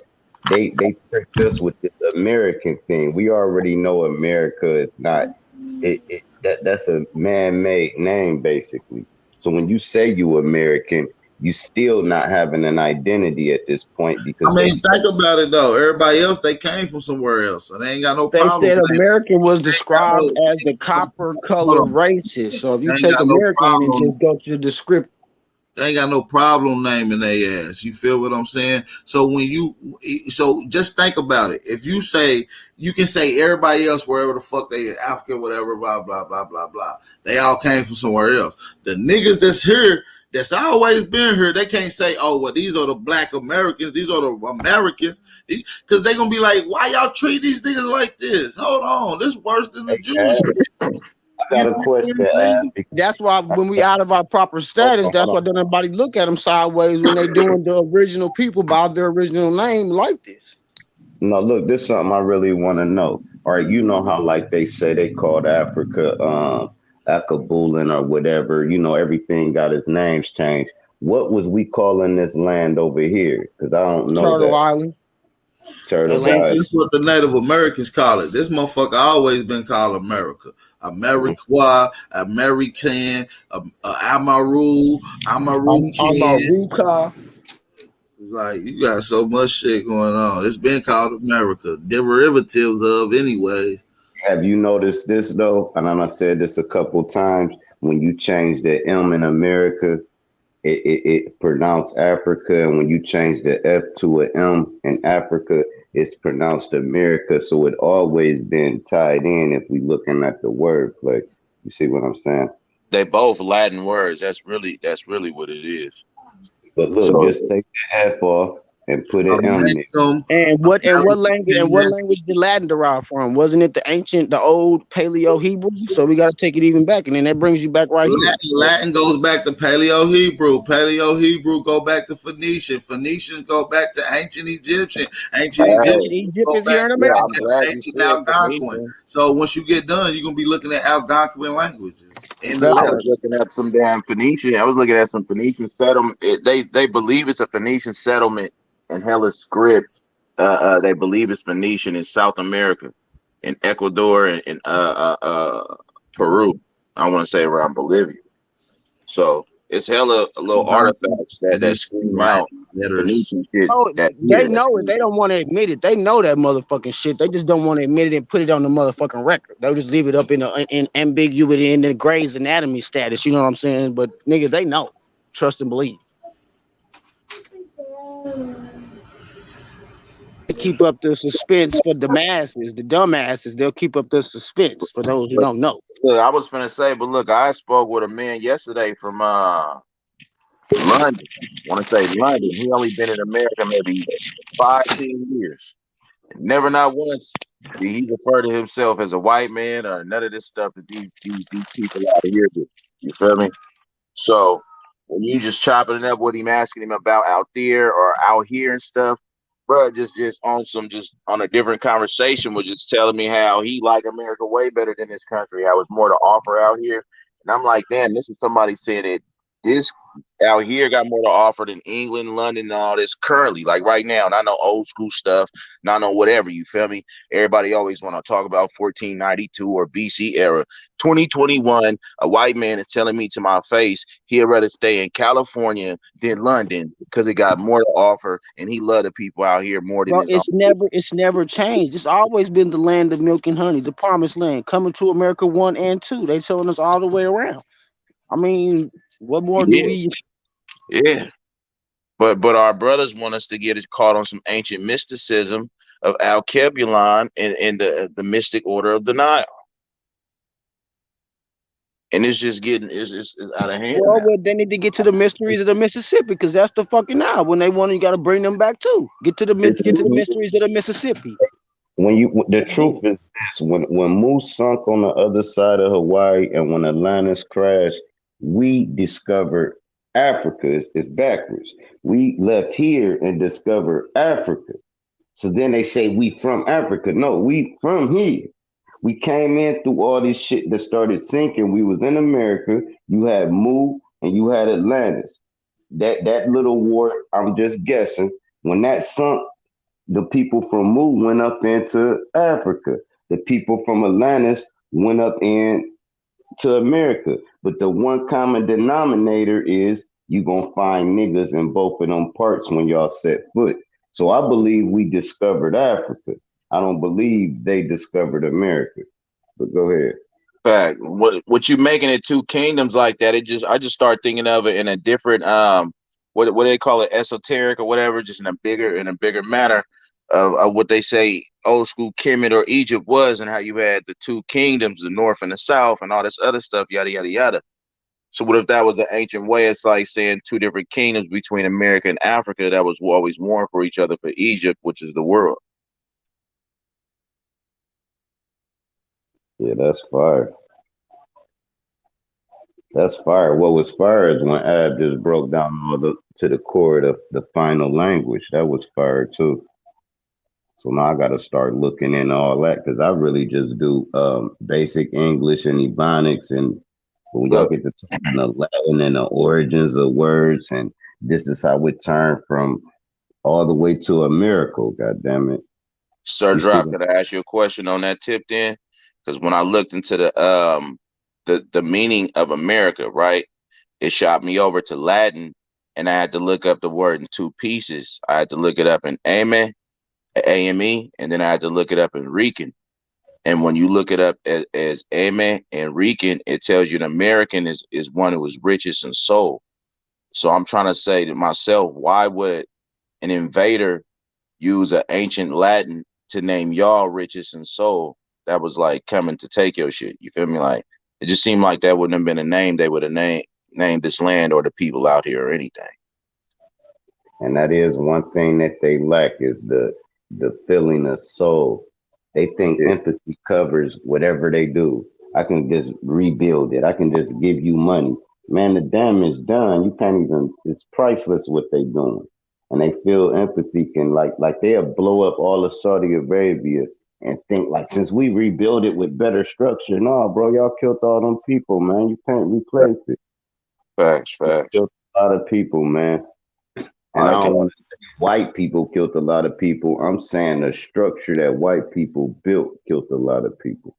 They tricked us with this American thing. We already know America is not. That's a man-made name basically. So when you say you American, you still not having an identity at this point because think about it though. Everybody else, they came from somewhere else, and they ain't got no problem. They said American was described as the copper colored races. So if you take American and just go to the script, they ain't got no problem naming their ass. You feel what I'm saying? So so just think about it. If you say, you can say everybody else wherever the fuck they African, whatever, blah blah blah blah blah. They all came from somewhere else. The niggas that's here, that's always been here, they can't say, oh, well, these are the black Americans, these are the Americans, because they're going to be like, why y'all treat these niggas like this? Hold on, this worse than the Jewish. I got a question. That's why when we out of our proper status, that's why don't nobody look at them sideways when they doing the original people by their original name like this. No, look, this is something I really want to know. All right, you know how like they say they called Africa Akabulin or whatever, everything got its names changed. What was we calling this land over here? Because I don't know. Turtle Island. Turtle Island. This is what the Native Americans call it. This motherfucker always been called America. Ameriqua, American, Amaru, Amaruka. Like, you got so much shit going on. It's been called America. Derivatives of anyways. Have you noticed this though? And I said this a couple times. When you change the M in America, it pronounced Africa, and when you change the F to an M in Africa, it's pronounced America. So it always been tied in. If we looking at the wordplay, you see what I'm saying? They both Latin words. That's really what it is. But look, just take the F off, and put an M in it. And what language did Latin derive from? Wasn't it the old Paleo Hebrew? So we got to take it even back, and then that brings you back right here. Latin goes back to Paleo Hebrew. Paleo Hebrew go back to Phoenician. Phoenicians go back to ancient Egyptian. Ancient Egyptian is here in America. Ancient Algonquin. So once you get done, you're gonna be looking at Algonquin languages. I was looking at some damn Phoenician. I was looking at some Phoenician settlement. They believe it's a Phoenician settlement in Hellas script. They believe it's Phoenician in South America, in Ecuador and Peru. I want to say around Bolivia. So it's hella little artifacts that scream out Phoenician shit. They know it. They don't want to admit it. They know that motherfucking shit. They just don't want to admit it and put it on the motherfucking record. They'll just leave it up in ambiguity in the Grey's Anatomy status. You know what I'm saying? But nigga, they know. Trust and believe. They keep up the suspense for the masses, the dumbasses. They'll keep up the suspense for those who don't know. Look, I was finna say, but look, I spoke with a man yesterday from London. I want to say London. He only been in America maybe 5-10 years. Never, not once, did he refer to himself as a white man or none of this stuff that these people out here do. You feel me? So when you just chopping it up with him, asking him about out there or out here and stuff, bro, just on a different conversation was just telling me how he like America way better than this country. How it's more to offer out here. And I'm like, damn, this is somebody saying that this out here got more to offer than England, London, and all this currently, like right now. Not no old school stuff, not no whatever, you feel me? Everybody always want to talk about 1492 or BC era. 2021, a white man is telling me to my face he'd rather stay in California than London because it got more to offer and he love the people out here more than it's never changed. It's always been the land of milk and honey, the promised land, coming to America 1 and 2. They telling us all the way around. I mean, what more do we? Yeah, but our brothers want us to get caught on some ancient mysticism of Al-Kebulon and the mystic order of the Nile, and it's just getting it's out of hand. Well, they need to get to the mysteries of the Mississippi because that's the fucking Nile. When they want, you got to bring them back too. Get to the mysteries of the Mississippi. The truth is this: when Moose sunk on the other side of Hawaii and when Atlantis crashed, we discovered Africa. It's backwards. We left here and discovered Africa. So then they say we from Africa. No, we from here. We came in through all this shit that started sinking. We was in America. You had Mu and you had Atlantis. That little war, I'm just guessing, when that sunk, the people from Mu went up into Africa. The people from Atlantis went up into America. But the one common denominator is you gonna find niggas in both of them parts when y'all set foot. So I believe we discovered Africa. I don't believe they discovered America. But go ahead. Fact. What you making it two kingdoms like that? I just start thinking of it in a different what do they call it, esoteric or whatever, just in a bigger manner of what they say old school Kemet or Egypt was, and how you had the two kingdoms, the north and the south, and all this other stuff, yada yada yada. So what if that was an ancient way? It's like saying two different kingdoms between America and Africa that was always warring for each other for Egypt, which is the world. Yeah, that's fire. That's fire. What was fire is when Ab just broke down to the core of the final language. That was fire too. So now I got to start looking into all that because I really just do basic English and Ebonics, and when y'all get to talking the Latin and the origins of words, and this is how it turned from all the way to a miracle. God damn it, Sir Drop, could I ask you a question on that tip then? Because when I looked into the meaning of America, right, it shot me over to Latin, and I had to look up the word in two pieces. I had to look it up in AME, and then I had to look it up in Rican. And when you look it up as AME and Rican, it tells you an American is one who is richest in soul. So I'm trying to say to myself, why would an invader use an ancient Latin to name y'all richest in soul? That was like coming to take your shit. You feel me? Like, it just seemed like that wouldn't have been a name they would have named this land or the people out here or anything. And that is one thing that they lack is the feeling of soul. They think empathy covers whatever they do. I can just rebuild it. I can just give you money. Man, the damage done. You can't even, it's priceless what they doing. And they feel empathy can like they'll blow up all of Saudi Arabia and think like, since we rebuild it with better structure. No, bro, y'all killed all them people, man. You can't replace it. Facts. Killed a lot of people, man. And I don't want to say white people killed a lot of people. I'm saying the structure that white people built killed a lot of people.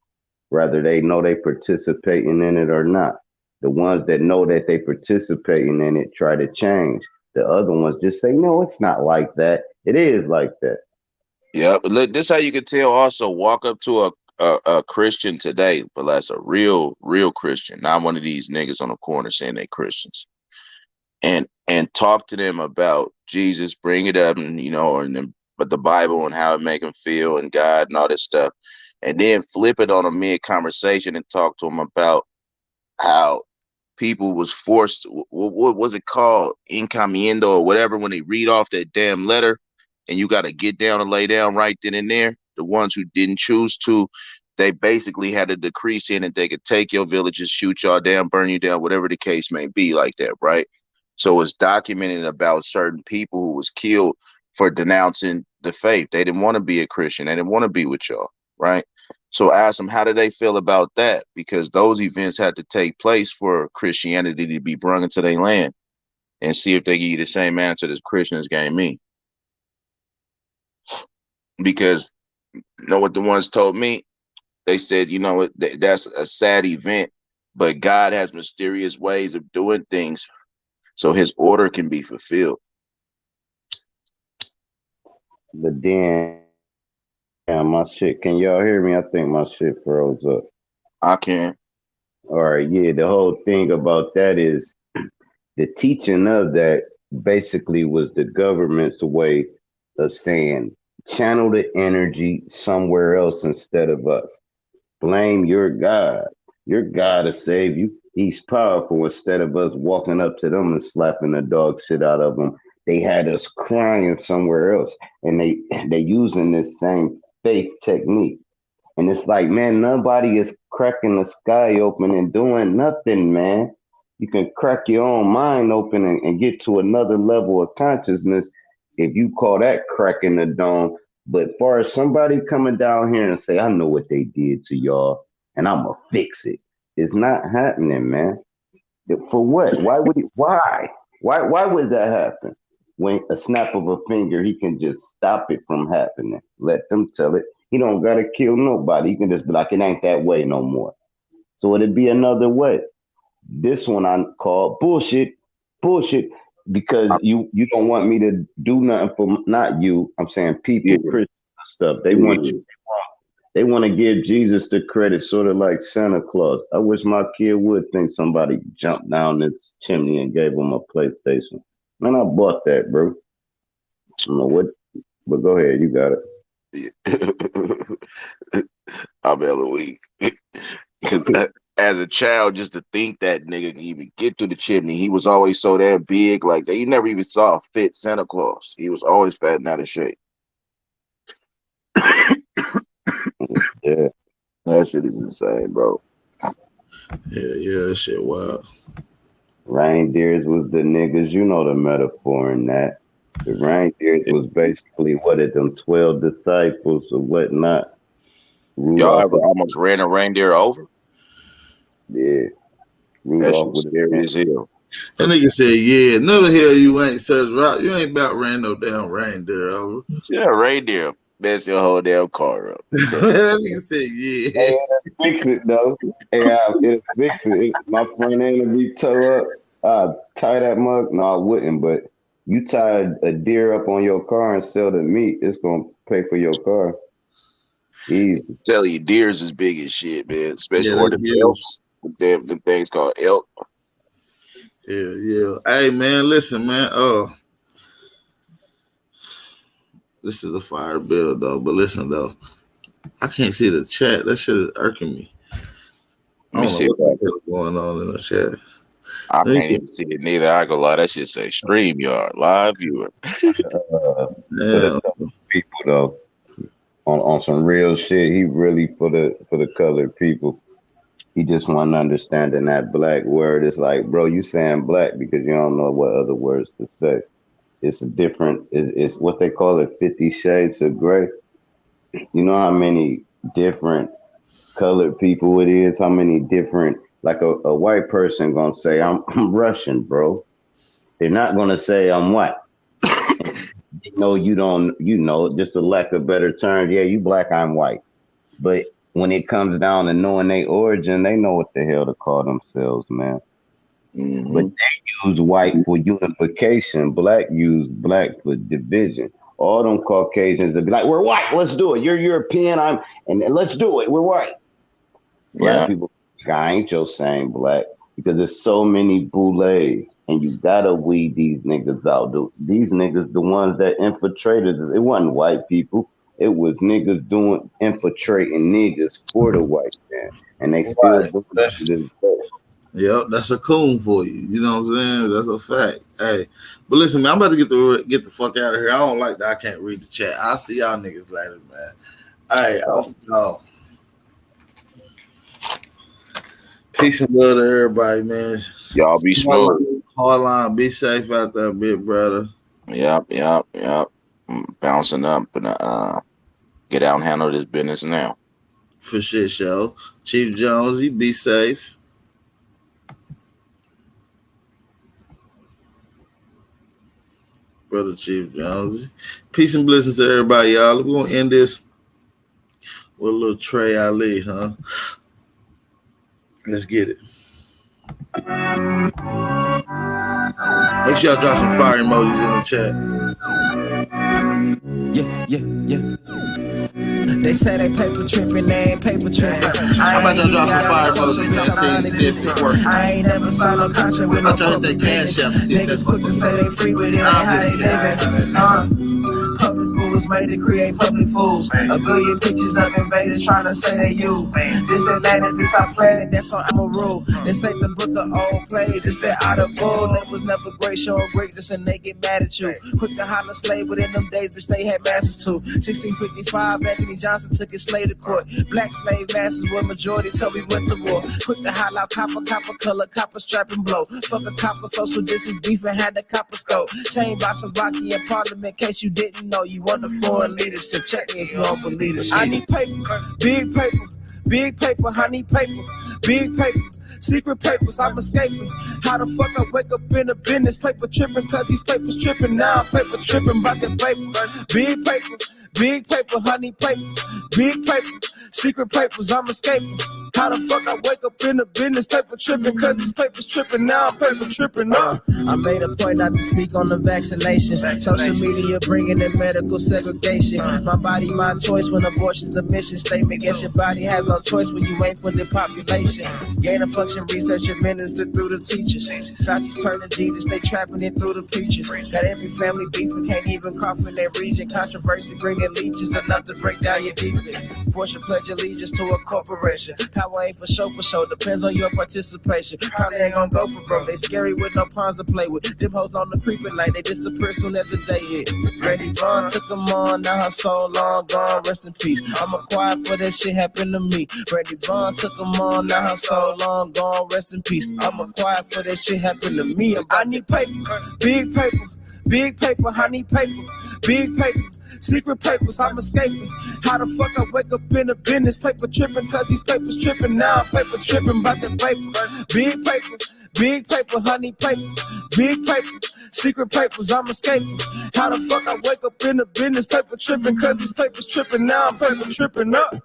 Whether they know they participating in it or not. The ones that know that they participating in it try to change. The other ones just say, no, it's not like that. It is like that. Yeah, but look, this how you can tell also. Walk up to a Christian today, but that's a real Christian, not one of these niggas on the corner saying they Christians. And talk to them about Jesus, bring it up, and but the Bible and how it make them feel and God and all this stuff, and then flip it on a mid conversation and talk to them about how people was forced. What was it called, encomiendo or whatever, when they read off that damn letter, and you got to get down and lay down right then and there. The ones who didn't choose to, they basically had a decree saying that they could take your villages, shoot y'all down, burn you down, whatever the case may be, like that, right? So it's documented about certain people who was killed for denouncing the faith. They didn't want to be a Christian. They didn't want to be with y'all, right? So ask them, how do they feel about that? Because those events had to take place for Christianity to be brought into their land, and see if they give you the same answer that Christians gave me. Because you know what the ones told me? They said, that's a sad event, but God has mysterious ways of doing things so his order can be fulfilled. But then, my shit, can y'all hear me? I think my shit froze up. I can. All right, yeah, the whole thing about that is the teaching of that basically was the government's way of saying, channel the energy somewhere else instead of us. Blame your God. Your God to save you. He's powerful. Instead of us walking up to them and slapping the dog shit out of them, they had us crying somewhere else. And they using this same faith technique. And it's like, man, nobody is cracking the sky open and doing nothing, man. You can crack your own mind open and get to another level of consciousness if you call that cracking the dome. But far as somebody coming down here and say, I know what they did to y'all and I'm gonna fix it. It's not happening, man. For what? Why would Why would that happen? When a snap of a finger, he can just stop it from happening. Let them tell it. He don't gotta kill nobody. He can just be like, it ain't that way no more. So it'd be another way. This one I call bullshit, because you don't want me to do nothing for, not you, I'm saying people, Christian stuff. They want you. They want to give Jesus the credit, sort of like Santa Claus. I wish my kid would think somebody jumped down this chimney and gave him a PlayStation. Man, I bought that, bro. I don't know what, but go ahead, you got it. I'm hella weak. Because as a child, just to think that nigga could even get through the chimney, he was always so damn big. Like, you never even saw a fit Santa Claus. He was always fat and out of shape. Yeah, that shit is insane, bro. Yeah, that shit wild. Reindeers was the niggas, you know the metaphor in that. The reindeers was basically what it them 12 disciples or whatnot. Y'all ever almost ran a reindeer over? Yeah. Rudolph was scary as hell. That nigga said, yeah, no the hell you ain't, says Rock. You ain't about ran no damn reindeer over. Yeah, reindeer. Mess your whole damn car up. That nigga said, yeah. Hey, fix it though. Hey, it'll fix it. My front end will be toe up. Tie that mug. No, I wouldn't, but you tie a deer up on your car and sell the meat, it's gonna pay for your car. Easy. Tell you, deer's as big as shit, man. Especially on the elks. The things called elk. Yeah. Hey man, listen, man. This is a fire bill though, but listen though, I can't see the chat. That shit is irking me. I don't know what's going on in the chat. I can't even see it neither. I go lie. That shit say StreamYard live viewer. For the people though, on some real shit, he really for the colored people. He just want to understand in that black word. It's like, bro, you saying black because you don't know what other words to say. It's a different. It's what they call it, 50 Shades of Gray. You know how many different colored people it is? How many different? Like a white person gonna say, I'm Russian, bro. They're not gonna say I'm white. You don't, just a lack of better terms. Yeah, you black, I'm white. But when it comes down to knowing their origin, they know what the hell to call themselves, man. Mm-hmm. But they use white for unification. Black use black for division. All them Caucasians will be like, we're white, let's do it. You're European, and let's do it. We're white. Black people, I ain't your same black, because there's so many boulets, and you gotta weed these niggas out. These niggas, the ones that infiltrated, it wasn't white people. It was niggas infiltrating niggas for the white man, and they still do this to this day. Yep, that's a coon for you. You know what I'm saying? That's a fact. Hey, but listen, man, I'm about to get the fuck out of here. I don't like that. I can't read the chat. I'll see y'all niggas later, man. Hey, peace and love to everybody, man. Y'all be smooth. Hardline, be safe out there, big brother. Yep. I'm bouncing up and get out and handle this business now. For shit show. Chief Jonesy, be safe. Brother Chief Jonesy. Peace and blessings to everybody, y'all. We're going to end this with a little Trey Ali, huh? Let's get it. Make sure y'all drop some fire emojis in the chat. Yeah. They say they paper tripping, they ain't paper tripping. How about y'all drop some fire emojis and see if it works? I ain't never signed no contract with no public niggas quick to say they free with it, how they living. Public school was made to create public fools. A billion pictures of invaders trying to say they you. This Atlantis, this our planet, that's on our rule. This ain't the book of old plays, it's that out of bull. They was never great, showing greatness, and they get mad at you. Quick to holler slave within them days, bitch, they had masters too. 1655, Anthony Johnson took his slave to court. Black slave masters were majority till we went to war. Quick to holler out copper color, copper strap and blow. Fuck a copper social distance beef and had the copper scope. Chain by Slovakia parliament, case you didn't know. You want the foreign leadership, check me if you don't believe it. I need paper, big paper, I need paper, big paper. Secret papers, I'm escaping. How the fuck I wake up in a business? Paper tripping, cause these papers tripping. Now I'm paper tripping about that paper. Big paper, honey paper. Big paper, secret papers, I'm escaping. How the fuck I wake up in a business? Paper tripping, cause these papers tripping. Now I'm paper tripping. I made a point not to speak on the vaccinations. Social media bringing in medical segregation. My body, my choice when abortion's a mission statement. Guess your body has no choice when you ain't for the population. Gain of function research administered through the teachers. Fauci's turning Jesus, they trapping it through the preachers. Got every family beefing, can't even cough in their region. Controversy bringing leeches enough to break down your defense. Force your pledge allegiance to a corporation. Power ain't for show, depends on your participation. Probably ain't gonna go for broke, they scary with no pawns to play with. Them hoes on the creeping like they disappear soon as the day hit. Brandy Vaughn took them on, now her soul long gone, rest in peace. I'm quiet for that shit happened to me. Brandy Vaughn took them on, now her soul long gone, rest in peace. I'm quiet for that shit happened to me. I need paper, big paper, I need paper, big paper. Secret papers, I'm escaping. How the fuck I wake up in a business? Paper tripping, cause these papers tripping. Now I'm paper tripping about that paper. Big paper, honey paper. Big paper, secret papers, I'm escaping. How the fuck I wake up in a business? Paper tripping, cause these papers tripping. Now I'm paper tripping up.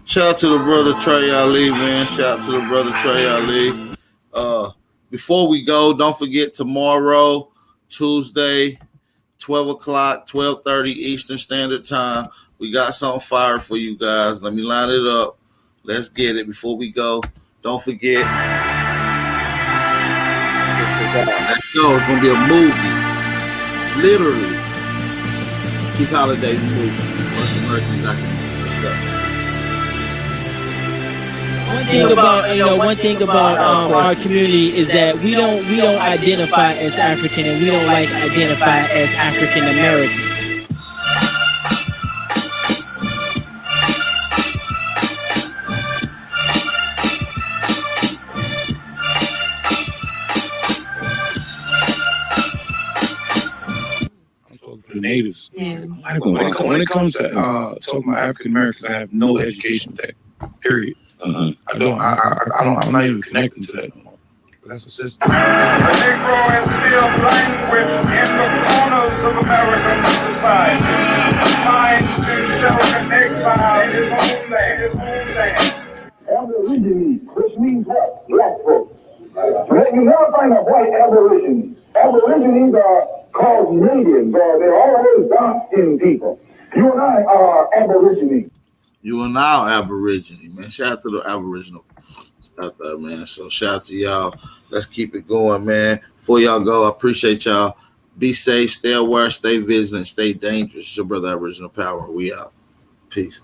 Shout out to the brother Trey Ali, man. Shout out to the brother Trey Ali. Before we go, don't forget tomorrow, Tuesday, 12 o'clock, 12:30 Eastern Standard Time. We got something fire for you guys. Let me line it up. Let's get it before we go. Don't forget. Let's go. It's gonna be a movie. Literally. Chief Holiday movie. First American documentary. Let's go. One thing about our community is that we don't identify as African, and we don't like identify as African American. For the natives, when it comes to talking about African Americans, I have no education with that. Period. I don't. I'm not even connecting to that no more. That's a system. The Negro is still languished in the corners of American society, finds himself in exile in his own land. Aborigines, which means what? Black folks. You never find a white aborigine. Aborigines are called natives, or they're always dark-skinned people. You and I are aborigines. You are now Aborigine, man. Shout out to the Aboriginal out there, man. So shout out to y'all. Let's keep it going, man. Before y'all go, I appreciate y'all. Be safe, stay aware, stay vigilant, stay dangerous. It's your brother Aboriginal Power. We out. Peace.